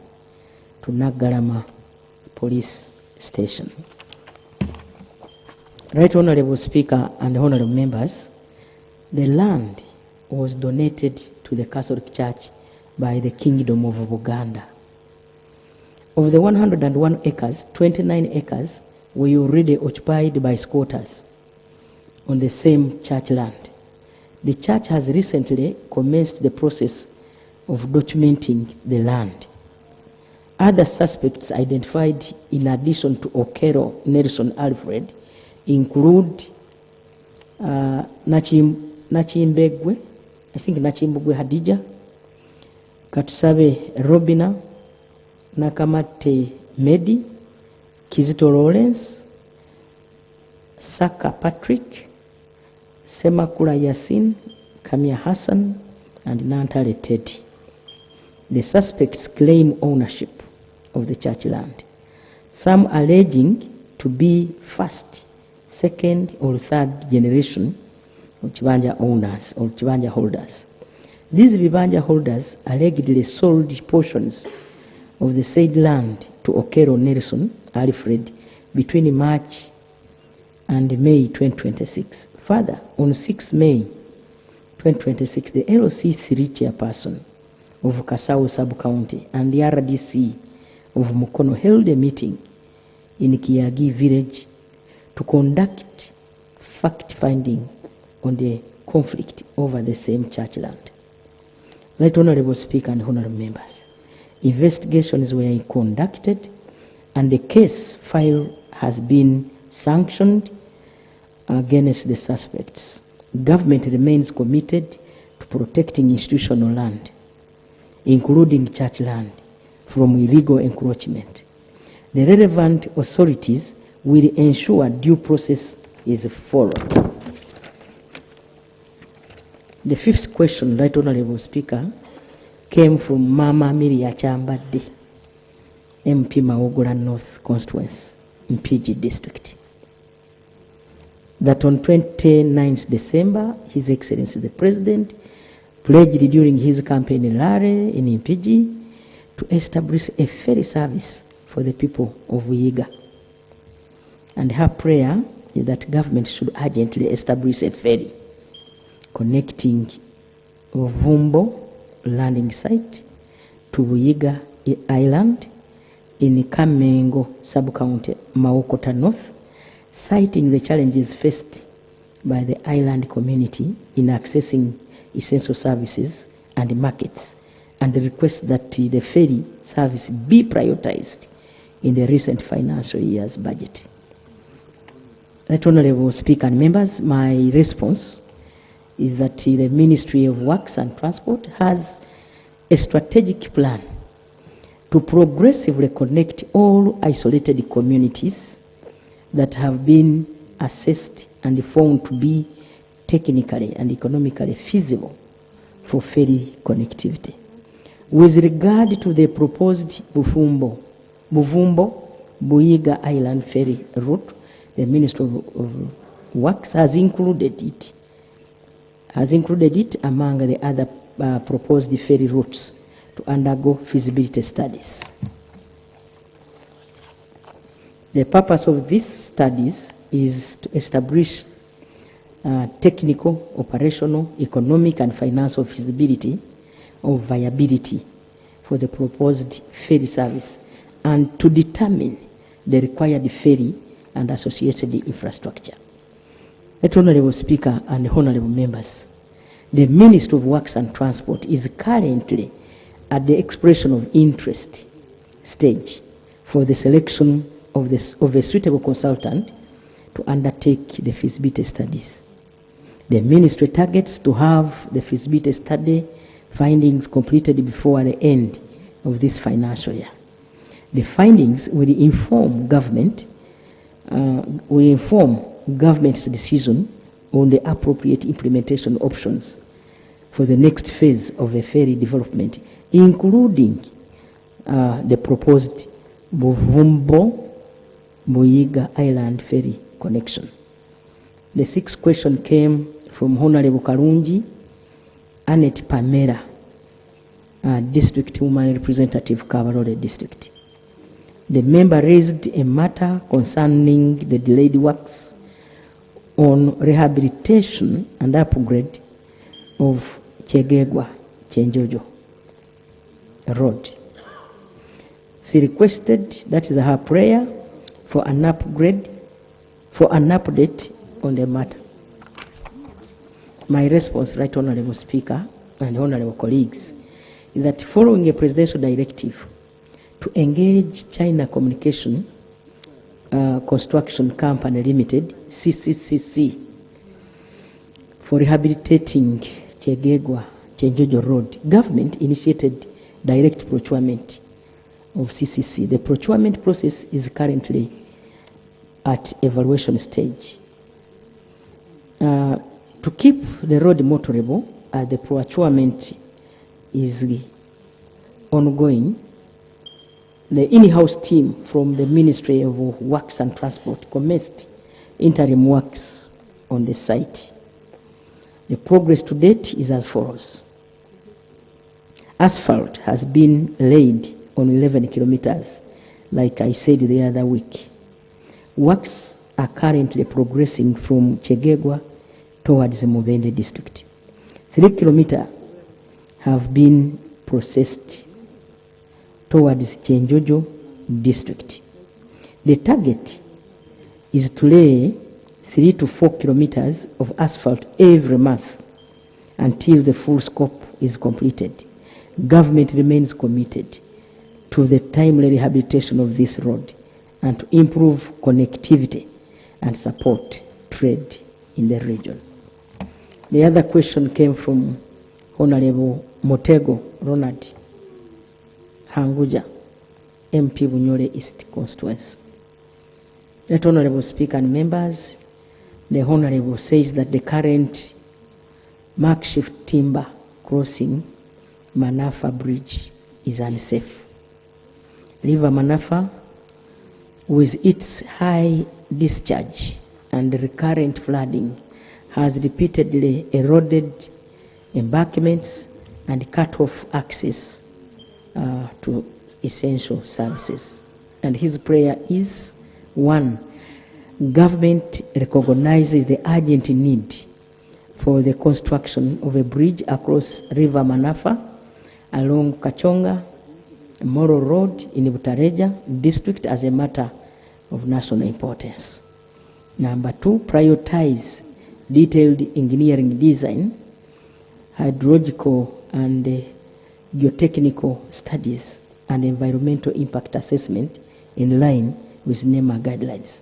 to Nagarama Police Station. Right Honorable Speaker and honorable members, the land was donated to the Catholic Church by the Kingdom of Buganda. Of the 101 acres, 29 acres were already occupied by squatters on the same church land. The church has recently commenced the process of documenting the land. Other suspects identified in addition to Okero Nelson Alfred include Nachimbegwe, I think Nachimbegwe Hadija, Katusabe Robina, Nakamate Medi, Kizito Lawrence, Saka Patrick, Semakula Yasin, Kamia Hassan, and Nantale Teddy. The suspects claim ownership of the church land, some alleging to be first, second, or third generation of Chibanja owners or Chibanja holders. These Chibanja holders allegedly sold portions of the said land to Okero Nelson Alfred between March and May 2026. Further, on 6 May 2026, the LC3 chairperson of Kasau Sub-County and the RDC of Mukono held a meeting in Kiagi village to conduct fact-finding on the conflict over the same church land. Right Honorable Speaker and honorable members, investigations were conducted and the case file has been sanctioned against the suspects. Government remains committed to protecting institutional land, including church land, from illegal encroachment. The relevant authorities will ensure due process is followed. The fifth question, Right Honorable Speaker, came from Mama Miria Chambade, MP Maugula North Constituency, Mpigi District. That on 29th December, His Excellency the President pledged during his campaign rally in Mpigi to establish a ferry service for the people of Uyiga. And her prayer is that government should urgently establish a ferry connecting Vumbo landing site to Uyiga Island in Kamengo sub-county, Maokota North, citing the challenges faced by the island community in accessing essential services and markets, and request that the ferry service be prioritized in the recent financial year's budget. Right Honorable Speaker and members, my response is that the Ministry of Works and Transport has a strategic plan to progressively connect all isolated communities that have been assessed and found to be technically and economically feasible for ferry connectivity. With regard to the proposed Buvumbo Buyiga Island ferry route, the Ministry of Works has included it among the other proposed ferry routes to undergo feasibility studies. The purpose of these studies is to establish technical, operational, economic, and financial feasibility or viability for the proposed ferry service and to determine the required ferry and associated infrastructure. Right Honorable Speaker and honorable members, the Ministry of Works and Transport is currently at the expression of interest stage for the selection of a suitable consultant to undertake the feasibility studies. The ministry targets to have the feasibility study findings completed before the end of this financial year. The findings will inform government's decision on the appropriate implementation options for the next phase of a ferry development, including the proposed Buvumbo Buyiga Island ferry connection. The sixth question came from Honorable Karungi Annette Pamela, District Woman Representative, Kabarole District. The member raised a matter concerning the delayed works on rehabilitation and upgrade of Chegegwa Chenjojo Road. She requested, that is her prayer, for an upgrade, for an update on the matter. My response, Right Honorable Speaker and Honorable colleagues, is that following a presidential directive to engage China Communication Construction Company Limited, CCCC, for rehabilitating Chegegwa Chenjojo Road, government initiated direct procurement of CCC. The procurement process is currently at evaluation stage. To keep the road motorable, the procurement is ongoing. The in-house team from the Ministry of Works and Transport commenced interim works on the site. The progress to date is as follows. Asphalt has been laid on 11 kilometers, like I said the other week. Works are currently progressing from Chegegwa towards the Mubende district. 3 kilometers have been processed towards Chenjojo district. The target is to lay 3 to 4 kilometers of asphalt every month until the full scope is completed. Government remains committed to the timely rehabilitation of this road and to improve connectivity and support trade in the region. The other question came from Honorable Motego Ronald Hanguja, MP Bunyore East Constituency. That Honorable Speaker and members, the Honorable says that the current makeshift timber crossing Manafa Bridge is unsafe. River Manafa, with its high discharge and recurrent flooding, has repeatedly eroded embankments and cut off access to essential services. And his prayer is, 1, government recognizes the urgent need for the construction of a bridge across River Manafa along Kachonga Moro Road in Butareja district as a matter of national importance. Number 2, prioritize detailed engineering design, hydrological and geotechnical studies and environmental impact assessment in line with NEMA guidelines.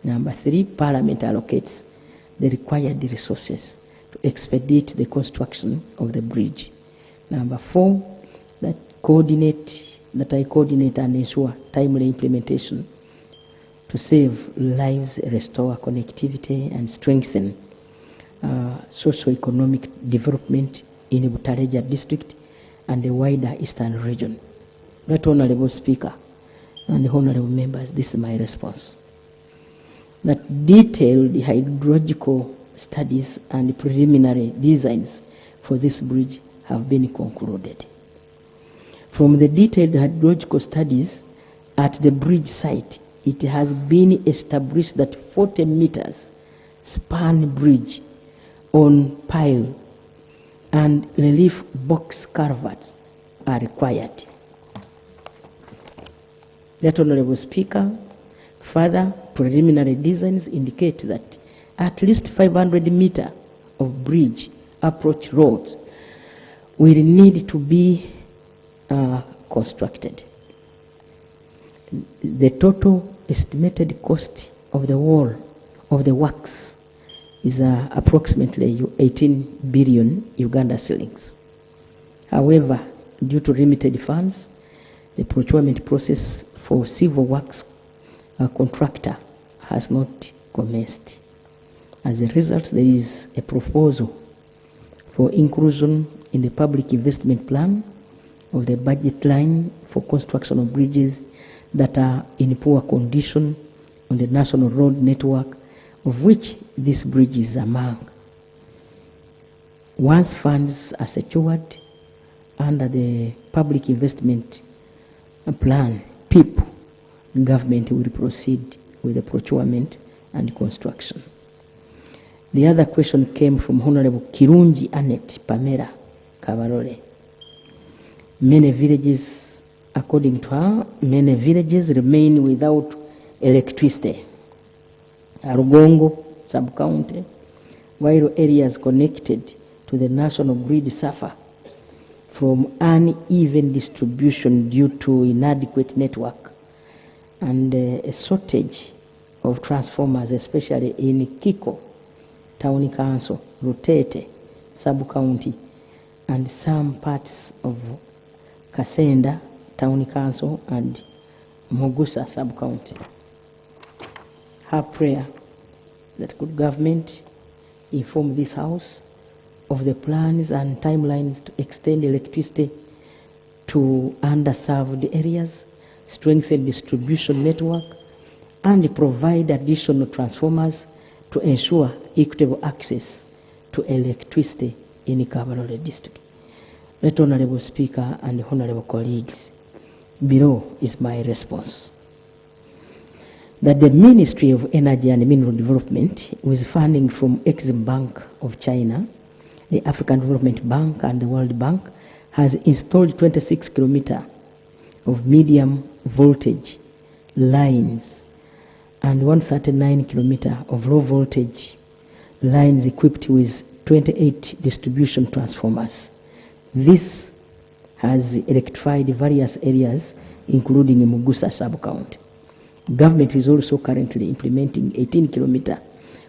Number 3, Parliament allocates the required resources to expedite the construction of the bridge. Number 4, that I coordinate and ensure timely implementation to save lives, restore connectivity, and strengthen socio-economic development in Butareja district and the wider eastern region. Right Honorable Speaker and honorable members, this is my response. That detailed hydrological studies and preliminary designs for this bridge have been concluded. From the detailed hydrological studies at the bridge site, it has been established that 40 meters span bridge on pile and relief box culverts are required. That Honorable Speaker, further preliminary designs indicate that at least 500 meters of bridge approach roads will need to be constructed. The total estimated cost of the wall of the works is approximately 18 billion Uganda shillings. However, due to limited funds, the procurement process for civil works contractor has not commenced. As a result, there is a proposal for inclusion in the public investment plan of the budget line for construction of bridges that are in poor condition on the national road network, of which this bridge is among. Once funds are secured under the public investment plan, PIP, government will proceed with the procurement and construction. The other question came from Honorable Kirungi Annette Pamela Kabarole. Many villages, according to her, many villages remain without electricity. Arugongo sub-county, while areas connected to the national grid suffer from uneven distribution due to inadequate network and a shortage of transformers, especially in Kiko Town Council, Rutete sub-county, and some parts of Kasenda Town Council and Mugusa sub-county. Her prayer that good government inform this House of the plans and timelines to extend electricity to underserved areas, strengthen distribution network, and provide additional transformers to ensure equitable access to electricity in Kabarole district. Right Honorable Speaker and Honorable colleagues, below is my response. That the Ministry of Energy and Mineral Development, with funding from Exim Bank of China, the African Development Bank and the World Bank, has installed 26 kilometers of medium voltage lines and 139 kilometers of low voltage lines equipped with 28 distribution transformers. This has electrified various areas, including Mugusa sub-county. Government is also currently implementing 18 kilometers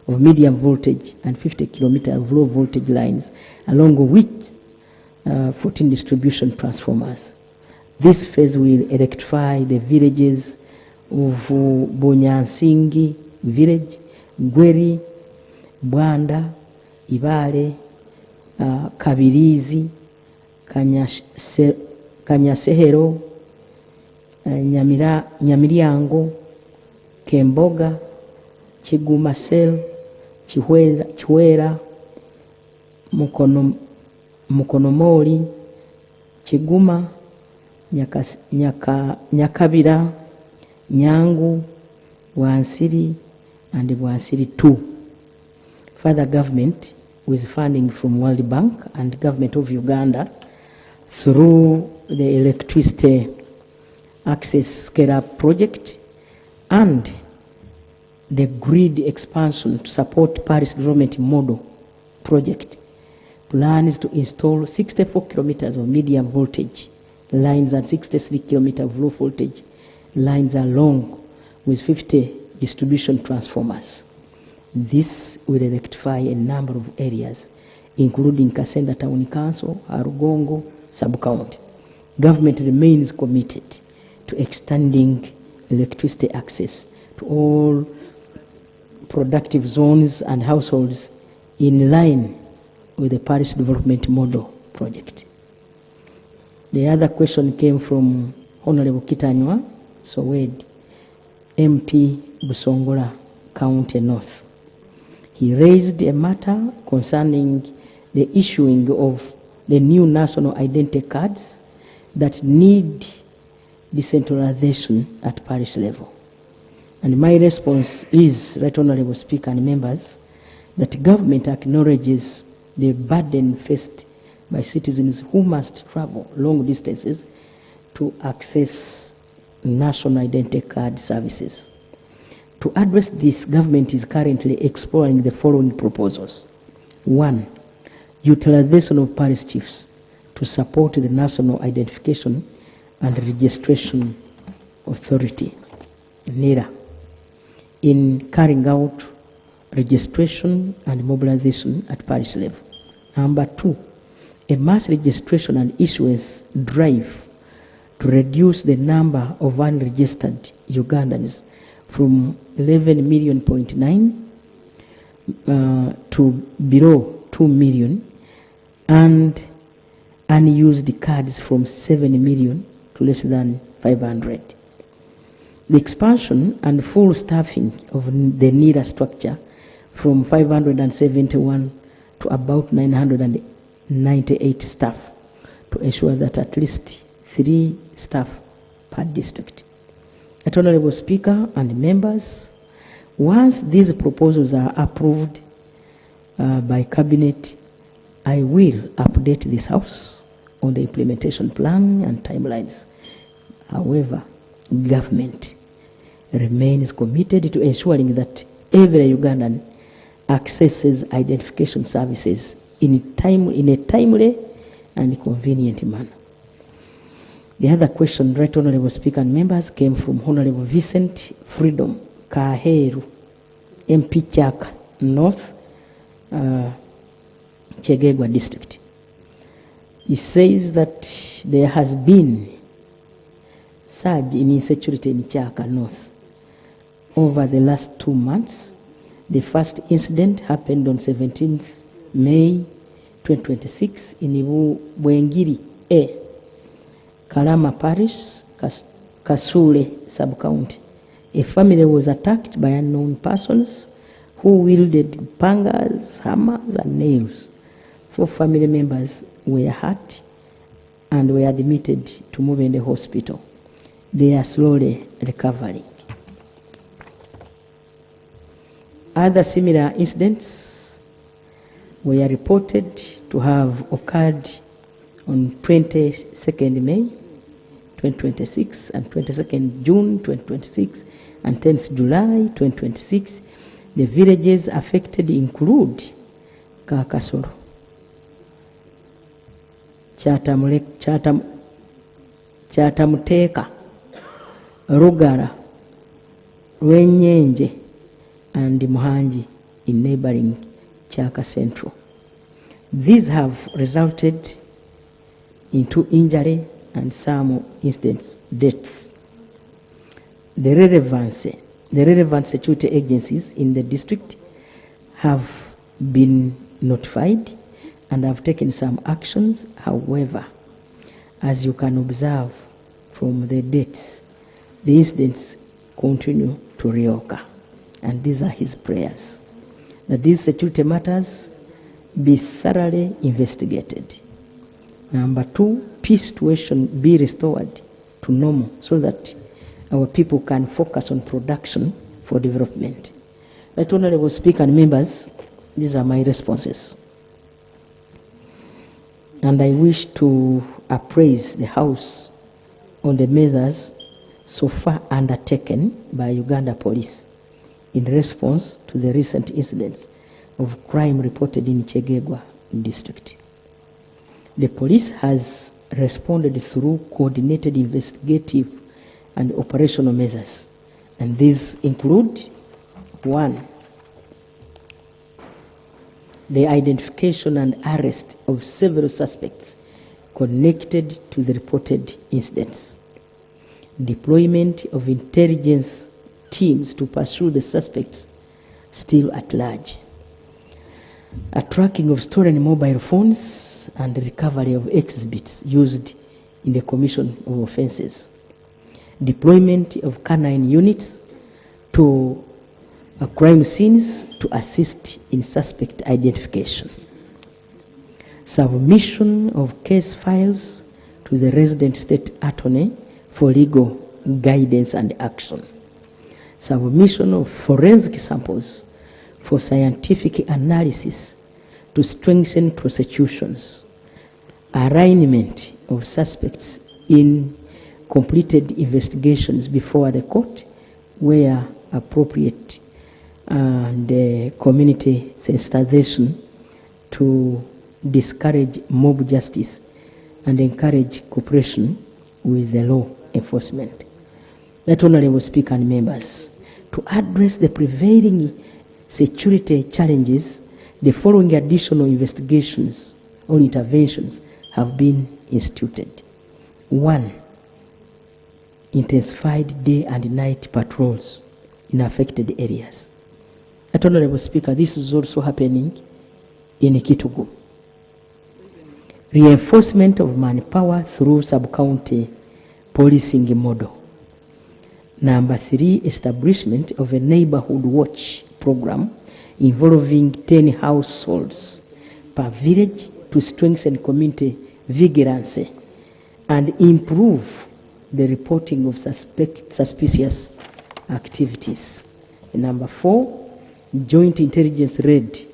of medium voltage and 50 kilometers of low voltage lines, along with 14 distribution transformers. This phase will electrify the villages of Bunyansingi village, Gweri, Bwanda, Ibale, Kabirizi, Kanyasehero, Nyamiriango, Kemboga, Chiguma Sel, Chiwera, Mukonomori, Chiguma, Nyakabira, Nyangu, Wansiri, and Wansiri 2. Further government, with funding from World Bank and government of Uganda, through the electricity access scale-up project and the grid expansion to support Paris Development Model project, plans to install 64 kilometers of medium voltage lines and 63 kilometers of low voltage lines along with 50 distribution transformers. This will electrify a number of areas, including Kasenda Town Council, Arugongo sub-county. Government remains committed to extending electricity access to all productive zones and households in line with the Paris Development Model project. The other question came from Honorable Kitanywa Sowed, MP Busongola County North. He raised a matter concerning the issuing of the new national identity cards that need decentralization at parish level. And my response is, Right Honorable Speaker and members, that government acknowledges the burden faced by citizens who must travel long distances to access national identity card services. To address this, government is currently exploring the following proposals. 1. Utilization of parish chiefs to support the National Identification and Registration Authority, NIRA, in carrying out registration and mobilization at parish level. Number 2, a mass registration and issuance drive to reduce the number of unregistered Ugandans from 11.9 million to below 2 million, and unused cards from 7 million to less than 500. The expansion and full staffing of the NIRA structure from 571 to about 998 staff to ensure that at least 3 staff per district. Honorable Speaker and members, once these proposals are approved by Cabinet, I will update this House on the implementation plan and timelines. However, government remains committed to ensuring that every Ugandan accesses identification services in a timely and convenient manner. The other question, Right Honourable Speaker and members, came from Honourable Vincent Freedom Kaheru, MP Chaka North, Chegegwa District. He says that there has been surge in insecurity in Chaka North over the last 2 months. The first incident happened on 17th May 2026 in Bwengiri A, Kalama Parish, Kasule Sub-County. A family was attacked by unknown persons who wielded pangas, hammers, and nails. 4 family members were hurt and were admitted to Mubende Hospital. They are slowly recovering. Other similar incidents were reported to have occurred on 22nd May 2026 and 22nd June 2026 and 10th July 2026. The villages affected include Kakasoro, Chatamuteka, Rugara, Rwenyenje, and Muhanji in neighboring Chaka Central. These have resulted in 2 injury and some incidents deaths. The relevant security agencies in the district have been notified and have taken some actions. However, as you can observe from the dates, the incidents continue to reoccur. And these are his prayers, that these security matters be thoroughly investigated. Number 2, peace situation be restored to normal so that our people can focus on production for development. Right Honourable Speaker and members, these are my responses. And I wish to appraise the House on the measures so far undertaken by Uganda Police in response to the recent incidents of crime reported in Chegegwa district. The police has responded through coordinated investigative and operational measures, and these include: 1, the identification and arrest of several suspects connected to the reported incidents, deployment of intelligence teams to pursue the suspects still at large, a tracking of stolen mobile phones and the recovery of exhibits used in the commission of offences, deployment of canine units to crime scenes to assist in suspect identification, submission of case files to the resident state attorney for legal guidance and action, submission of forensic samples for scientific analysis to strengthen prosecutions, arraignment of suspects in completed investigations before the court where appropriate, and community sensitization to discourage mob justice and encourage cooperation with the law enforcement. That Honourable Speaker and members, to address the prevailing security challenges, the following additional investigations or interventions have been instituted. 1, intensified day and night patrols in affected areas. That Honourable Speaker, this is also happening in Kitugu. Reinforcement of manpower through sub-county policing model. Number 3, establishment of a neighborhood watch program involving 10 households per village to strengthen community vigilance and improve the reporting of suspicious activities. And number 4, joint intelligence raid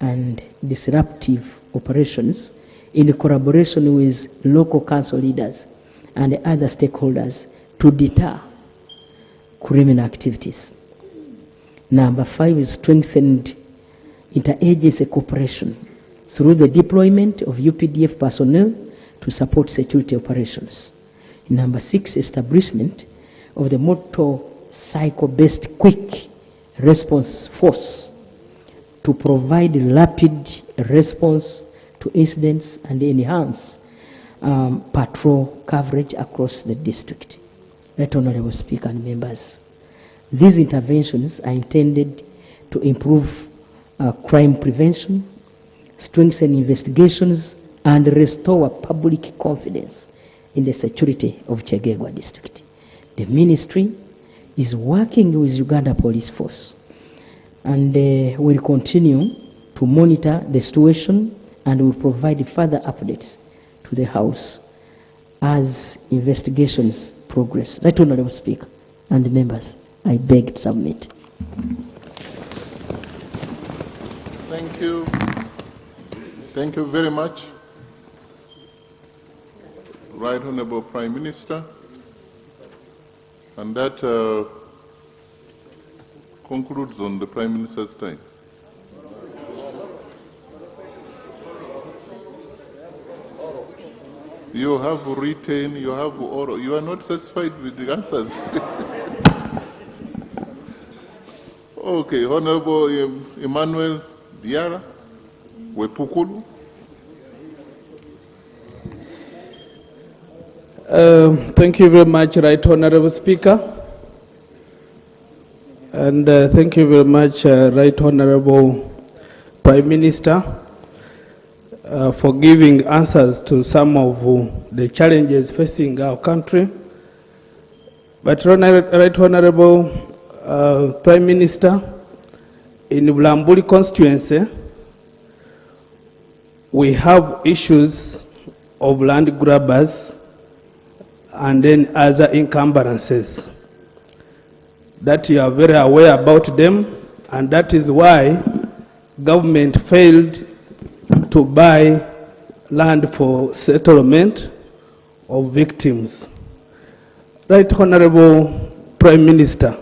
and disruptive operations in collaboration with local council leaders and other stakeholders to deter criminal activities. Number 5 is strengthened interagency cooperation through the deployment of UPDF personnel to support security operations. Number 6, establishment of the motorcycle-based quick response force to provide rapid response to incidents and enhance patrol coverage across the district. Right Honorable Speaker and members, these interventions are intended to improve crime prevention, strengthen investigations, and restore public confidence in the security of Chegegwa district. The ministry is working with Uganda Police Force and will continue to monitor the situation and will provide further updates to the House as investigations progress. Right Honorable Speaker and members, I beg to submit. Thank you. Thank you very much. Right Honorable Prime Minister. And that concludes on the Prime Minister's time. You have written, you have oral. You are not satisfied with the answers. Okay, Honorable Emmanuel Diarra, Wepukulu. Thank you very much, Right Honorable Speaker. And thank you very much, Right Honorable Prime Minister, for giving answers to some of the challenges facing our country. But Right Honorable Prime Minister, in Bulambuli constituency, we have issues of land grabbers and then other encumbrances that you are very aware about them, and that is why government failed to buy land for settlement of victims. Right Honorable Prime Minister,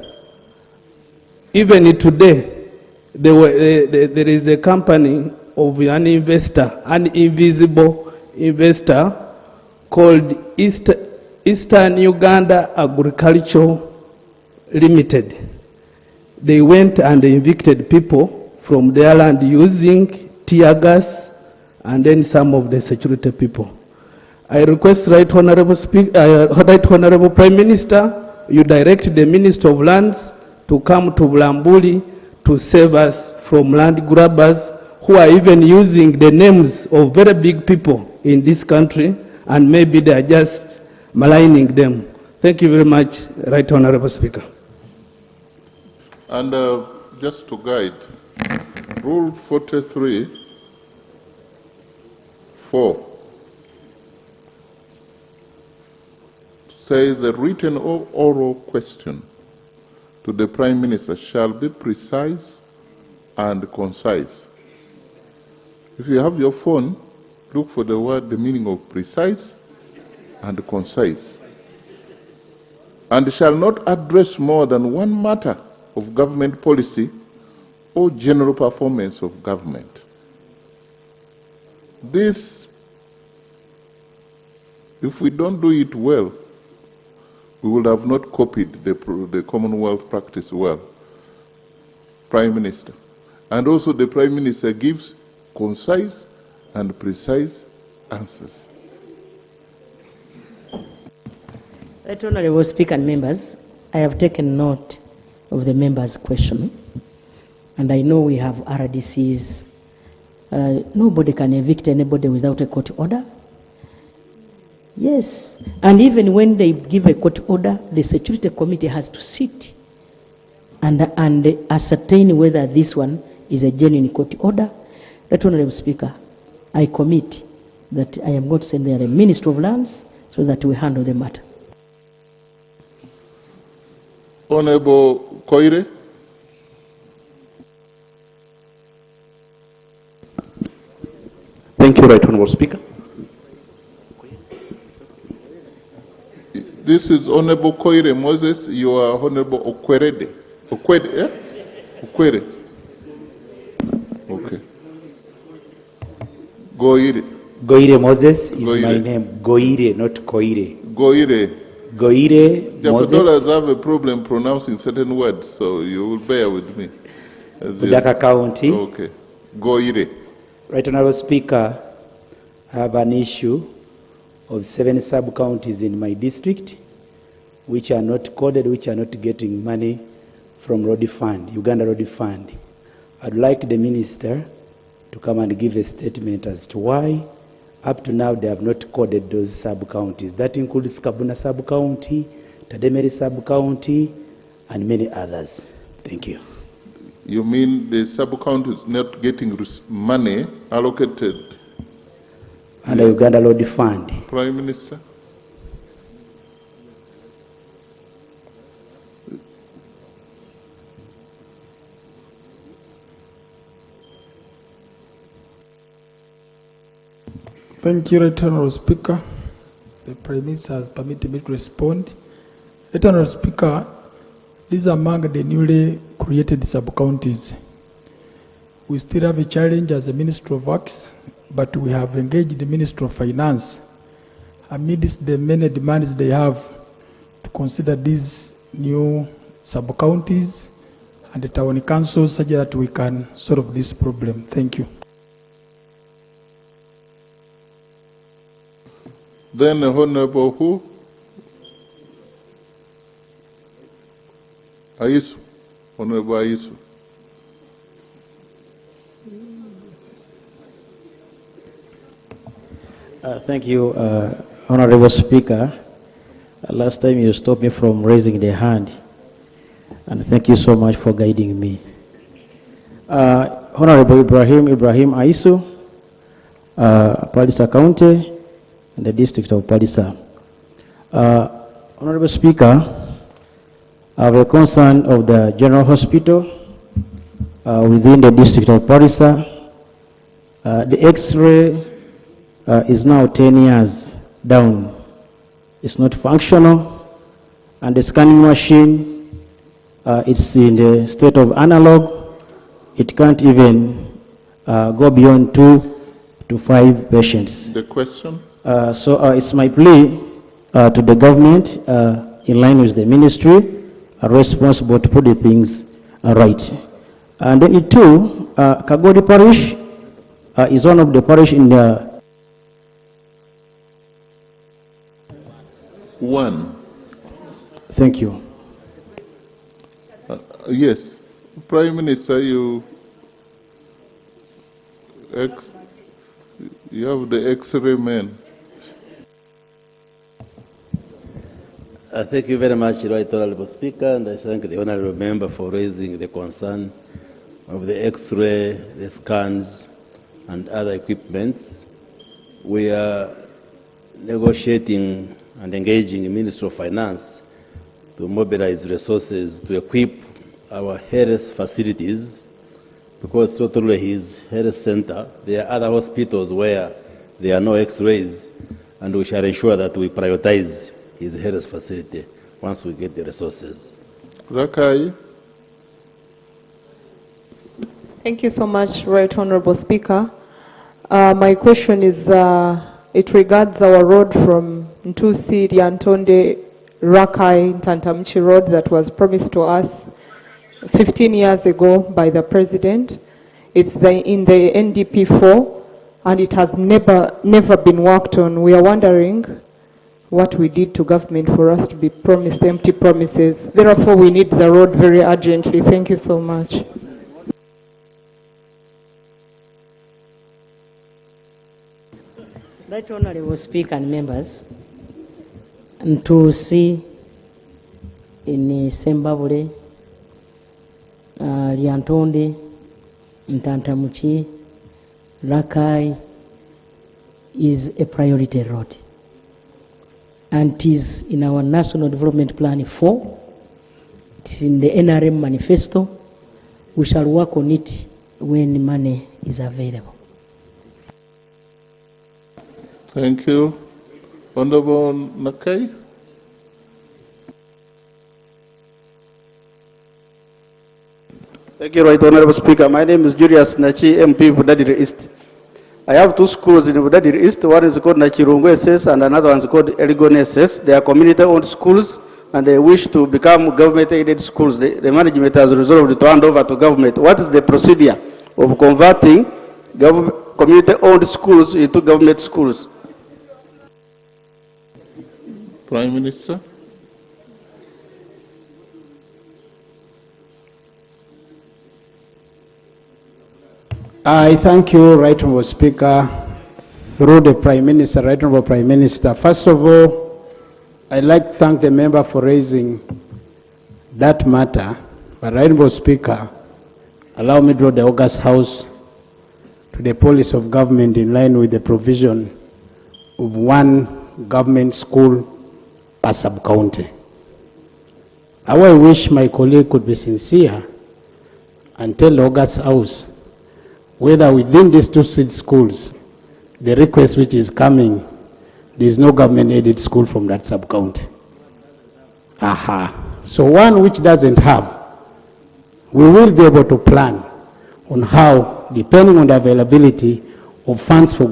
even today, there is a company of an investor, an invisible investor called Eastern Uganda Agricultural Limited. They went and evicted people from their land using tear gas and then some of the security people. I request Right Honorable Prime Minister, you direct the Minister of Lands to come to Bulambuli to save us from land grabbers who are even using the names of very big people in this country, and maybe they are just maligning them. Thank you very much, Right Honorable Speaker. And just to guide, Rule 43(4) says a written or oral question to the Prime Minister shall be precise and concise. If you have your phone, look for the word, the meaning of precise and concise. And shall not address more than one matter of government policy or general performance of government. This, if we don't do it well, we would have not copied the Commonwealth practice well. Prime Minister. And also the Prime Minister gives concise and precise answers. Right Honorable Speaker and members, I have taken note of the member's question, and I know we have RDCs. Nobody can evict anybody without a court order. Yes, and even when they give a court order, the security committee has to sit and ascertain whether this one is a genuine court order. Right Honorable Speaker, I commit that I am going to send there a Minister of Lands so that we handle the matter. Honorable Koire. Thank you, Right Honourable Speaker. This is Honorable Koire Moses. You are Honorable Okwerede. Okwede, eh? Okwere. Okay. Goire. Goire Moses is Goire. my name. Goire, not Koire. Goire. Goire Japadolas Moses. have a problem pronouncing certain words, so you will bear with me. Budaka County. Okay. Goire. Right Honourable Speaker, I have an issue of 7 sub-counties in my district which are not coded, which are not getting money from Road Fund, Uganda Road Fund. I'd like the minister to come and give a statement as to why up to now they have not coded those sub-counties. That includes Kabuna sub-county, Tademeri sub-county, and many others. Thank you. You mean the sub-county is not getting money allocated? Under Uganda Road Fund. Prime Minister? Thank you, Right Honourable Speaker. The Prime Minister has permitted me to respond. Right Honourable Speaker, this is among the newly created sub-counties. We still have a challenge as the Ministry of Works, but we have engaged the Ministry of Finance amidst the many demands they have to consider these new sub-counties and the town councils such that we can solve this problem. Thank you. Then Honorable who? Aisu. Honorable Aisu. Thank you, Honorable Speaker. Last time you stopped me from raising the hand, and thank you so much for guiding me. Honorable Ibrahim Aisu, Palisa County, and the district of Palisa. Honorable Speaker, I have a concern of the General Hospital within the district of Palisa. The X-ray is now 10 years down. It's not functional, and the scanning machine, it's in the state of analog. It can't even go beyond 2 to 5 patients. The question? So it's my plea to the government, in line with the ministry, responsible to put the things right. And then it too, Kagodi Parish is one of the parish in the One. Thank you. Yes. Prime Minister, you have the X-ray man. Thank you very much, Right Honourable Speaker, and I thank the Honourable Member for raising the concern of the X-ray, the scans, and other equipments. We are negotiating and engaging the Ministry of Finance to mobilize resources to equip our health facilities, because not only his health center, there are other hospitals where there are no X-rays, and we shall ensure that we prioritize his health facility once we get the resources. Rakai. Thank you so much, Right Honourable Speaker. My question is, it regards our road from Ntusi, Lyantonde, Rakai, Ntantamchi Road that was promised to us 15 years ago by the President. It's in the NDP 4, and it has never been worked on. We are wondering what we did to government for us to be promised empty promises. Therefore, we need the road very urgently. Thank you so much. Right Honourable Speaker and members, Ntusi in Sembabule, Lyantonde, Ntantamuchi, Rakai is a priority road, and it is in our National Development Plan 4. It is in the NRM manifesto. We shall work on it when money is available. Thank you. Honorable Nakai? Thank you, Right Honorable Speaker. My name is Julius Nachi, MP Budadiri East. I have two schools in Budadiri East. One is called Nachirungu SS and another one is called Eligon SS. They are community-owned schools and they wish to become government-aided schools. The management has resolved to hand over to government. What is the procedure of converting community-owned schools into government schools? Prime Minister? I thank you, Right Honourable Speaker, through the Prime Minister, Right Honourable Prime Minister. First of all, I'd like to thank the member for raising that matter. But Right Honourable Speaker, allow me to draw the August House to the policy of government in line with the provision of one government school per sub-county. How I wish my colleague could be sincere and tell the August House whether within these two seed schools, the request which is coming, there is no government-aided school from that sub-county. So one which doesn't have, we will be able to plan on how, depending on the availability of funds for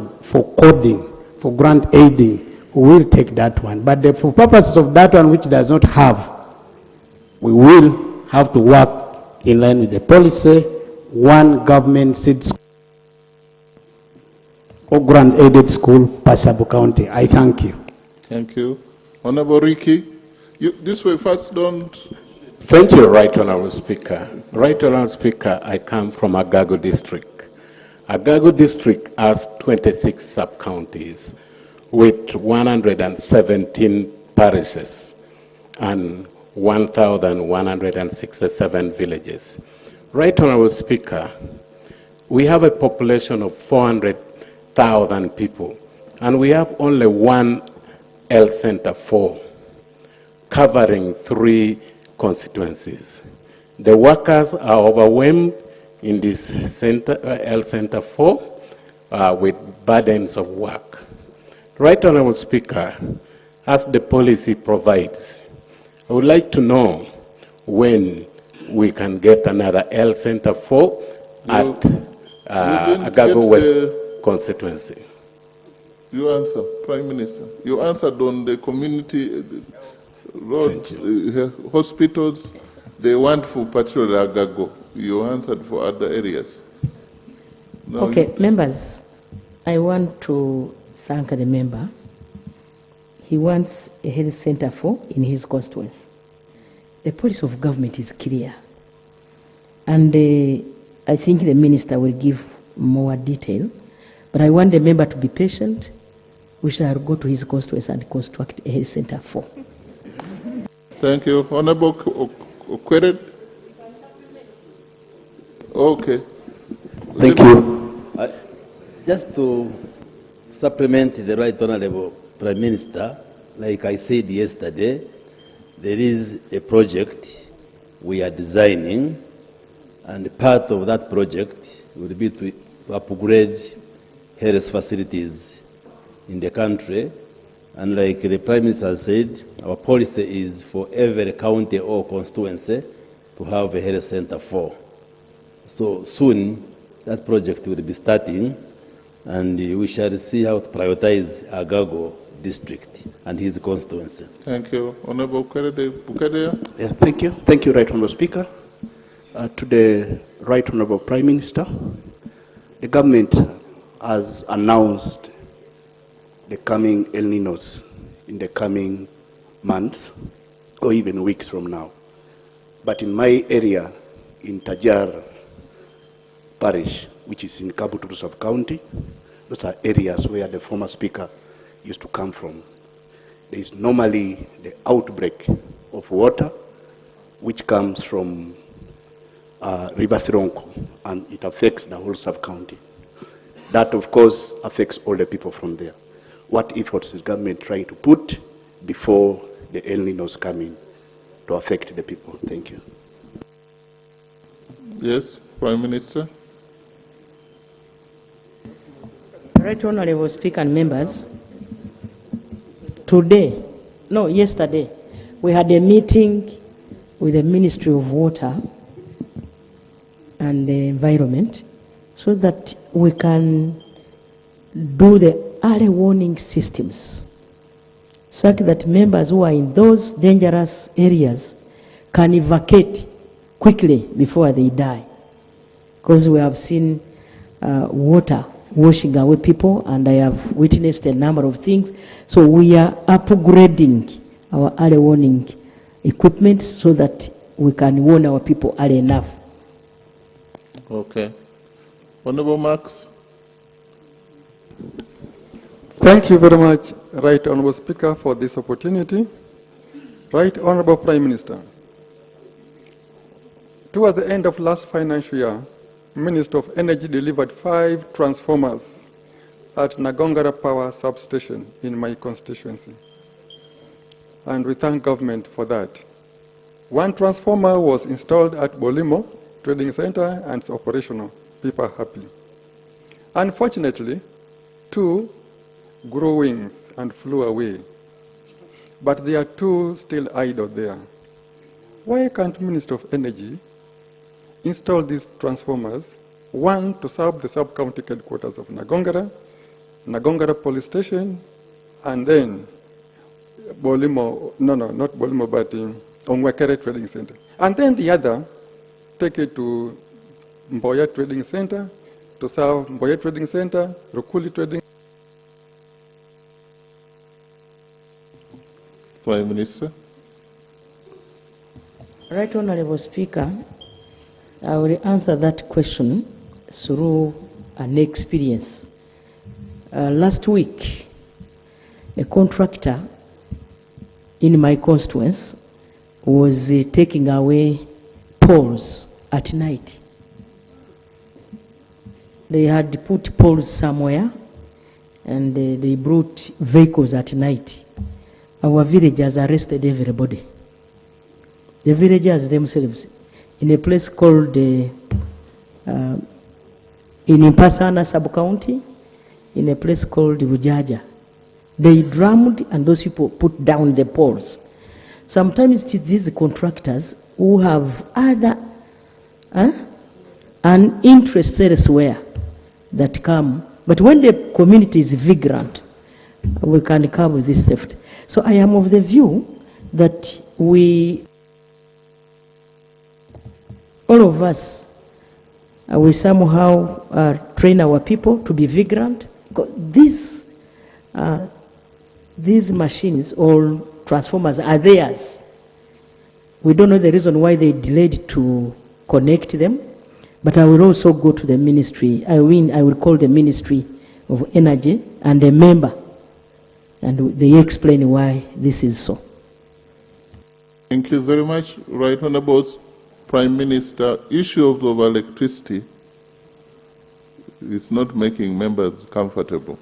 coding, for grant aiding, we will take that one. But for purposes of that one which does not have, we will have to work in line with the policy, one government seed school or grant-aided school per sub-county. I thank you. Thank you. Honorable Ricky, this way first, don't... Thank you, Right Honorable Speaker. Right Honorable Speaker, I come from Agago District. Agago District has 26 sub-counties with 117 parishes and 1,167 villages. Right Honorable Speaker, we have a population of 400,000 people, and we have only one health center 4, covering 3 constituencies. The workers are overwhelmed in this center, health center 4 with burdens of work. Right Honorable Speaker, as the policy provides, I would like to know when we can get another health center 4 at Agago West constituency. You answer, Prime Minister. You answered on the community roads, hospitals. They want for particular Agago. You answered for other areas. Now Okay, members, I want to thank the member. He wants a health center 4 in his constituency. The policy of government is clear. And I think the minister will give more detail. But I want the member to be patient. We shall go to his constituency and construct a health center 4. Thank you. Honorable Okweret. Okay. Thank you. Just to supplement the Right Honorable Prime Minister, like I said yesterday, there is a project we are designing, and part of that project will be to upgrade health facilities in the country. And like the Prime Minister said, our policy is for every county or constituency to have a health center 4. So soon, that project will be starting, and we shall see how to prioritize Agago district and his constituency. Thank you. Honorable Bukedea. Yeah, thank you. Thank you, Right Honorable Speaker. To the Right Honorable Prime Minister, the government has announced the coming El Ninos in the coming month or even weeks from now. But in my area, in Tajar Parish, which is in Kabuturu sub-county, those are areas where the former speaker used to come from. There is normally the outbreak of water, which comes from River Sironko, and it affects the whole sub-county. That, of course, affects all the people from there. What efforts is government trying to put before the El Ninos come in to affect the people? Thank you. Yes, Prime Minister. Right Honorable Speaker and members, Yesterday, we had a meeting with the Ministry of Water and the Environment so that we can do the early warning systems such that members who are in those dangerous areas can evacuate quickly before they die. Because we have seen water washing away people, and I have witnessed a number of things. So we are upgrading our early warning equipment so that we can warn our people early enough. Okay. Honorable Marks. Thank you very much, Right Honorable Speaker, for this opportunity. Right Honorable Prime Minister, towards the end of last financial year, Minister of Energy delivered 5 transformers at Nagongara Power Substation in my constituency. And we thank government for that. 1 transformer was installed at Bolimo Trading Center and it's operational. People are happy. Unfortunately, 2 grew wings and flew away. But there are 2 still idle there. Why can't Minister of Energy install these transformers, 1 to serve the sub-county headquarters of Nagongara, Nagongara Police Station, and then Bolimo, not Bolimo, but Onwekere Trading Center. And then the other, take it to Mboya Trading Center, to serve Mboya Trading Center, Rukuli Trading. Prime Minister. Right Honorable Speaker, I will answer that question through an experience. Last week, a contractor in my constituency was taking away poles at night. They had put poles somewhere and they brought vehicles at night. Our villagers arrested everybody. The villagers themselves, in a place called in Impasana sub-county, in a place called Bujaja. They drummed and those people put down the poles. Sometimes it's these contractors who have other and interests elsewhere that come. But when the community is vigilant, we can curb this theft. So I am of the view that all of us, we somehow train our people to be vigilant. These machines or transformers are theirs. We don't know the reason why they delayed to connect them, but I will also go to the ministry. I will call the Ministry of Energy and a member, and they explain why this is so. Thank you very much, Right Honorable Prime Minister. Issue of electricity is not making members comfortable.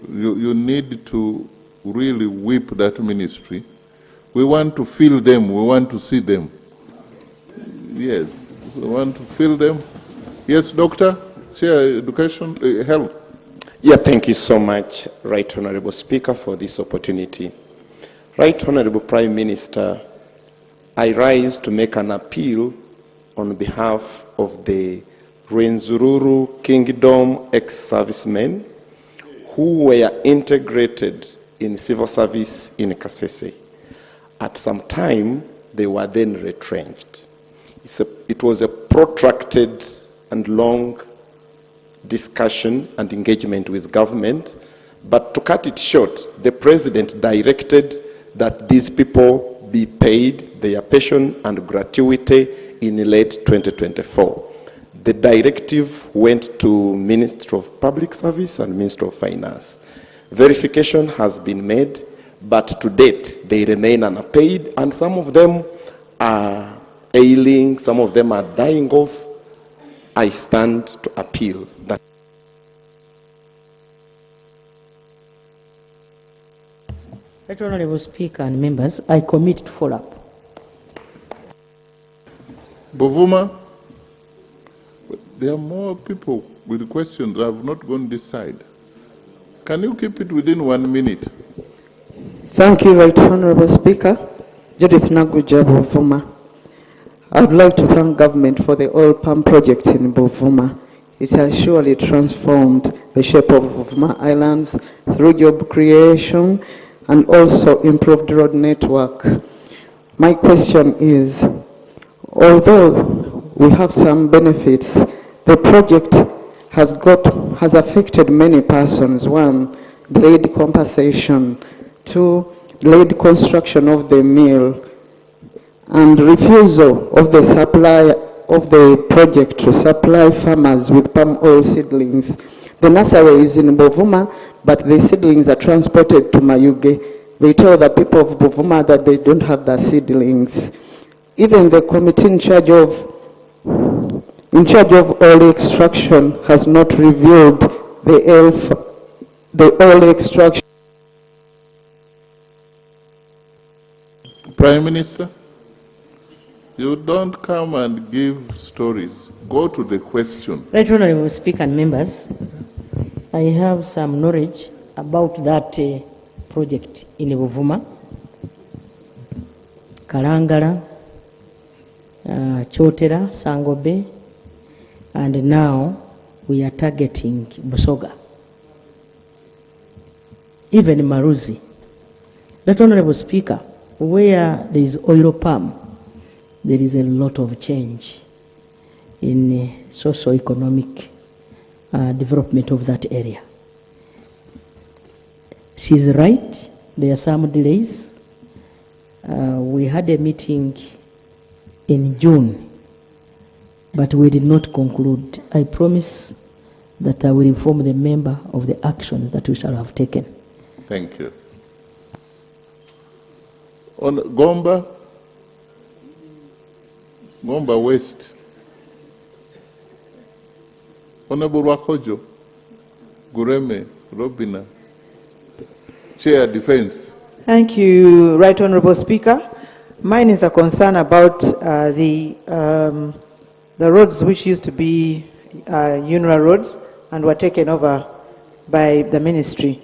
You need to really whip that ministry. We want to feel them. We want to see them. Yes, we want to feel them. Yes, Doctor, Chair, Education, Health. Yeah, thank you so much, Right Honorable Speaker, for this opportunity. Right Honorable Prime Minister, I rise to make an appeal on behalf of the Rwenzururu Kingdom ex-servicemen who were integrated in civil service in Kasese. At some time, they were then retrenched. It was a protracted and long discussion and engagement with government, but to cut it short, the President directed that these people be paid their pension and gratuity in late 2024. The directive went to Ministry of Public Service and Ministry of Finance. Verification has been made, but to date, they remain unpaid, and some of them are ailing, some of them are dying off. I stand to appeal that. Right Honorable Speaker and members, I commit to follow up. Bovuma, there are more people with questions. I have not gone this side. Can you keep it within 1 minute? Thank you, Right Honourable Speaker. Judith Naguja, Bovuma. I would like to thank government for the oil palm project in Bovuma. It has surely transformed the shape of Bovuma Islands through job creation and also improved road network. My question is, although we have some benefits, the project has affected many persons. One, delayed compensation. Two, delayed construction of the mill, and refusal of the supply of the project to supply farmers with palm oil seedlings. The nursery is in Bovuma, but the seedlings are transported to Mayuge. They tell the people of Bovuma that they don't have the seedlings. Even the committee in charge of oil extraction has not reviewed the oil extraction. Prime Minister, you don't come and give stories. Go to the question. Right Honourable Speaker and members, I have some knowledge about that project in Buvuma, Kalangala, Chotera, Sangobe, and now we are targeting Busoga, even Maruzi. Right Honourable Speaker, where there is oil palm, there is a lot of change in socio-economic development of that area. She's right, there are some delays. We had a meeting in June, but we did not conclude. I promise that I will inform the member of the actions that we shall have taken. Thank you. On Gomba West, Honorable Wakojo, Gureme, Robina, Chair Defense. Thank you, Right Honourable Speaker. Mine is a concern about the roads which used to be UNRWA roads and were taken over by the ministry,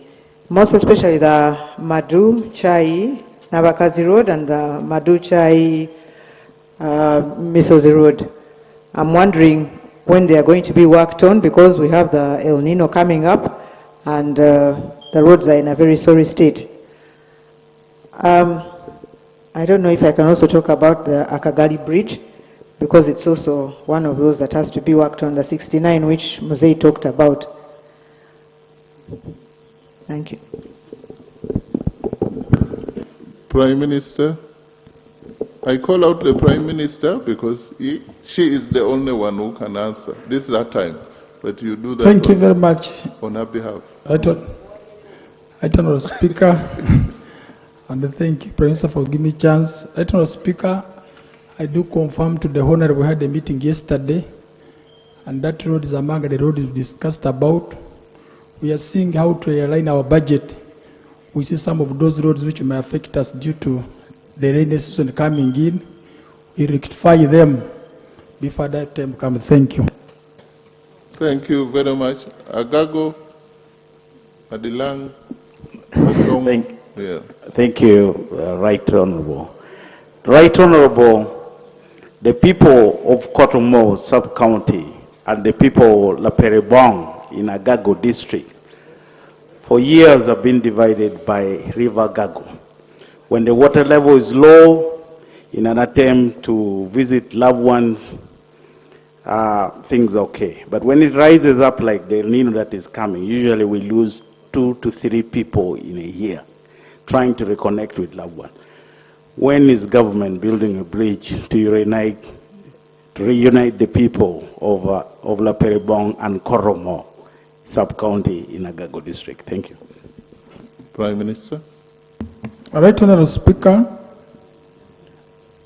most especially the Madu Chai Nabakazi Road and the Madu Chai Misozi Road. I'm wondering when they are going to be worked on, because we have the El Nino coming up and the roads are in a very sorry state. I don't know if I can also talk about the Akagali Bridge, because it's also one of those that has to be worked on, the 69 which Mosei talked about. Thank you. Prime Minister, I call out the Prime Minister because she is the only one who can answer. This is her time, but you do that. Thank you very much. On her behalf. Right Honourable Speaker, and thank you, Prime Minister, for giving me a chance. Right Honourable Speaker, I do confirm to the Honourable we had a meeting yesterday, and that road is among the roads we discussed about. We are seeing how to align our budget. We see some of those roads which may affect us due to the rainy season coming in. We rectify them before that time comes. Thank you. Thank you very much. Agago, Adilang, Thank you, Right Honourable. Right Honourable, the people of Kotomo sub-county and the people of Laperebong in Agago district for years have been divided by River Gago. When the water level is low, in an attempt to visit loved ones, things are okay. But when it rises up like the El Nino that is coming, usually we lose 2 to 3 people in a year trying to reconnect with loved ones. When is government building a bridge to reunite the people of Laperebong and Koromo sub-county in Agago district? Thank you. Prime Minister. Right Honourable Speaker,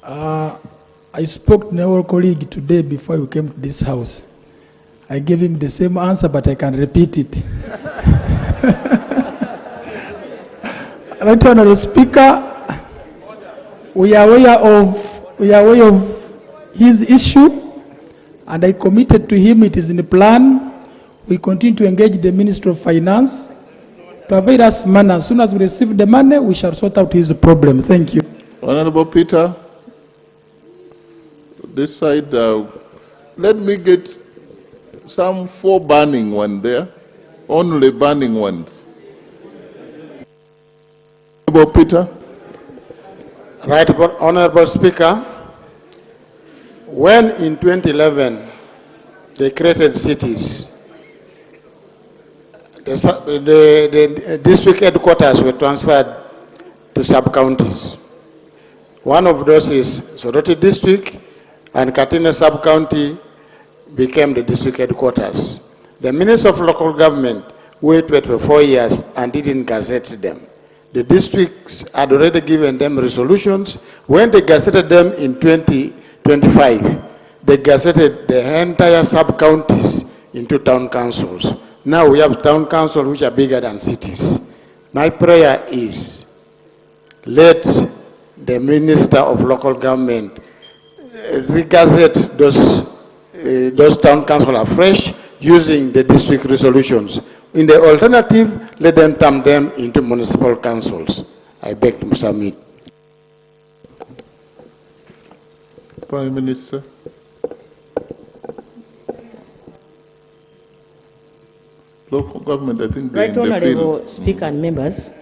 I spoke to our colleague today before we came to this house. I gave him the same answer, but I can repeat it. Right Honourable Speaker, we are aware of his issue, and I committed to him. It is in the plan. We continue to engage the Minister of Finance to a various manner. As soon as we receive the money, we shall sort out his problem. Thank you. Honorable Peter, this side, let me get some 4 burning ones there, only burning ones. Honorable Peter. Right, Honorable Speaker, when in 2011 they created cities, the district headquarters were transferred to sub-counties. One of those is Soroti District, and Katina Sub-County became the district headquarters. The Minister of Local Government waited for 4 years and didn't gazette them. The districts had already given them resolutions. When they gazetted them in 2025, they gazetted the entire sub-counties into town councils. Now we have town councils which are bigger than cities. My prayer is, let the Minister of Local Government re-gazette those town councils afresh using the district resolutions. In the alternative, let them turn them into municipal councils. I beg to submit. Prime Minister. Local government, I think they're Right, in the Honorable field. Speaker and members,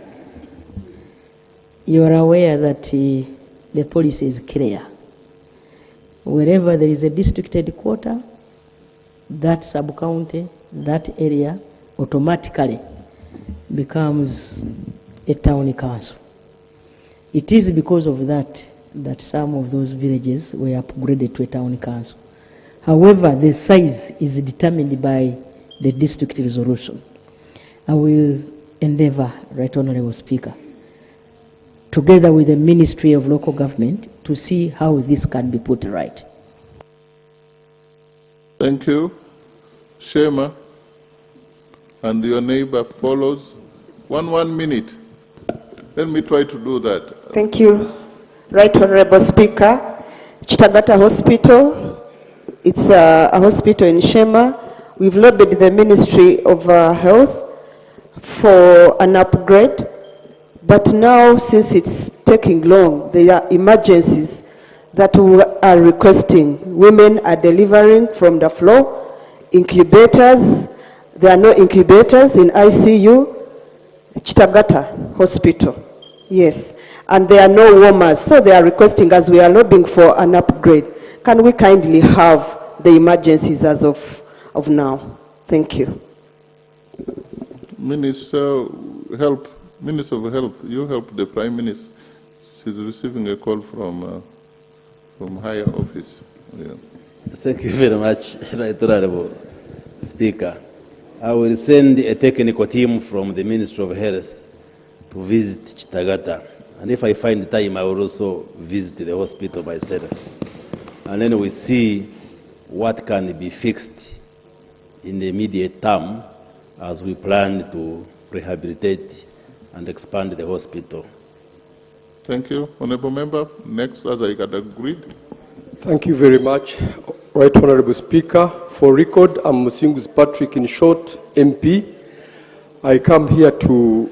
you are aware that the policy is clear. Wherever there is a district headquarter, that sub-county, that area automatically becomes a town council. It is because of that that some of those villages were upgraded to a town council. However, the size is determined by the district resolution. I will endeavor, Right Honorable Speaker, together with the Ministry of Local Government, to see how this can be put right. Thank you. Shema. And your neighbor follows. 1 minute. Let me try to do that. Thank you. Right Honorable Speaker, Chitagata Hospital, it's a hospital in Shema. We've lobbied the Ministry of Health for an upgrade, but now since it's taking long, there are emergencies that we are requesting. Women are delivering from the floor, incubators, there are no incubators in ICU, Chitagata Hospital, yes, and there are no warmers, so they are requesting, as we are lobbying for an upgrade, can we kindly have the emergencies as of now? Thank you. Minister of Health, you help the Prime Minister. She's receiving a call from higher office. Yeah. Thank you very much, Right Honorable Speaker. I will send a technical team from the Ministry of Health to visit Chitagata. And if I find time, I will also visit the hospital myself. And then we see what can be fixed in the immediate term as we plan to rehabilitate and expand the hospital. Thank you. Honorable Member, next, as I got agreed. Thank you very much, Right Honorable Speaker. For record, I'm Musingus Patrick, in short, MP. I come here to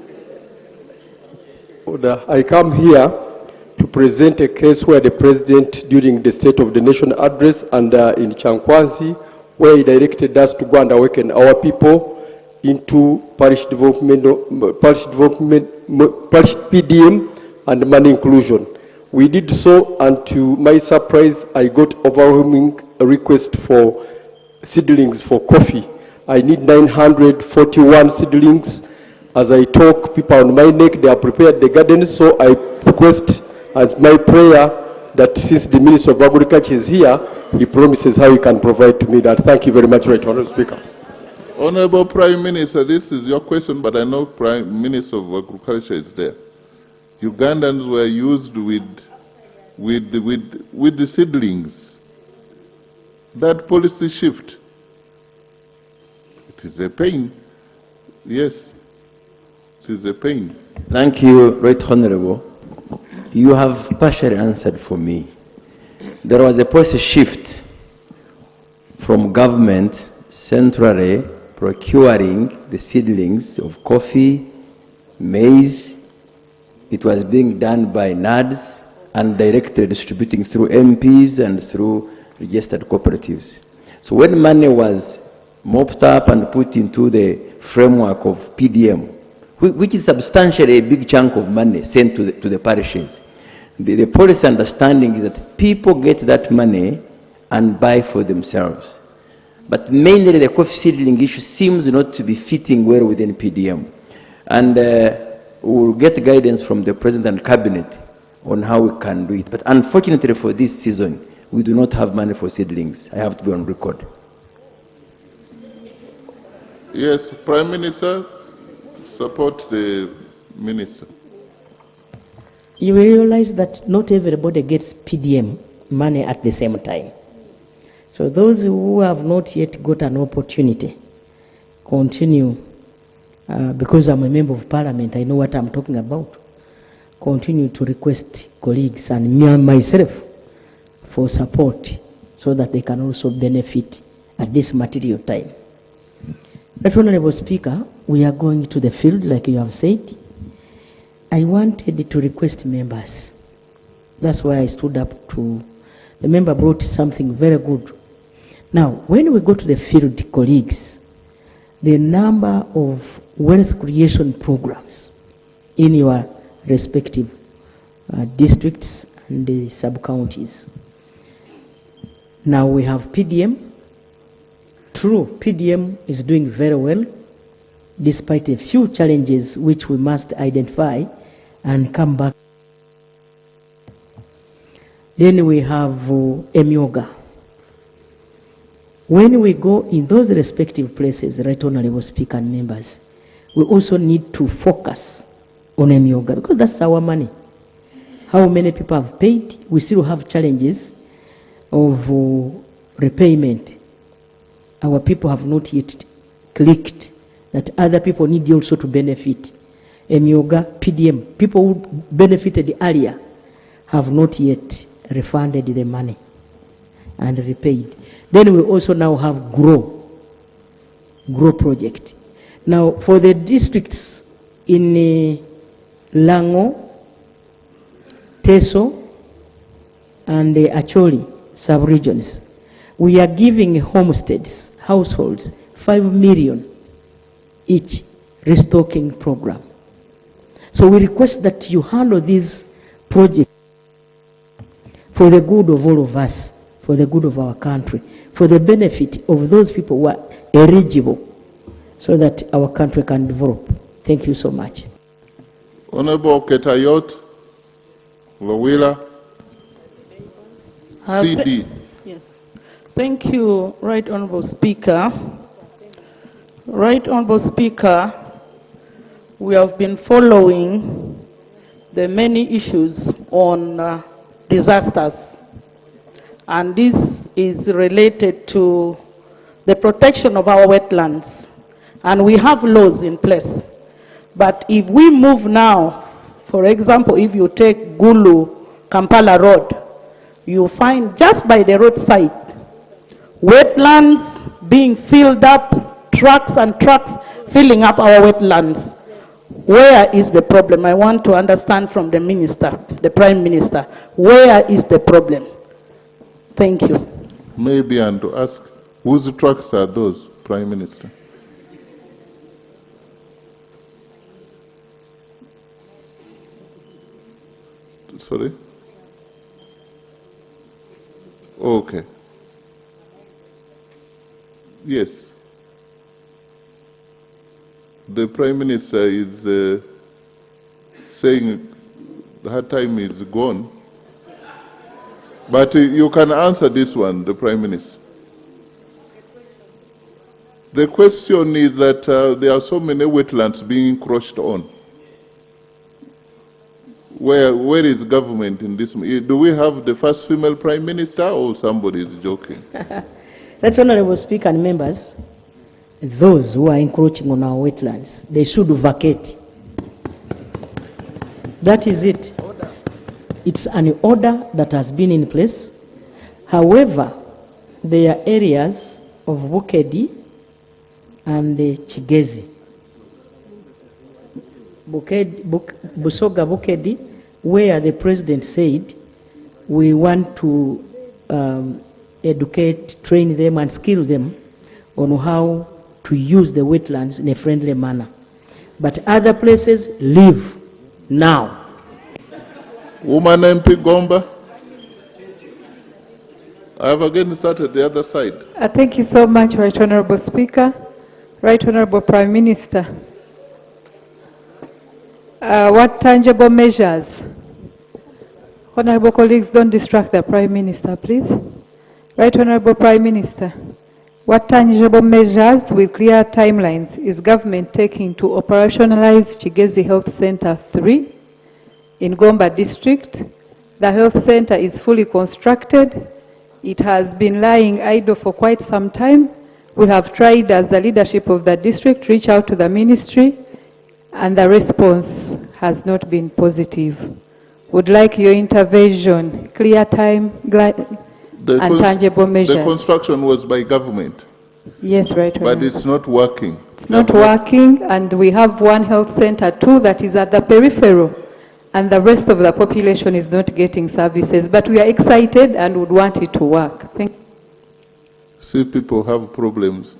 present a case where the President, during the State of the Nation address and in Chankwazi, where he directed us to go and awaken our people into parish development, parish PDM and money inclusion. We did so, and to my surprise, I got overwhelming request for seedlings for coffee. I need 941 seedlings. As I talk, people on my neck, they are prepared the gardens, so I request as my prayer that since the Minister of Agriculture is here, he promises how he can provide to me that. Thank you very much, Right Honorable Speaker. Honorable Prime Minister, this is your question, but I know Prime Minister of Agriculture is there. Ugandans were used with the seedlings. That policy shift, it is a pain. Yes, it is a pain. Thank you, Right Honorable. You have partially answered for me. There was a policy shift from government centrally procuring the seedlings of coffee maize. It was being done by NADS and directly distributing through MPs and through registered cooperatives. So when money was mopped up and put into the framework of PDM, which is substantially a big chunk of money sent to the parishes, the policy understanding is that people get that money and buy for themselves. But mainly the coffee seedling issue seems not to be fitting well within PDM. And we'll get guidance from the President and Cabinet on how we can do it. But unfortunately for this season, we do not have money for seedlings. I have to be on record. Yes, Prime Minister, support the Minister. You realize that not everybody gets PDM money at the same time. So those who have not yet got an opportunity, continue, because I'm a member of Parliament, I know what I'm talking about, continue to request colleagues and me and myself for support so that they can also benefit at this material time. Right, Honorable Speaker, we are going to the field like you have said. I wanted to request members. That's why I stood up to, the member brought something very good. Now, when we go to the field, colleagues, the number of wealth creation programs in your respective districts and the sub-counties. Now we have PDM. True, PDM is doing very well, despite a few challenges which we must identify and come back. Then we have Emyoga. When we go in those respective places, Right Honorable Speaker and members, we also need to focus on Emyoga because that's our money. How many people have paid? We still have challenges of repayment. Our people have not yet clicked that other people need also to benefit. Emyoga, PDM, people who benefited earlier have not yet refunded the money and repaid. Then we also now have GROW project. Now for the districts in Lango, Teso, and Acholi sub-regions, we are giving homesteads, households, 5 million each restocking program. So we request that you handle these projects for the good of all of us, for the good of our country, for the benefit of those people who are eligible, so that our country can develop. Thank you so much. Honorable Ketayot, Lawila, CD. Yes. Thank you, Right Honorable Speaker. Right Honorable Speaker, we have been following the many issues on disasters, and this is related to the protection of our wetlands, and we have laws in place. But if we move now, for example, if you take Gulu Kampala Road, you find just by the roadside wetlands being filled up, trucks and trucks filling up our wetlands. Where is the problem? I want to understand from the minister, the Prime Minister, where is the problem? Thank you. Maybe and to ask, whose trucks are those, Prime Minister? Sorry? Okay. Yes. The Prime Minister is saying her time is gone. But you can answer this one, the Prime Minister. The question is that there are so many wetlands being encroached on. Where is government in this? Do we have the first female Prime Minister or somebody is joking? Right Honorable Speaker and members, those who are encroaching on our wetlands, they should vacate. That is it. It's an order that has been in place. However, there are areas of Bukedi and Chigezi. Busoga Bukedi, where the president said we want to educate, train them and skill them on how to use the wetlands in a friendly manner. But other places leave now. Woman MP Gomba. I have again started the other side. Thank you so much, Right Honorable Speaker. Right Honorable Prime Minister. What tangible measures? Honorable colleagues, don't distract the Prime Minister, please. Right Honorable Prime Minister. What tangible measures with clear timelines is government taking to operationalize Chigezi Health Center 3 in Gomba District? The health center is fully constructed. It has been lying idle for quite some time. We have tried as the leadership of the district reach out to the ministry and the response has not been positive. Would like your intervention, clear time and tangible measures. The construction was by government. Yes, right. But it's not working. It's not working, and we have one health center too that is at the peripheral, and the rest of the population is not getting services. But we are excited and would want it to work. Thank you. See, people have problems.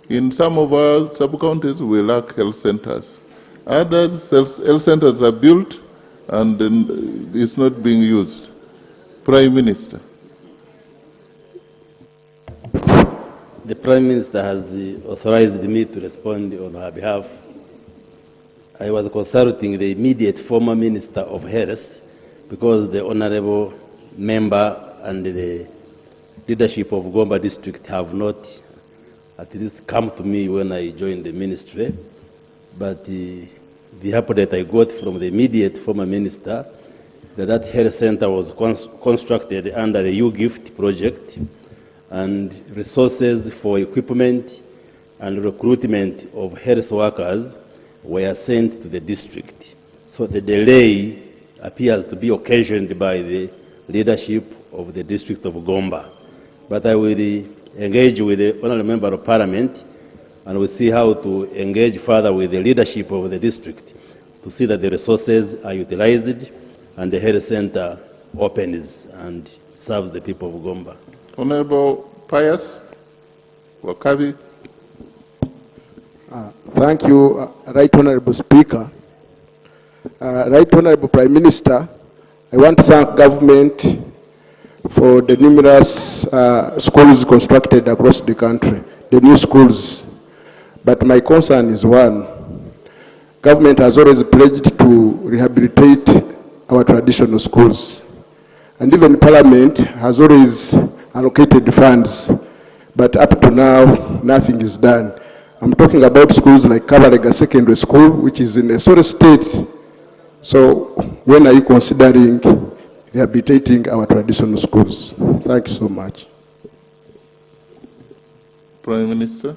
In some of our sub-counties, we lack health centers. Others, health centers are built and it's not being used. Prime Minister. The Prime Minister has authorized me to respond on her behalf. I was consulting the immediate former Minister of Health because the Honorable Member and the leadership of Gomba District have not at least come to me when I joined the ministry. But the update I got from the immediate former Minister that health center was constructed under the U-Gift project, and resources for equipment and recruitment of health workers were sent to the district. So the delay appears to be occasioned by the leadership of the district of Gomba. But I will engage with the Honourable Member of Parliament and we'll see how to engage further with the leadership of the district to see that the resources are utilized and the health center opens and serves the people of Gomba. Honorable Pius Wakabi. Thank you, Right Honorable Speaker. Right Honorable Prime Minister, I want to thank government for the numerous schools constructed across the country, the new schools. But my concern is one. Government has always pledged to rehabilitate our traditional schools. And even Parliament has always allocated funds, but up to now, nothing is done. I'm talking about schools like Kabalega Secondary School, which is in a sort of state. So when are you considering rehabilitating our traditional schools? Thank you so much. Prime Minister.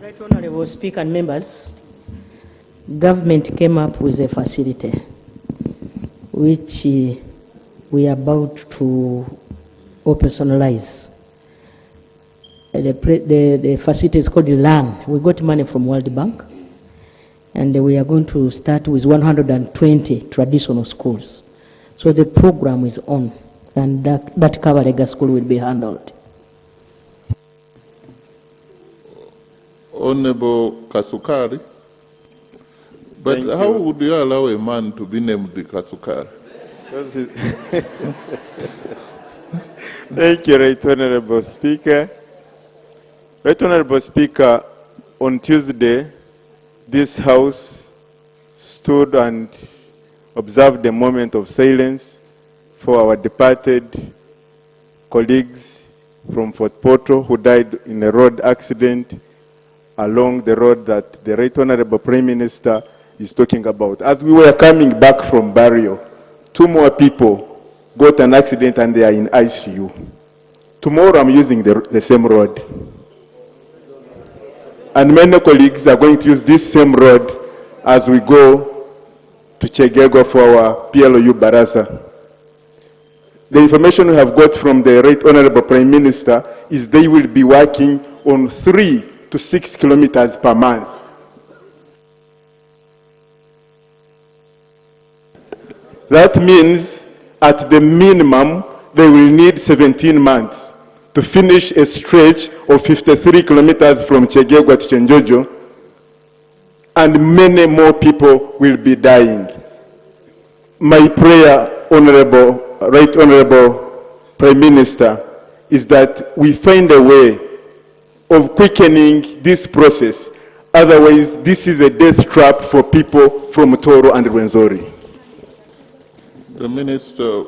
Right Honorable Speaker and members, government came up with a facility which we are about to operationalize. The facility is called LAN. We got money from World Bank, and we are going to start with 120 traditional schools. So the program is on, and that Kabalega school will be handled. Honorable Kasukari. But Thank how you. would you allow a man to be named the Kasukari? Thank you, Right Honorable Speaker. Right Honorable Speaker, on Tuesday, this House stood and observed a moment of silence for our departed colleagues from Fort Portal who died in a road accident along the road that the Right Honorable Prime Minister is talking about. As we were coming back from Barrio, 2 more people got an accident and they are in ICU. Tomorrow I'm using the same road. And many colleagues are going to use this same road as we go to Chegego for our PLOU Baraza. The information we have got from the Right Honorable Prime Minister is they will be working on 3 to 6 kilometers per month. That means at the minimum, they will need 17 months to finish a stretch of 53 kilometers from Chegegwa to Chenjojo, and many more people will be dying. My prayer, Right Honorable Prime Minister, is that we find a way of quickening this process. Otherwise, this is a death trap for people from Toro and Rwenzori. The Minister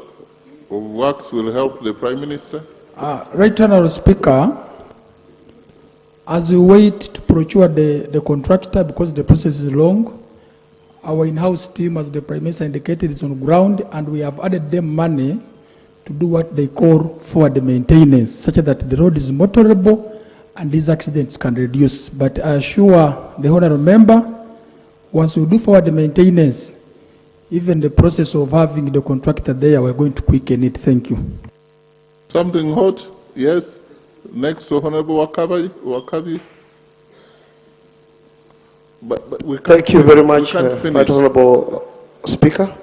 of Works will help the Prime Minister. Right Honourable Speaker, as we wait to procure the contractor, because the process is long, our in-house team, as the Prime Minister indicated, is on ground, and we have added them money to do what they call forward maintenance, such that the road is motorable and these accidents can reduce. But I assure the honourable member, once we do forward maintenance, even the process of having the contractor there, we're going to quicken it. Thank you. Something hot? Yes. Next to Honorable Wakabi. But we can't. Thank you very much, we can't finish. Right Honorable Speaker.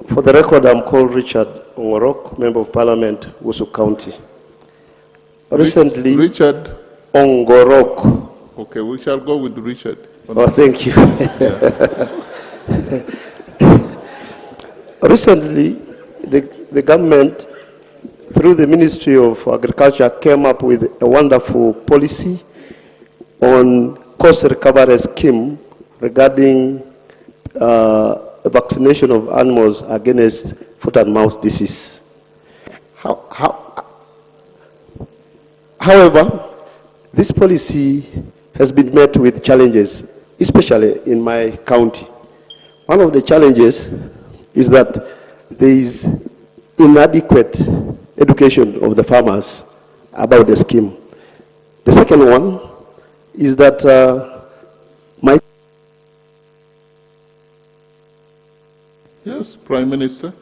For the record, I'm called Richard Ongorok, Member of Parliament, Wusu County. Recently, Richard Ongorok. Okay, we shall go with Richard. Oh, thank you. Recently, the government, through the Ministry of Agriculture, came up with a wonderful policy on cost recovery scheme regarding vaccination of animals against foot and mouth disease. However, this policy has been met with challenges, especially in my county. One of the challenges is that there is inadequate education of the farmers about the scheme. The second one is that Yes, Prime Minister.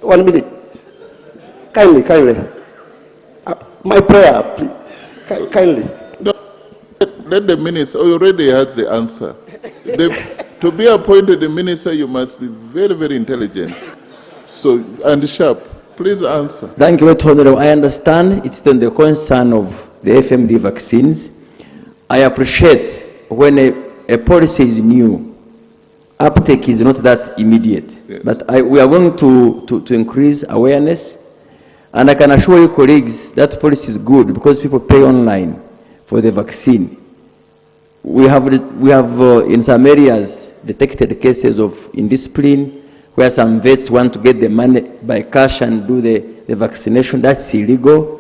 1 minute. Kindly. My prayer, please. Kindly. Let the minister, already has the answer. To be appointed a minister, you must be very, very intelligent and sharp. Please answer. Thank you, Honorable. I understand it's then the concern of the FMD vaccines. I appreciate when a policy is new, uptake is not that immediate. Yes. But we are going to increase awareness. And I can assure you, colleagues, that policy is good because people pay online for the vaccine. We have in some areas detected cases of indiscipline where some vets want to get the money by cash and do the vaccination. That's illegal.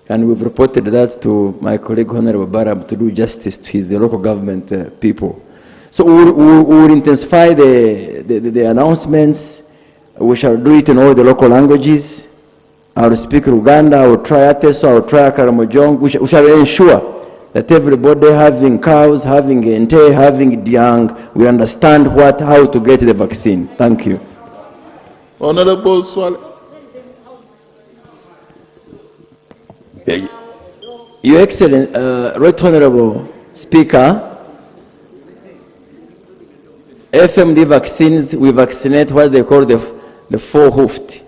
And we've reported that to my colleague Honorable Baram to do justice to his local government people. So we will intensify the announcements. We shall do it in all the local languages. I will speak Uganda, I will try Ateso, I will try Karamojong. We shall ensure that everybody having cows, having ente, having diang, we understand how to get the vaccine. Thank you. Honorable Swale. Your Excellency, Right Honorable Speaker, FMD vaccines, we vaccinate what they call the four-hoofed.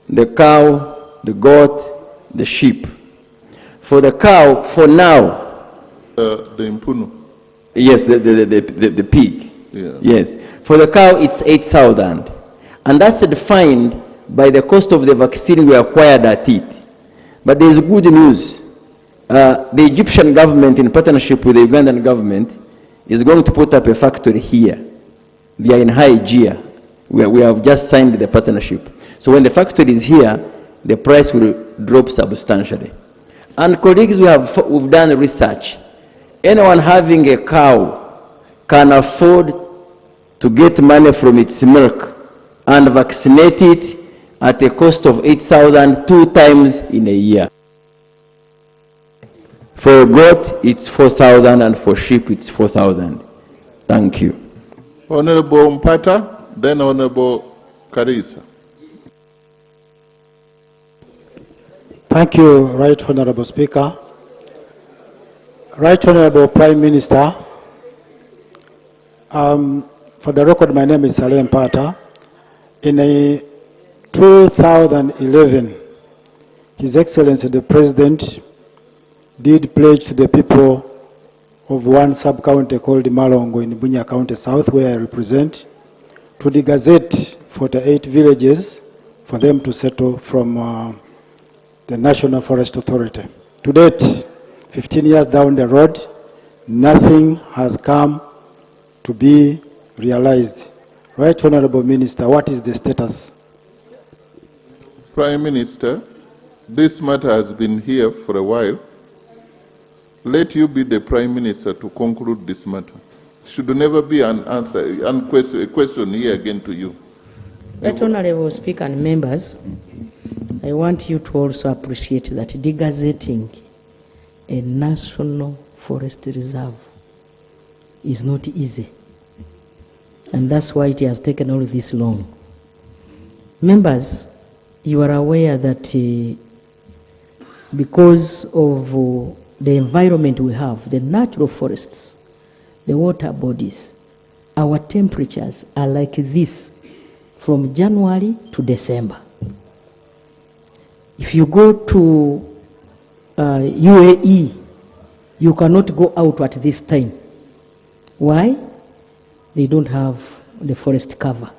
The cow, the goat, the sheep. For the cow, for now. The impunu. Yes, the pig. Yeah. Yes. For the cow, it's 8,000. And that's defined by the cost of the vaccine we acquired at it. But there is good news. The Egyptian government, in partnership with the Ugandan government, is going to put up a factory here. They are in Hygeia. We have just signed the partnership. So when the factory is here, the price will drop substantially. And colleagues, we've done research. Anyone having a cow can afford to get money from its milk and vaccinate it at a cost of 8,000 2 times in a year. For a goat, it's 4,000, and for sheep, it's 4,000. Thank you. Honorable Mpata, then Honorable Karisa. Thank you, Right Honorable Speaker. Right Honorable Prime Minister, For the record, my name is Saleh Mpata. In 2011, His Excellency the President did pledge to the people of one sub-county called Malongo in Bunia County South, where I represent, to degazette 48 villages for them to settle from the National Forest Authority. To date, 15 years down the road, nothing has come to be realized. Right, Honorable Minister, what is the status? Prime Minister, this matter has been here for a while. Let you be the Prime Minister to conclude this matter. Should never be an answer, a question here again to you. Right, Honorable Speaker and members, I want you to also appreciate that degazetting a national forest reserve is not easy. And that's why it has taken all this long. Members, you are aware that because of the environment we have, the natural forests, the water bodies, our temperatures are like this from January to December. If you go to UAE, you cannot go out at this time. Why? They don't have the forest cover.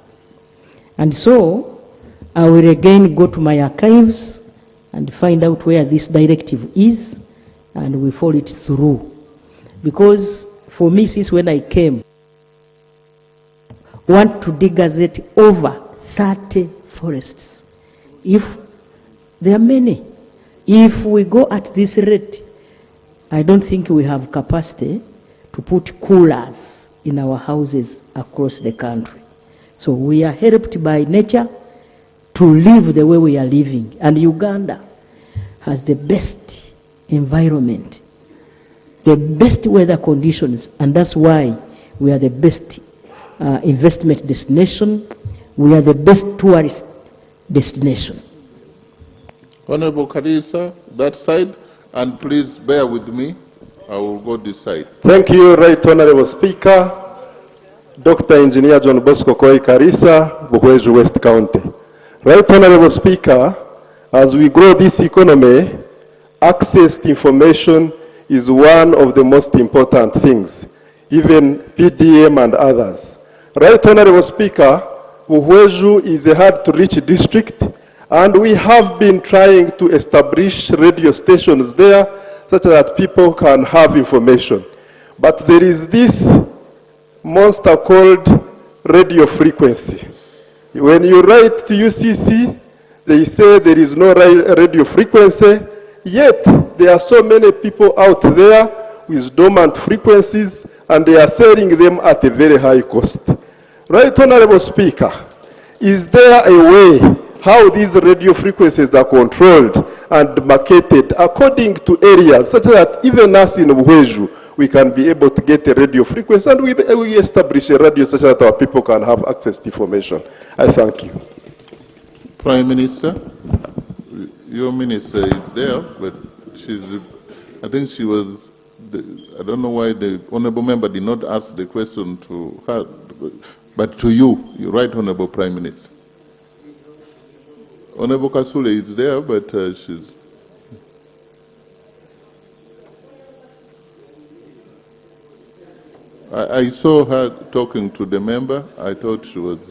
And so, I will again go to my archives and find out where this directive is, and we follow it through. Because for me, since when I came, I want to degazette over 30 forests. If there are many, if we go at this rate, I don't think we have capacity to put coolers in our houses across the country. So we are helped by nature to live the way we are living. And Uganda has the best environment, the best weather conditions, and that's why we are the best investment destination. We are the best tourist destination. Honorable Karisa, that side, and please bear with me. I will go this side. Thank you, Right Honorable Speaker, Dr. Engineer John Bosco Koi Karisa, Buhweju West County. Right Honorable Speaker, as we grow this economy, access to information is one of the most important things, even PDM and others. Right Honorable Speaker, Buhweju is a hard-to-reach district, and we have been trying to establish radio stations there such that people can have information. But there is this monster called radio frequency. When you write to UCC, they say there is no radio frequency, yet there are so many people out there with dormant frequencies, and they are selling them at a very high cost. Right Honorable Speaker, is there a way how these radio frequencies are controlled and marketed according to areas such that even us in Buhweju, we can be able to get a radio frequency and we establish a radio such that our people can have access to information? I thank you. Prime Minister, your minister is there, but I think she was, I don't know why the honorable member did not ask the question to her, but to you, Right Honorable Prime Minister. Honorable Kasule is there, but she's... I saw her talking to the member. I thought she was...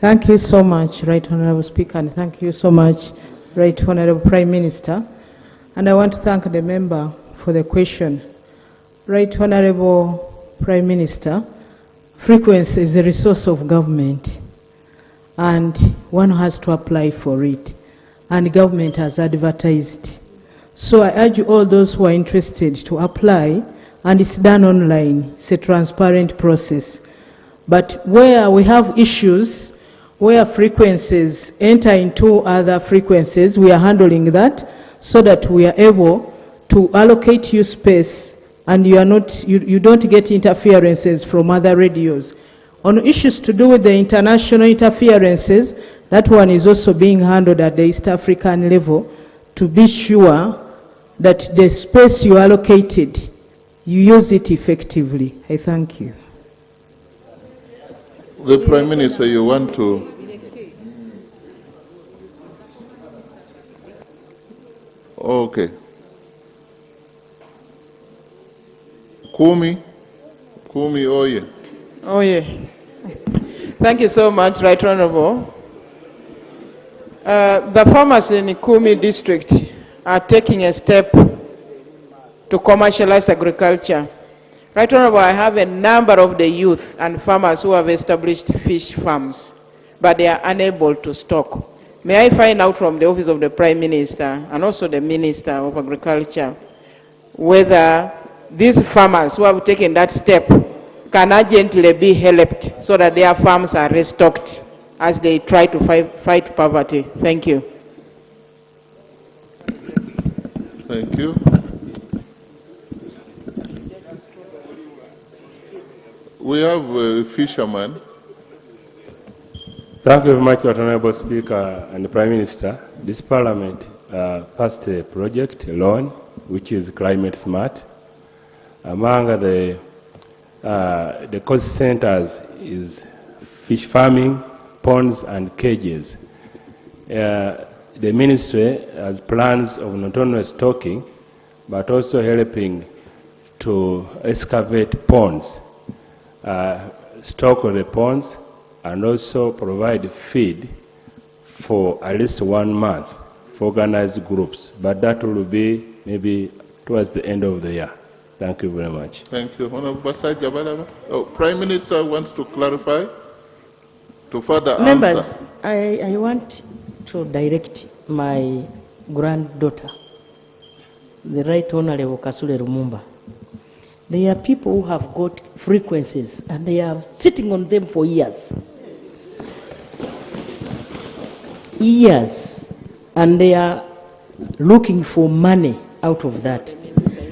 Thank you so much, Right Honorable Speaker, and thank you so much, Right Honorable Prime Minister. And I want to thank the member for the question. Right Honorable Prime Minister, frequency is a resource of government, and one has to apply for it, and government has advertised. So I urge all those who are interested to apply, and it's done online. It's a transparent process. But where we have issues, where frequencies enter into other frequencies, we are handling that so that we are able to allocate you space and you don't get interferences from other radios. On issues to do with the international interferences, That one is also being handled at the East African level to be sure that the space you allocated, you use it effectively. I thank you. The Prime Minister, you want to? Okay. Kumi, Oye. Oh, yeah. Thank you so much, Right Honorable. The farmers in Kumi district are taking a step to commercialize agriculture. Right Honorable, I have a number of the youth and farmers who have established fish farms, but they are unable to stock. May I find out from the Office of the Prime Minister and also the Minister of Agriculture whether these farmers who have taken that step can urgently be helped so that their farms are restocked as they try to fight poverty. Thank you. Thank you. We have a fisherman. Thank you very much, Honorable Speaker and the Prime Minister. This Parliament passed a project, a loan, which is climate smart. Among the cost centers is fish farming, ponds and cages. The ministry has plans of not only stocking, but also helping to excavate ponds, stock of the ponds, and also provide feed for at least 1 month for organized groups. But that will be maybe towards the end of the year. Thank you very much. Thank you. Honorable Basaja Balaba. Oh, Prime Minister wants to clarify, to further Members, answer. I want to direct my granddaughter, the Right Honorable Kasule Lumumba. There are people who have got frequencies and they are sitting on them for years. Years. And they are looking for money out of that.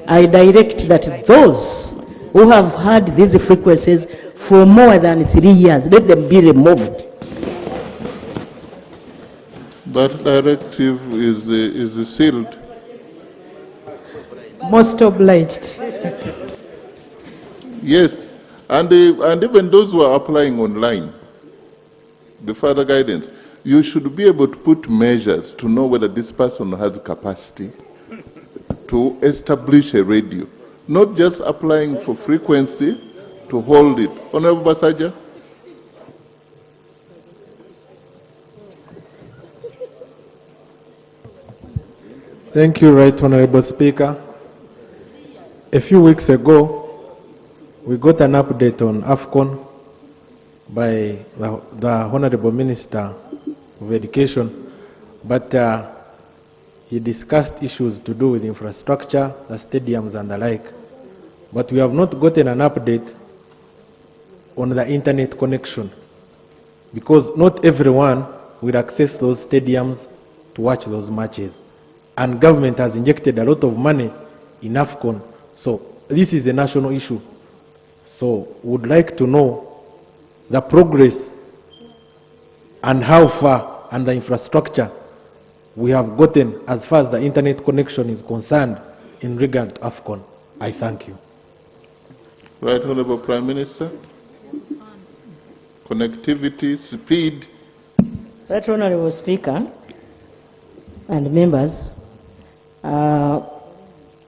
I direct that those who have had these frequencies for more than 3 years, let them be removed. That directive is sealed. Most obliged. Yes, and even those who are applying online, the further guidance, you should be able to put measures to know whether this person has capacity to establish a radio, not just applying for frequency to hold it. Honorable Basaja. Thank you, Right Honorable Speaker. A few weeks ago, we got an update on AFCON by the Honorable Minister of Education, but he discussed issues to do with infrastructure, the stadiums and the like. But we have not gotten an update on the internet connection, because not everyone will access those stadiums to watch those matches. And government has injected a lot of money in AFCON, so this is a national issue. So would like to know the progress and how far and the infrastructure we have gotten as far as the internet connection is concerned in regard to AFCON. I thank you. Right Honorable Prime Minister. Connectivity, speed. Right Honorable Speaker and members,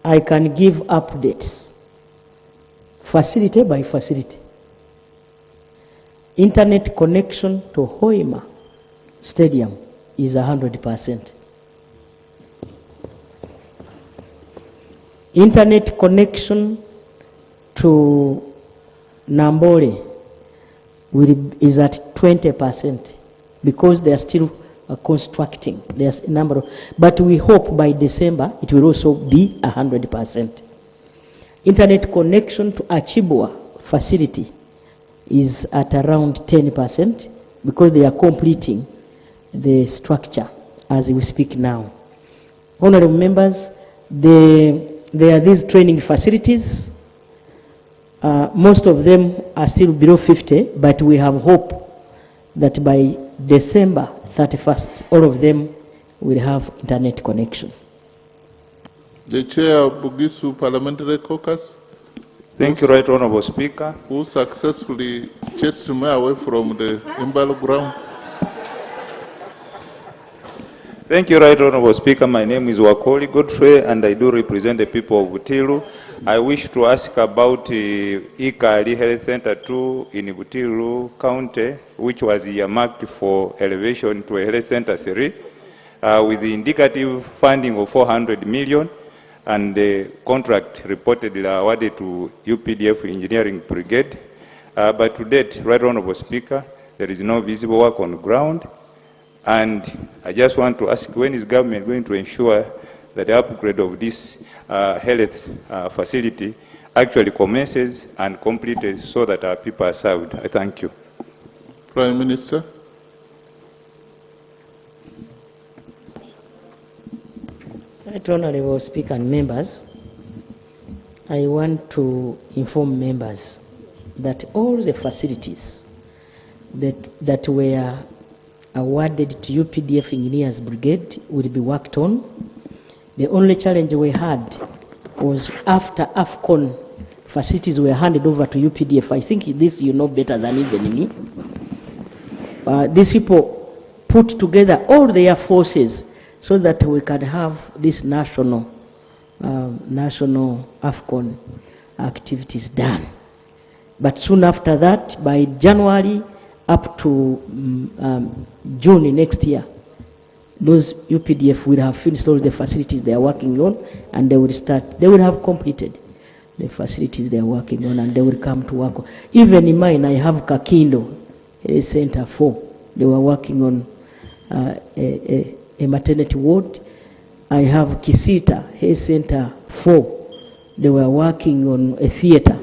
I can give updates, facility by facility. Internet connection to Hoima Stadium is 100%. Internet connection to Nambole is at 20% because they are still constructing. There's a number of, but we hope by December it will also be 100%. Internet connection to Achibwa facility is at around 10% because they are completing the structure as we speak now. Honorable members, there are these training facilities. Most of them are still below 50, but we have hope that by December 31st. All of them will have internet connection. The chair of Bugisu Parliamentary Caucus. Thank you, Right Honorable Speaker. Who successfully chased me away from the Imbalo ground. Thank you, Right Honorable Speaker. My name is Wakoli Godfrey, and I do represent the people of Butiru. I wish to ask about Ikali Health Center 2 in Butiru County, which was earmarked for elevation to a Health Center 3, with the indicative funding of 400 million, and the contract reportedly awarded to UPDF Engineering Brigade. But to date, Right Honorable Speaker, there is no visible work on the ground. And I just want to ask, when is government going to ensure that the upgrade of this health facility actually commences and completed so that our people are served? I thank you. Prime Minister. Right Honorable Speaker and members, I want to inform members that all the facilities that were awarded to UPDF Engineers Brigade will be worked on. The only challenge we had was after AFCON facilities were handed over to UPDF. I think this you know better than even me. These people put together all their forces so that we can have this national AFCON activities done. But soon after that, by January up to June next year, those UPDF will have finished all the facilities they are working on, and they will have completed the facilities they are working on, and they will come to work. Even in mine, I have Kakindo Center 4. They were working on a maternity ward. I have Kisita Health Center 4. They were working on a theater,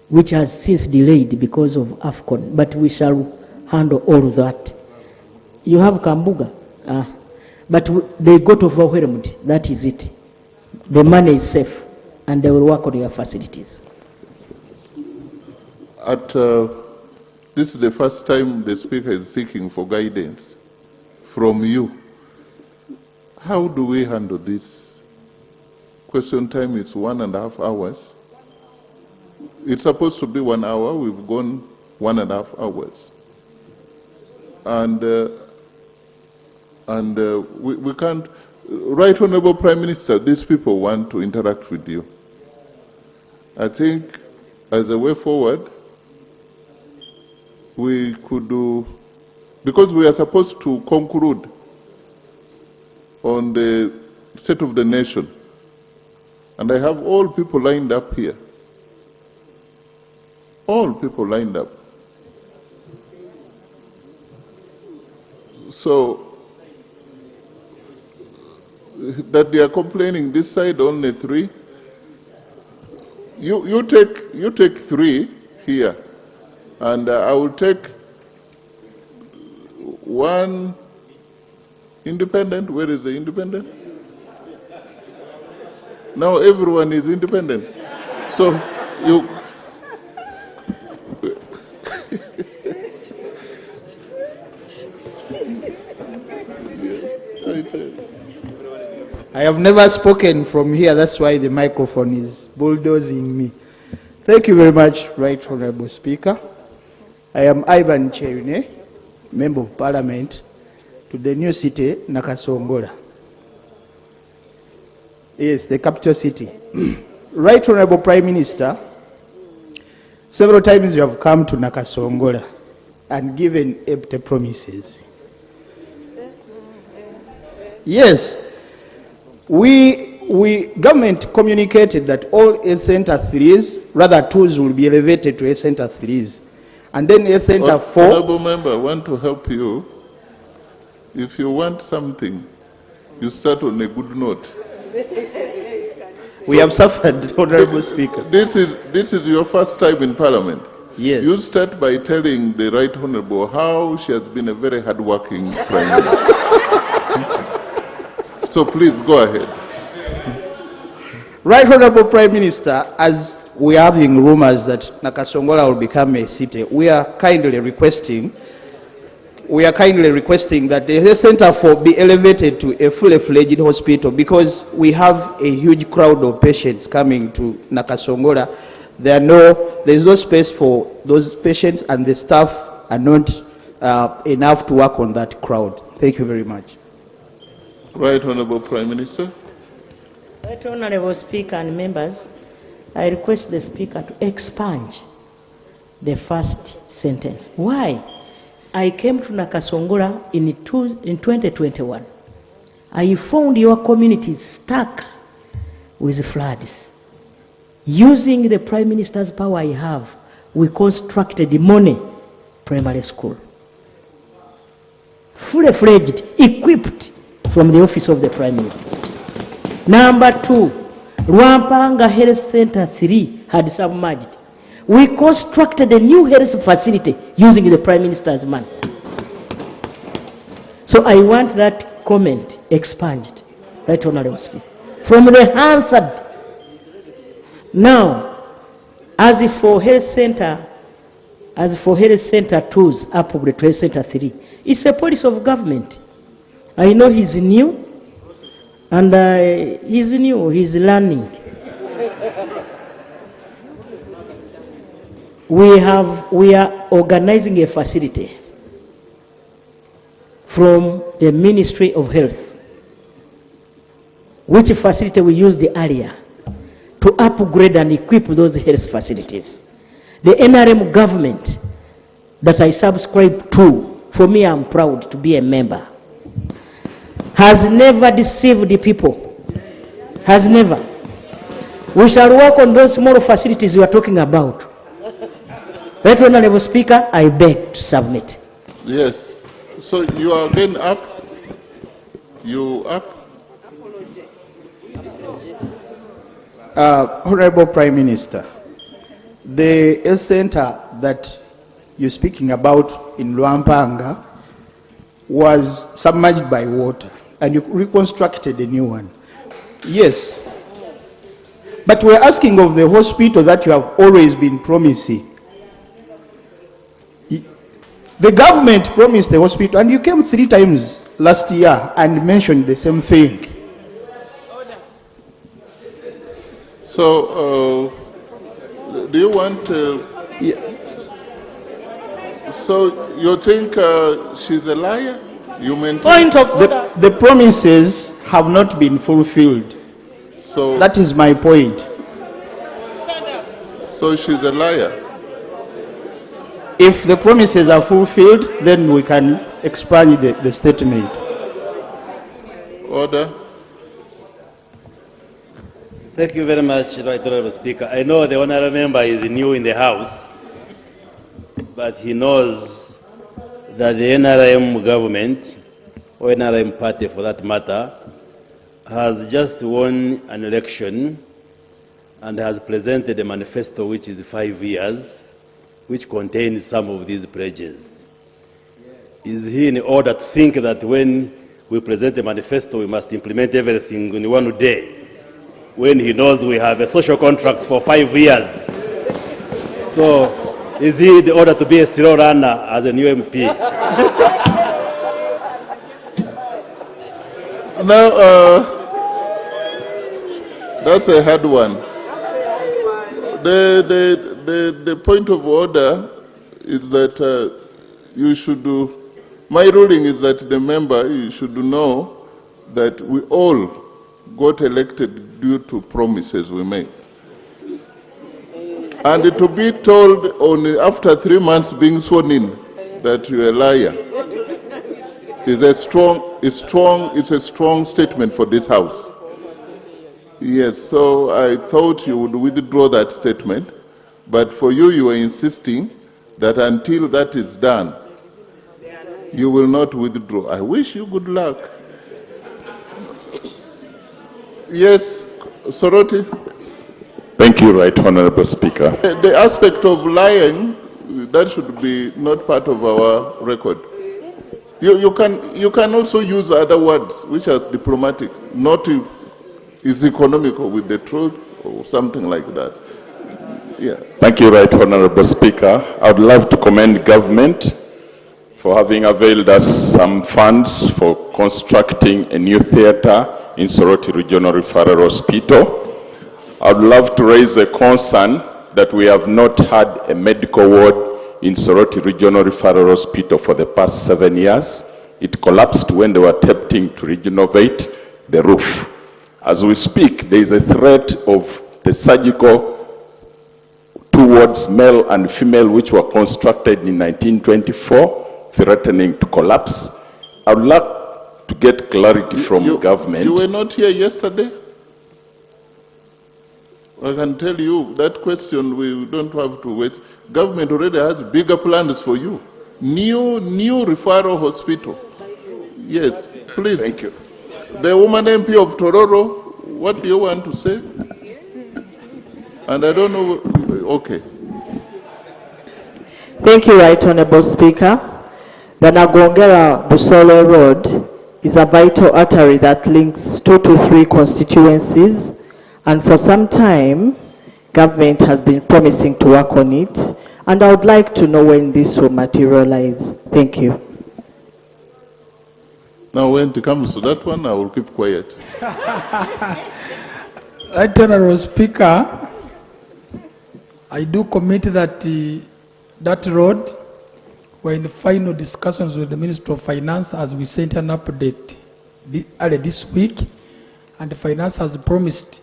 which has since delayed because of AFCON, but we shall handle all of that. You have Kambuga, but they got overwhelmed. That is it. The money is safe, and they will work on your facilities. This is the first time the Speaker is seeking for guidance from you. How do we handle this? Question time is 1.5 hours. It's supposed to be 1 hour. We've gone 1.5 hours. And we can't. Right Honorable Prime Minister, these people want to interact with you. I think as a way forward, we could do, because we are supposed to conclude on the state of the nation, and I have all people lined up here. All people lined up. So, that they are complaining this side only 3. You take 3 here, and I will take 1 independent. Where is the independent? Now everyone is independent. So you. I have never spoken from here, that's why the microphone is bulldozing me. Thank you very much, Right Honorable Speaker. I am Ivan Cheune, Member of Parliament to the new city, Nakasongola. Yes, the capital city. Right Honorable Prime Minister, several times you have come to Nakasongola and given empty promises. Yes, government communicated that all Health Center 3s, rather 2s, will be elevated to Health Center 3s. And then Health Center 4... Honorable Member, I want to help you. If you want something, you start on a good note. We have suffered, Honorable Speaker. This is your first time in Parliament. Yes. You start by telling the Right Honorable how she has been a very hard-working Prime Minister. So please go ahead. Right Honorable Prime Minister, as we are having rumors that Nakasongola will become a city, we are kindly requesting we are kindly requesting that the health center be elevated to a fully fledged hospital, because we have a huge crowd of patients coming to Nakasongola. There is no space for those patients, and the staff are not enough to work on that crowd. Thank you very much. Right Honorable Prime Minister. Right Honorable Speaker and members, I request the Speaker to expunge the first sentence. Why? I came to Nakasongola in 2021. I found your communities stuck with floods. Using the Prime Minister's power I have, we constructed the Mone Primary School. Fully fledged, equipped from the office of the Prime Minister. Number 2, Rwampanga Health Center 3 had submerged. We constructed a new health facility using the Prime Minister's money. So I want that comment expunged, Right Honorable Speaker, from the Hansard. Now, as for Health Center 2's upgrade to Health Center 3, it's a policy of government. I know he's new, and he's learning. We are organizing a facility from the Ministry of Health, which facility we used earlier to upgrade and equip those health facilities. The NRM government that I subscribe to, for me I'm proud to be a member, has never deceived the people. Has never. We shall work on those small facilities you are talking about. Right Honorable Speaker, I beg to submit. Yes. So you are again up? You up? Honorable Prime Minister, the health center that you're speaking about in Rwampanga was submerged by water, and you reconstructed a new one. Yes. But we're asking of the hospital that you have always been promising. The government promised the hospital, and you came 3 times last year and mentioned the same thing. So, do you want so you think she's a liar? You maintain? Point of order. The promises have not been fulfilled. So that is my point. So she's a liar. If the promises are fulfilled, then we can expand the statement. Order. Thank you very much, Right Honorable Speaker. I know the honorable member is new in the House, but he knows that the NRM government, or NRM party for that matter, has just won an election and has presented a manifesto which is 5 years, which contains some of these pledges. Is he in order to think that when we present a manifesto, we must implement everything in one day, when he knows we have a social contract for 5 years? So, is he in order to be a slow runner as a new MP? Now, that's a hard one. The point of order is that you should do, my ruling is that the member, you should know that we all got elected due to promises we made. And to be told only after 3 months being sworn in that you're a liar is a strong statement for this House. Yes, so I thought you would withdraw that statement, but for you, you are insisting that until that is done, you will not withdraw. I wish you good luck. Yes, Soroti. Thank you, Right Honorable Speaker. The aspect of lying, that should be not part of our record. You can also use other words which are diplomatic, not is economical with the truth or something like that. Yeah. Thank you, Right Honorable Speaker. I would love to commend government for having availed us some funds for constructing a new theatre in Soroti Regional Referral Hospital. I'd love to raise a concern that we have not had a medical ward in Soroti Regional Referral Hospital for the past 7 years. It collapsed when they were attempting to renovate the roof. As we speak, there is a threat of the surgical 2 wards, male and female, which were constructed in 1924, threatening to collapse. I would like to get clarity from government. You were not here yesterday? I can tell you that question we don't have to waste. Government already has bigger plans for you. New referral hospital. Yes, please. Thank you. The woman MP of Tororo, what do you want to say? And I don't know, okay. Thank you, Right Honorable Speaker. The Nagongera Busolo Road is a vital artery that links 2 to 3 constituencies, and for some time, government has been promising to work on it, and I would like to know when this will materialize. Thank you. Now, when it comes to that one, I will keep quiet. Right Honorable Speaker, I do commit that that road, we're in the final discussions with the Minister of Finance as we sent an update earlier this week, and the Finance has promised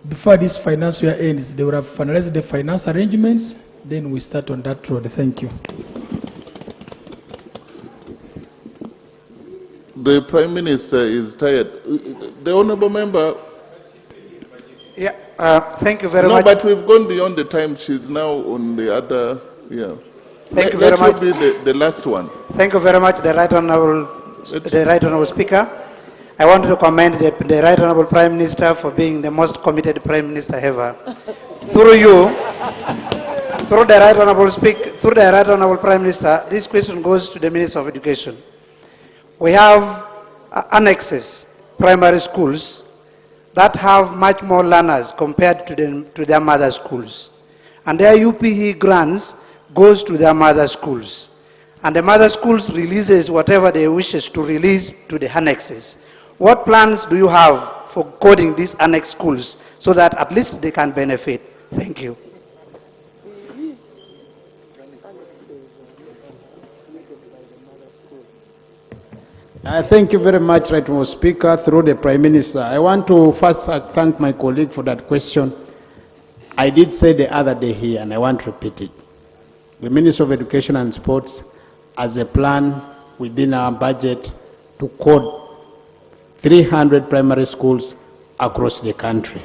before this financial year ends, they will have finalized the finance arrangements, then we start on that road. Thank you. The Prime Minister is tired. The Honourable Member. Yeah, thank you very much. much. No, but we've gone beyond the time. She's now on the other, yeah. Thank you very much. That will be the last one. Thank you very much, the Right Honourable Speaker. I want to commend the Right Honourable Prime Minister for being the most committed Prime Minister ever. Through you, through the Right Honourable Prime Minister, this question goes to the Minister of Education. We have annexes, primary schools, that have much more learners compared to their mother schools. And their UPE grants goes to their mother schools. And the mother schools releases whatever they wishes to release to the annexes. What plans do you have for coding these annex schools so that at least they can benefit? Thank you. Thank you very much, Right Honourable Speaker, through the Prime Minister. I want to first thank my colleague for that question. I did say the other day here, and I want to repeat it. The Minister of Education and Sports has a plan within our budget to code 300 primary schools across the country.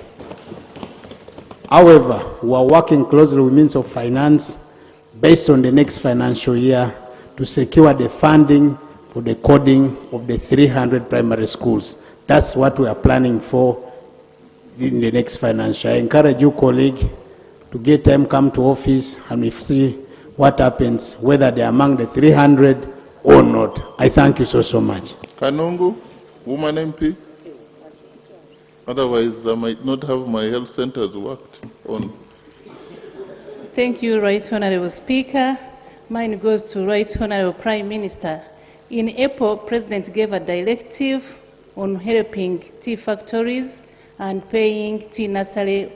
However, we are working closely with Minister of Finance based on the next financial year to secure the funding for the coding of the 300 primary schools. That's what we are planning for in the next financial year. I encourage you, colleague, to get time, come to office, and we see what happens, whether they are among the 300 or not. I thank you so much. Kanungu, woman MP. Otherwise, I might not have my health centers worked on. Thank you, Right Honourable Speaker. Mine goes to Right Honourable Prime Minister. In April, President gave a directive on helping tea factories and paying tea nursery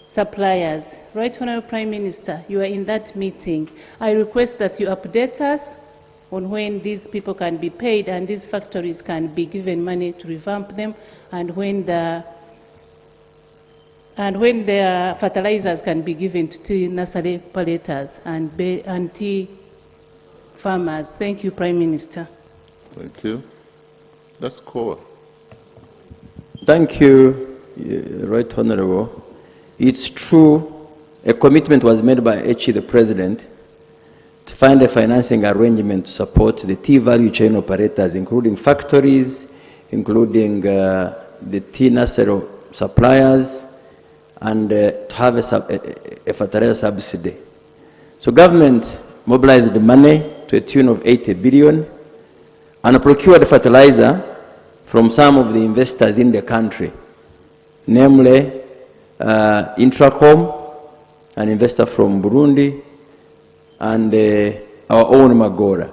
suppliers. Right Honourable Prime Minister, you are in that meeting. I request that you update us on when these people can be paid and these factories can be given money to revamp them, and when their fertilizers can be given to tea nursery operators and tea farmers. Thank you, Prime Minister. Thank you. That's core. Thank you, Right Honourable. It's true, a commitment was made by HE, the President, to find a financing arrangement to support the tea value chain operators, including factories, including the tea nursery suppliers, and to have a fertilizer subsidy. So government mobilized the money to a tune of 80 billion and procured fertilizer from some of the investors in the country, namely Intracom, an investor from Burundi, and our own Magora.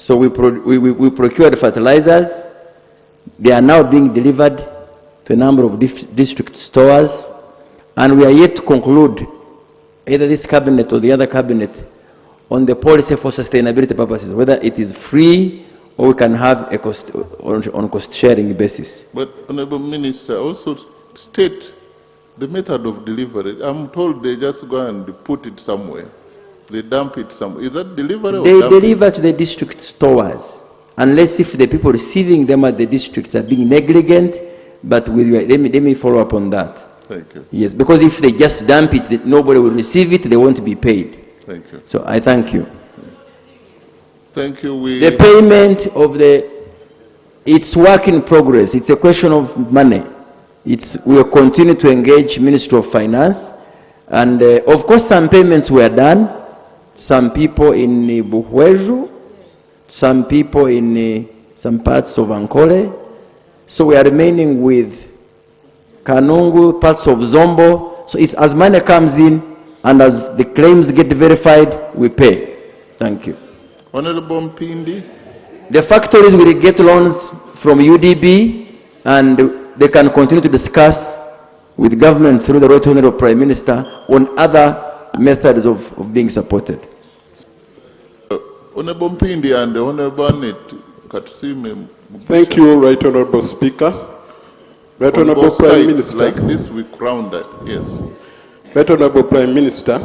So we procured fertilizers. They are now being delivered to a number of district stores, and we are yet to conclude, either this cabinet or the other cabinet, on the policy for sustainability purposes, whether it is free or we can have a cost on cost sharing basis. But Honorable Minister, also state the method of delivery. I'm told they just go and put it somewhere. They dump it somewhere. Is that delivery or They dumping? deliver to the district stores, unless if the people receiving them at the districts are being negligent, but let me follow up on that. Thank you. Yes, because if they just dump it, nobody will receive it, they won't be paid. Thank you. So I thank you. Thank you. The payment of it's work in progress. It's a question of money. We will continue to engage Ministry of Finance. And of course, some payments were done. Some people in Buhweju, some people in some parts of Ankole. So we are remaining with Kanungu, parts of Zombo. So it's as money comes in and as the claims get verified, we pay. Thank you. Honorable Mpindi. The factories will get loans from UDB, and they can continue to discuss with government through the Right Honorable Prime Minister on other methods of being supported. Honorable Mpindi and Honorable Annette Katusime. Thank you, Right Honorable Speaker. Right On Honorable both Prime sides, Minister. like this, we crown that. Yes. Right Honorable Prime Minister,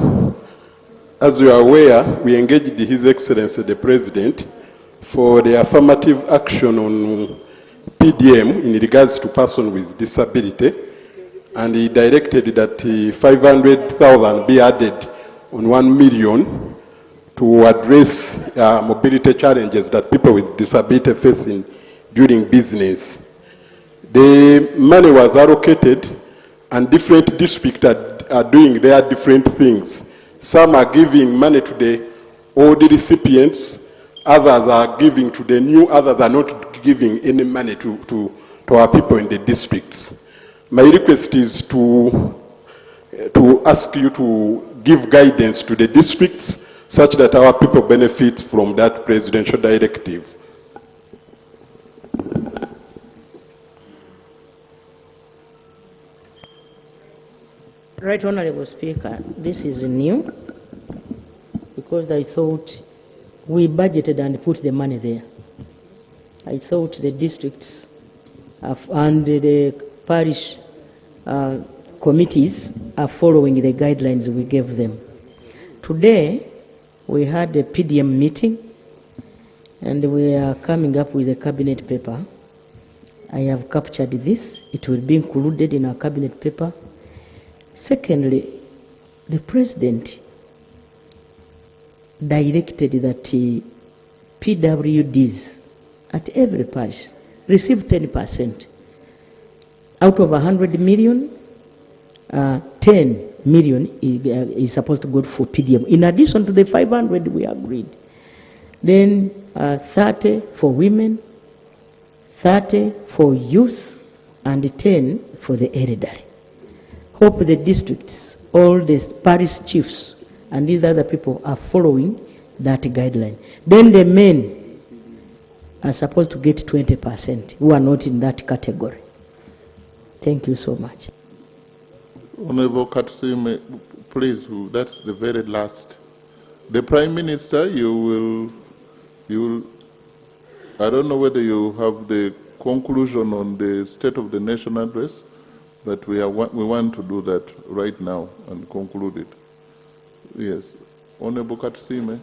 as you are aware, we engaged His Excellency the President for the affirmative action on PDM in regards to persons with disability, and he directed that 500,000 be added on 1 million to address mobility challenges that people with disability facing during business. The money was allocated, and different districts are doing their different things. Some are giving money to the old recipients, others are giving to the new, others are not giving any money to our people in the districts. My request is to ask you to give guidance to the districts such that our people benefit from that presidential directive. Right Honorable Speaker, this is new because I thought we budgeted and put the money there. I thought the districts and the parish committees are following the guidelines we gave them. Today, we had a PDM meeting and we are coming up with a cabinet paper. I have captured this. It will be included in our cabinet paper. Secondly, the President directed that PWDs at every parish receive 10%. Out of 100 million, 10 million is supposed to go for PDM. In addition to the 500 we agreed. Then 30 for women, 30 for youth, and 10 for the elderly. Hope the districts, all the parish chiefs, and these other people are following that guideline. Then the men are supposed to get 20% who are not in that category. Thank you so much. Honorable Katusime, please, that's the very last. The Prime Minister, you will, I don't know whether you have the conclusion on the State of the Nation address, but we want to do that right now and conclude it. Yes. Honorable Katusime.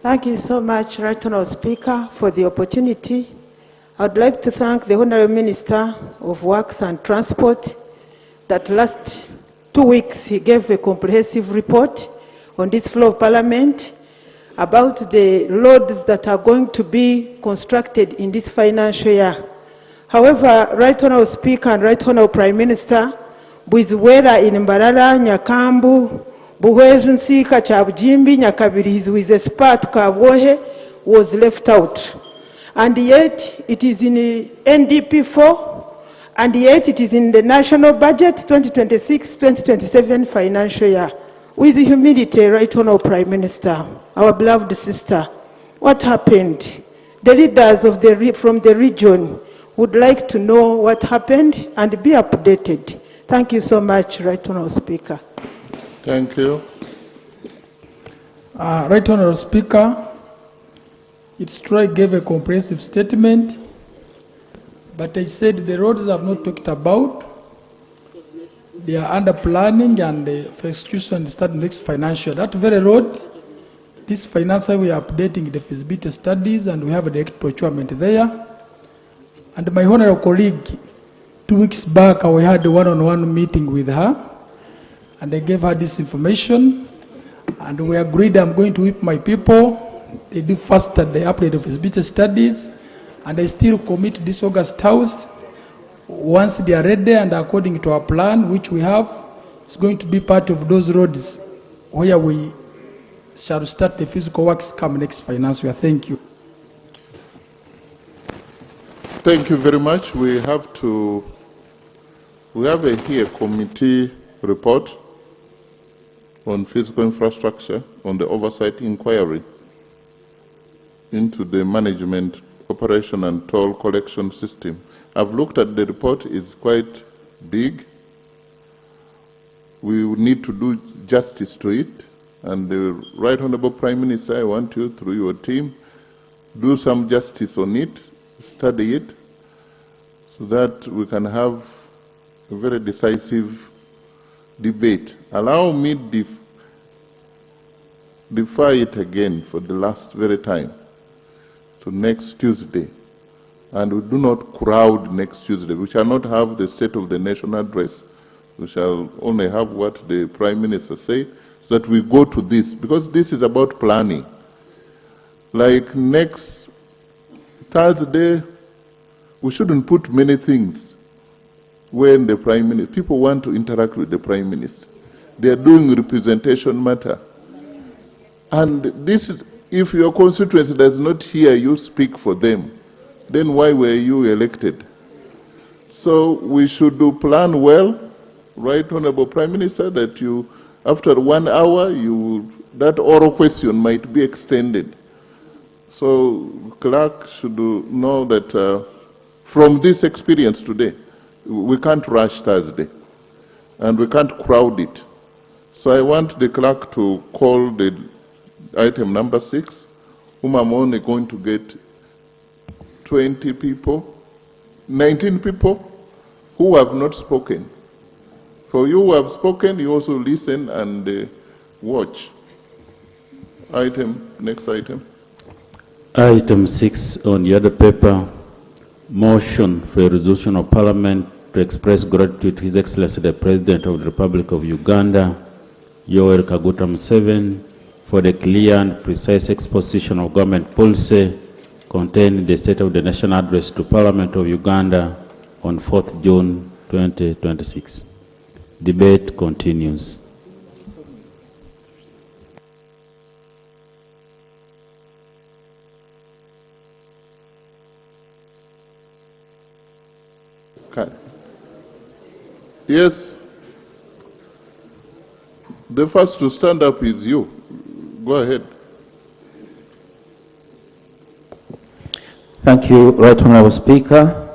Thank you so much, Right Honourable Speaker, for the opportunity. I would like to thank the Honourable Minister of Works and Transport that last 2 weeks he gave a comprehensive report on this floor of Parliament about the roads that are going to be constructed in this financial year. However, Right Honourable Speaker and Right Honourable Prime Minister, Bwiziwera in Mbarara, Nyakambu, Buhweju Nsika, Chabujimbi, Nyakabirizi with a spot Kabwohe was left out. And yet it is in NDP4, and yet it is in the national budget 2026-2027 financial year. With humility, Right Honourable Prime Minister, our beloved sister, What happened? The leaders of from the region would like to know what happened and be updated. Thank you so much, Right Honourable Speaker. Thank you. Right Honourable Speaker, it's true I gave a comprehensive statement, but I said the roads I've not talked about. They are under planning and for execution start next financial. That very road, this financial we are updating the feasibility studies and we have a direct procurement there. And my honourable colleague, 2 weeks back, I had a one-on-one meeting with her and I gave her this information and we agreed I'm going to whip my people. They do faster the update of feasibility studies and I still commit this August House. Once they are ready and according to our plan, which we have, it's going to be part of those roads where we shall start the physical works come next financial year. Thank you. Thank you very much. We have a here committee report on physical infrastructure on the oversight inquiry into the management, operation and toll collection system. I've looked at the report, it's quite big. We need to do justice to it. And the Right Honourable Prime Minister, I want you, through your team, do some justice on it, study it, so that we can have a very decisive debate. Allow me defer it again for the last very time to next Tuesday. And we do not crowd next Tuesday. We shall not have the State of the Nation address. We shall only have what the Prime Minister said, so that we go to this, because this is about planning. Like next Thursday, we shouldn't put many things when the Prime Minister, people want to interact with the Prime Minister. They are doing representation matter. And this is, if your constituency does not hear you speak for them, then why were you elected? So we should do plan well, Right Honourable Prime Minister, that you, after 1 hour, that oral question might be extended. So clerk should know that from this experience today, we can't rush Thursday, and we can't crowd it. So I want the clerk to call the item number 6, whom I'm only going to get 20 people, 19 people who have not spoken. For you who have spoken, you also listen and watch. Next item. Item 6 on the other paper, motion for a resolution of Parliament to express gratitude to His Excellency the President of the Republic of Uganda, Yoweri Kaguta Museveni, for the clear and precise exposition of government policy contained in the State of the Nation Address to Parliament of Uganda on 4th June 2026. Debate continues. Okay. Yes. The first to stand up is you. Go ahead. Thank you, Right Honourable Speaker.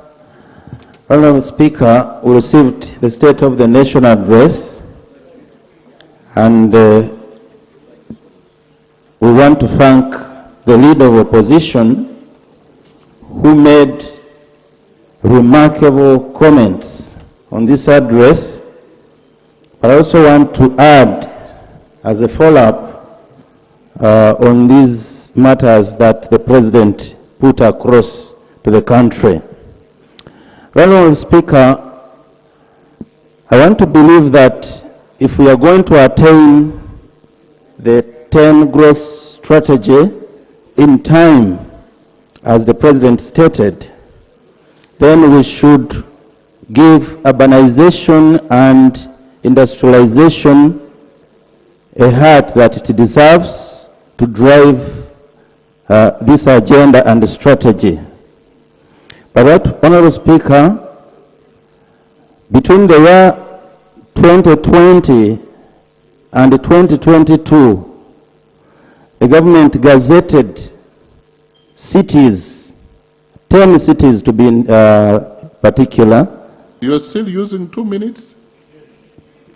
Honourable Speaker, we received the State of the Nation address, and we want to thank the Leader of Opposition who made remarkable comments on this address. But I also want to add, as a follow-up on these matters that the President put across to the country. Honourable Speaker, I want to believe that if we are going to attain the 10 growth strategy in time, as the President stated, then we should give urbanization and industrialization a heart that it deserves to drive this agenda and strategy. But Honourable Speaker, between the year 2020 and 2022, the government gazetted cities, 10 cities to be in, particular. You are still using 2 minutes?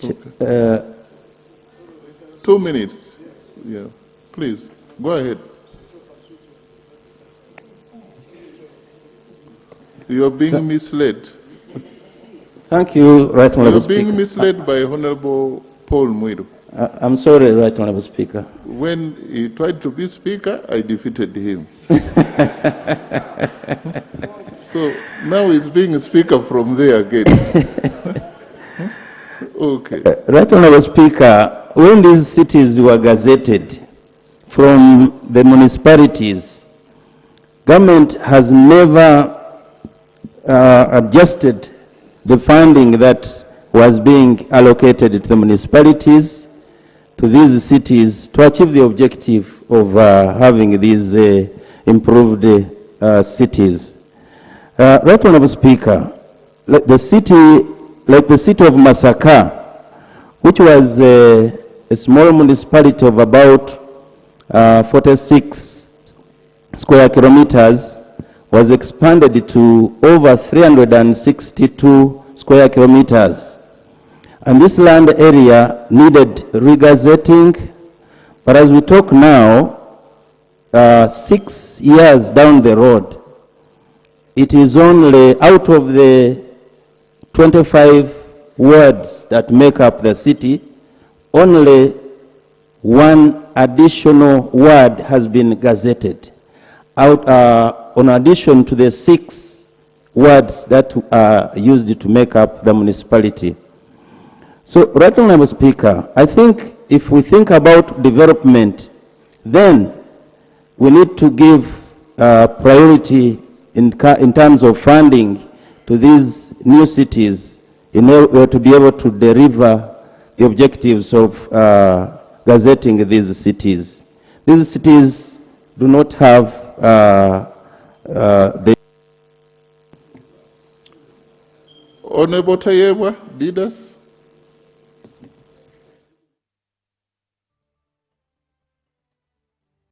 Okay. 2 minutes. Yeah. Please, go ahead. You are being misled. Thank you, Right Honorable You are Speaker. being misled by Honorable Paul Mwiru. I'm sorry, Right Honorable Speaker. When he tried to be speaker, I defeated him. So now he's being a speaker from there again. Okay. Right Honorable Speaker, when these cities were gazetted from the municipalities, government has never adjusted the funding that was being allocated to the municipalities, to these cities, to achieve the objective of having these improved cities. Right Honorable Speaker, like the city of Masaka, which was a small municipality of about 46 square kilometers, was expanded to over 362 square kilometers. And this land area needed regazetting, but as we talk now, 6 years down the road, it is only out of the 25 wards that make up the city, only one additional ward has been gazetted, on addition to the 6 wards that are used to make up the municipality. So, Right Honorable Speaker, I think if we think about development, then we need to give priority in terms of funding to these new cities in order to be able to deliver the objectives of gazetting these cities. These cities do not have the... Honorable Tayebwa, leaders.